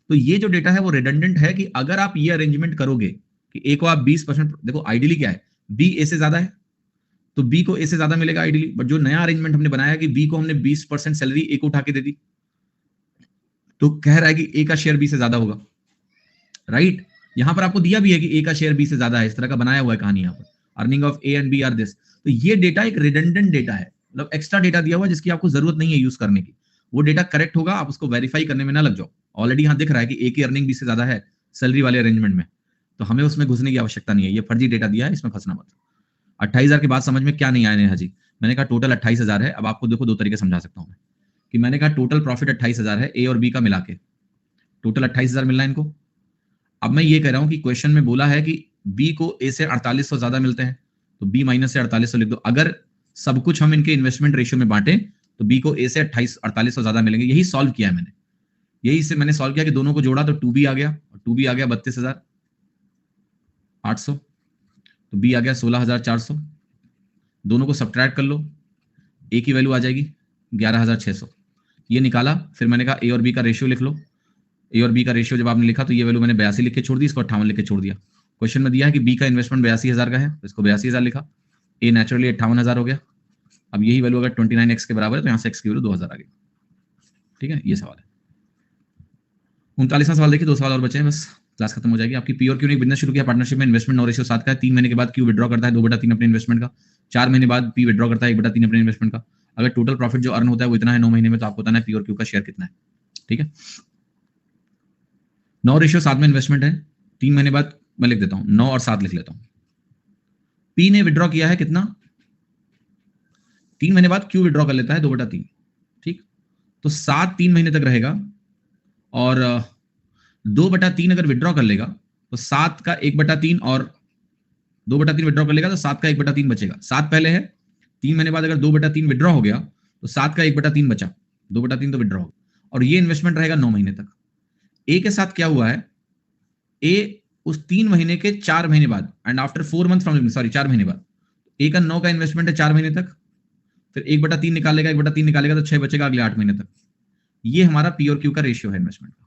तो ये जो डेटा है वो रिडंडेंट है कि अगर आप ये अरेंजमेंट करोगे कि ए को आप 20%, देखो आइडियली क्या है, बी ए से ज्यादा है तो बी को ए से ज्यादा मिलेगा आइडियली, बट जो नया अरेंजमेंट हमने बनाया कि बी को हमने 20% सैलरी ए को उठा के दे दी, तो कह रहा है कि ए का शेयर बी से ज्यादा होगा, राइट। यहां पर आपको दिया भी है कि ए का शेयर बी से ज्यादा है, इस तरह का बनाया हुआ है कहानी यहां पर, earning of A and B are this. तो ये डेटा एक रिडंडेंट डेटा है, मतलब एक्स्ट्रा डेटा दिया हुआ है जिसकी आपको जरूरत नहीं है यूज करने की। वो डेटा करेक्ट होगा, आप उसको वेरीफाई करने में ना लग जाओ। ऑलरेडी यहां दिख रहा है कि ए की अर्निंग बी से ज्यादा है सैलरी वाले अरेंजमेंट में, तो हमें उसमें घुसने की आवश्यकता नहीं है। ये फर्जी डेटा दिया है, इसमें फंसना मत। 28,000 के बाद समझ में क्या नहीं आया नेहा जी? मैंने कहा टोटल 28,000 है। अब आपको देखो दो तरीके समझा सकता हूं मैं, कि मैंने कहा टोटल प्रॉफिट 28,000 है, ए और बी का मिला के टोटल 28,000 मिलना है इनको। अब मैं ये कह रहा हूं कि क्वेश्चन में बोला है कि बी को ए से 4800 ज्यादा मिलते हैं, तो बी माइनस से 4800 लिख दो। अगर सब कुछ हम इनके इन्वेस्टमेंट रेशियो में बांटे तो बी को ए से 4800 ज्यादा मिलेंगे। यही सॉल्व किया है मैंने, यही से मैंने सॉल्व किया कि दोनों को जोड़ा तो 2b आ गया, और 2b आ गया 32,800, तो बी आ गया 16,400। दोनों को सब्ट्रैक्ट कर लो, ए की वैल्यू आ जाएगी 11,600। ये निकाला, फिर मैंने कहा ए और बी का रेशियो लिख लो। ए और बी का रेशियो जब आपने लिखा तो ये वैल्यू मैंने 82 लिख के छोड़ दी, इसको 58 लिख के छोड़ दिया। क्वेश्चन में दिया है कि बी का इन्वेस्टमेंट 82,000 का है, तो इसको 82,000 लिखा, ए नेचुरली 58,000 हो गया। अब यही वैल्यू अगर 29x के बराबर है तो यहां से x की वैल्यू 2,000 आ गई। ठीक है, ये सवाल है। 39वां सवाल देखिए, 2 सवाल और बचे हैं, बस क्लास खत्म हो जाएगी आपकी। पी और क्यू ने बिजनेस शुरू किया पार्टनरशिप में, इन्वेस्टमेंट 9 रेशियो 7 का है। 3 महीने के बाद क्यू विड्रॉ करता है 2/3 अपने इन्वेस्टमेंट का। 4 महीने बाद पी विड्रॉ करता है 1/3 अपने इन्वेस्टमेंट का। अगर टोटल प्रॉफिट जो अर्न होता है वो इतना है 9 महीने में, तो आपको बताना है पी और क्यू का शेयर कितना है। ठीक है, 9 रेशियो 7 में इन्वेस्टमेंट है। 3 महीने बाद मैं लिख देता हूं, 9 और 7 लिख लेता हूं। पी ने विड्रॉ किया है कितना, 3 महीने बाद क्यू विड्रॉ कर लेता है 2/3। ठीक, तो 7 3 महीने तक रहेगा, और 2/3 अगर विड्रॉ कर लेगा तो 7 का 1/3 और 2/3 विड्रॉ कर लेगा तो 7 का 1/3 बचेगा। 7 पहले है, 3 महीने बाद अगर 2/3 विड्रॉ हो गया तो 7 का 1/3 बचा, 2/3 तो विड्रॉ हो गया, और ये इन्वेस्टमेंट रहेगा 9 महीने तक। ए के साथ क्या हुआ है, ए उस 3 महीने के 4 महीने बाद, and after 4 month from, sorry 4 महीने बाद, ए का 9 का इन्वेस्टमेंट है 4 महीने तक, फिर 1/3 निकालेगा, 1/3 निकालेगा तो 6 बचेगा अगले 8 महीने तक। ये हमारा पी और क्यू का रेशियो है इन्वेस्टमेंट का।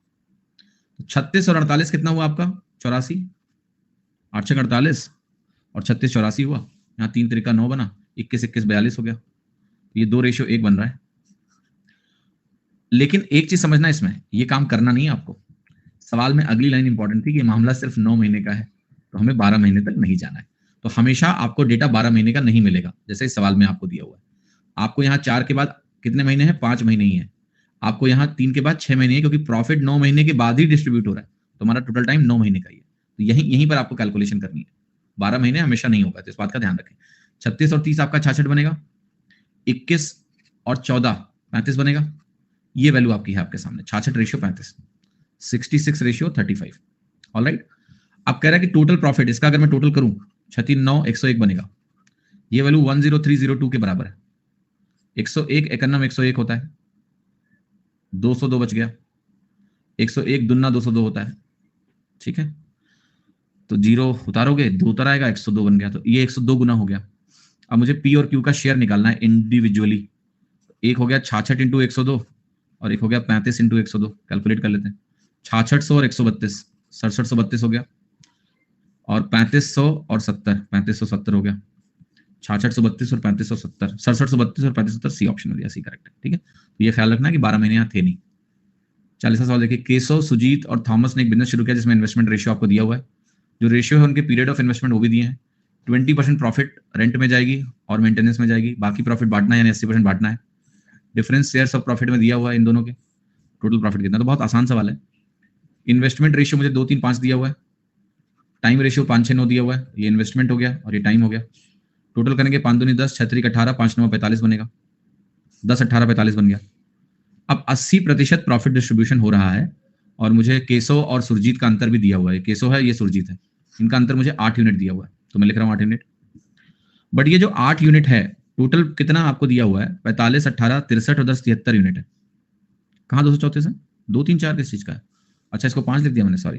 तो 36 और 48 कितना हुआ आपका, 84, 8 6 48 और 36 84 हुआ। यहाँ 3 3 9 बना, 21 21 42 हो गया। ये 2 रेशियो 1 बन रहा है। लेकिन एक चीज समझना, इसमें ये काम करना नहीं है आपको। सवाल में अगली लाइन इंपॉर्टेंट थी कि मामला सिर्फ 9 महीने का है, तो हमें 12 महीने तक नहीं जाना है। तो हमेशा आपको डेटा 12 महीने का नहीं मिलेगा, जैसे इस सवाल में आपको दिया हुआ है। आपको यहाँ 4 के बाद कितने महीने हैं, 5 महीने ही है। आपको यहाँ 3 के बाद 6 महीने है, क्योंकि प्रॉफिट 9 महीने के बाद ही डिस्ट्रीब्यूट हो रहा है, तो हमारा टोटल टाइम 9 महीने का ही है। तो यहीं पर आपको कैलकुलेशन करनी है। 12 महीने हमेशा नहीं होगा, तो इस बात का ध्यान रखें। 36 और 30 आपका 66 बनेगा, 21 और 14 35 बनेगा। ये वैल्यू आपकी है आपके सामने, 66 रेशियो 35, 66 रेशियो 35। ऑलराइट, अब कह रहा है कि टोटल प्रॉफिट, इसका अगर मैं टोटल करूं 36 9 101 बनेगा। ये वैल्यू 10302 के बराबर है। 101 एकन्नम 101 होता है, 202 बच गया, 101 दुना 202 होता है। ठीक है, तो 0 उतारोगे 2 उतर आएगा, 102 बन गया। तो ये 102 गुना हो गया। अब मुझे पी और क्यू का शेयर निकालना है इंडिविजुअली। एक हो गया 66 इंटू 102 और एक हो गया 35 इंटू 102। कैलकुलेट कर लेते हैं, 6600 और 132, 6732 हो गया, और 3500 और 70, 3570 हो गया। 6632 और 3570, 6732 और 3570, सी ऑप्शन हो गया, सी करेक्ट है। ठीक है, तो ये ख्याल रखना कि 12 महीने यहाँ थे नहीं। 40वां सवाल देखिए, केशव, सुजीत और थॉमस ने एक बिजनेस शुरू किया जिसमें इन्वेस्टमेंट रेशियो आपको दिया हुआ है। जो रेशियो है उनके पीरियड ऑफ इन्वेस्टमेंट वो भी दिए हैं। 20% प्रॉफिट रेंट में जाएगी और मेंटेनेंस में जाएगी, बाकी प्रॉफिट बांटना है, यानी 80% बांटना है। डिफरेंस शेयर्स ऑफ प्रॉफिट में दिया हुआ है इन दोनों के, टोटल प्रॉफिट कितना। तो बहुत आसान सवाल है। इन्वेस्टमेंट रेशियो मुझे 2 3 5 दिया हुआ है, टाइम रेशियो 5:6:9 दिया हुआ है, ये इन्वेस्टमेंट हो गया और ये टाइम हो गया। टोटल करेंगे 5 दूनी 10, 6 3 18, 5 9 45 बनेगा, 10 18 45 बन गया। अब 80% प्रॉफिट डिस्ट्रीब्यूशन हो रहा है और मुझे केशव और सुरजीत का अंतर भी दिया हुआ है। केशव है, ये सुरजीत है, इनका अंतर मुझे 8 यूनिट दिया हुआ है, तो मैं लिख रहा हूँ 8 यूनिट। बट ये जो 8 यूनिट है टोटल कितना आपको दिया हुआ है, 45 18 63 और 10 73 यूनिट है। कहाँ 234 है, 2 3 4 किस चीज का है? अच्छा इसको 5 लिख दिया मैंने, सॉरी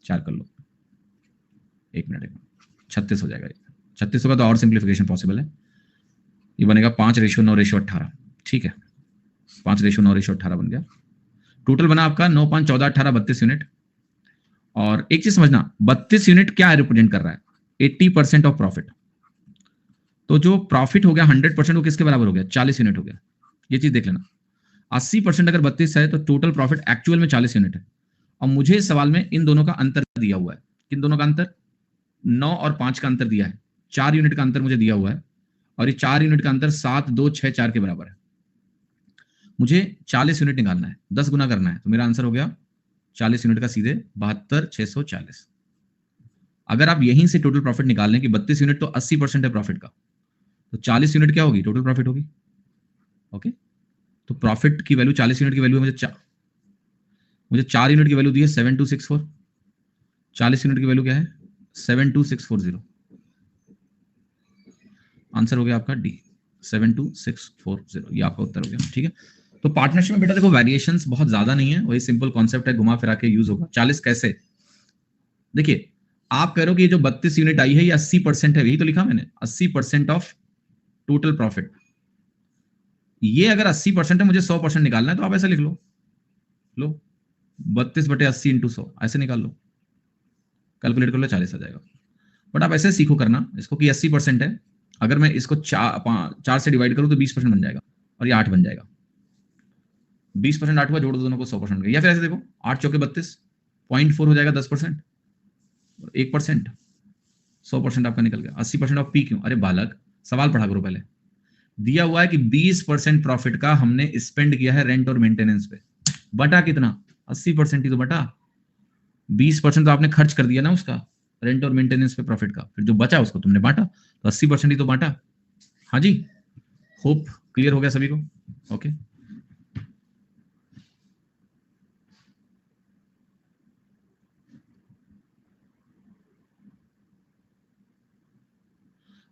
4 कर लो, 1 मिनट 36 हो जाएगा। 36 होगा तो और सिंप्लीफिकेशन पॉसिबल है, ये बनेगा 5:9:18, ठीक है, 5:9:18 बन गया। टोटल बना आपका 9 5 14 18 32 यूनिट। और एक चीज समझना, 32 यूनिट क्या रिप्रेजेंट कर रहा है, 80% ऑफ प्रॉफिट। तो जो प्रॉफिट हो गया 100% वो किसके बराबर हो गया, 40 यूनिट हो गया। ये चीज देख लेना, 80% अगर 32 है तो टोटल प्रॉफिट एक्चुअल में 40 यूनिट है। और मुझे इस सवाल में इन दोनों का अंतर दिया हुआ है, किन दोनों का अंतर, 9 और 5 का अंतर दिया है, 4 यूनिट का अंतर मुझे दिया हुआ है, और ये 4 यूनिट का अंतर 7 2 6 4 के बराबर है। मुझे 40 यूनिट निकालना है, 10 गुना करना है, तो मेरा आंसर हो गया 40 यूनिट का सीधे 72,640। अगर आप यहीं से टोटल प्रॉफिट निकाल लें कि 32 यूनिट तो 80% है प्रॉफिट का, तो 40 यूनिट क्या होगी, टोटल प्रॉफिट होगी। ओके, तो प्रॉफिट की वैल्यू 40 यूनिट की वैल्यू है, मुझे 4 यूनिट की वैल्यू दी है 7264, 40 यूनिट की वैल्यू क्या है 72640। आंसर हो गया आपका डी, 72640, ये आपका उत्तर हो गया, ठीक है। तो पार्टनरशिप में बेटा देखो वेरिएशंस बहुत ज्यादा नहीं है, वही सिंपल कॉन्सेप्ट है, घुमा फिरा के यूज होगा। 40 कैसे, देखिए आप कह रहे हो कि ये जो 32 यूनिट आई है ये 80% है, यही तो लिखा मैंने, 80% ऑफ टोटल प्रॉफिट। ये अगर 80% है, मुझे 100% निकालना है, तो आप ऐसे लिख लो, 32/80 इंटू 100 ऐसे निकाल लो, कैलकुलेट कर लो, 40 आ जाएगा। बट आप ऐसे सीखो करना इसको कि 80% है, अगर मैं इसको 4 से डिवाइड करूं तो 20% बन जाएगा, और ये 8 बन जाएगा। 20% 8 हुआ, जोड़ दो दोनों को, 100%। या फिर ऐसे देखो, 8 चौके 32, 0.4 हो जाएगा 10%, 1%, 100% आपका निकल गया। 80% ऑफ पी क्यों, अरे बालक सवाल पढ़ा करो पहले। दिया हुआ है कि 20% प्रॉफिट का हमने स्पेंड किया है रेंट और मेंटेनेंस पे, बटा कितना, 80% ही तो बटा 20% तो आपने खर्च कर दिया ना उसका, रेंट और मेंटेनेंस पे प्रॉफिट का, फिर जो बचा उसको तुमने बांटा, तो 80% ही तो बांटा। हाँ जी, होप क्लियर हो गया सभी को, ओके।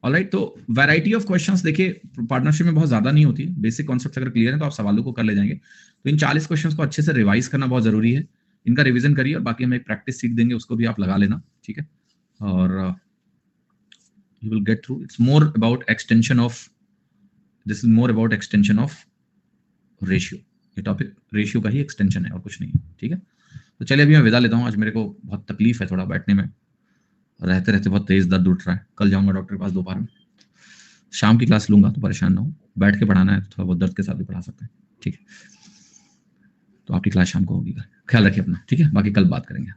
ऑलराइट, तो वैरायटी ऑफ क्वेश्चंस देखिए पार्टनरशिप में बहुत ज्यादा नहीं होती, बेसिक कॉन्सेप्ट अगर क्लियर है तो आप सवालों को कर ले जाएंगे। तो इन 40 क्वेश्चंस को अच्छे से रिवाइज करना बहुत जरूरी है, इनका रिवीजन करिए, और बाकी हम एक प्रैक्टिस सीख देंगे, उसको भी आप लगा लेना, ठीक है। और you will get through, it's more about extension of, this is more about extension of ratio, ये टॉपिक रेशियो का ही एक्सटेंशन है और कुछ नहीं है, ठीक है। तो चलिए अभी मैं विदा लेता हूँ, आज मेरे को बहुत तकलीफ है थोड़ा बैठने में, रहते रहते बहुत तेज दर्द उठ रहा है, कल जाऊंगा डॉक्टर के पास दोपहर में, शाम की क्लास लूंगा, तो परेशान ना हो, बैठ के पढ़ाना है तो थोड़ा बहुत दर्द के साथ भी पढ़ा सकते हैं, ठीक है। तो आपकी क्लास शाम को होगी, ख्याल रखिए अपना, ठीक है, बाकी कल बात करेंगे।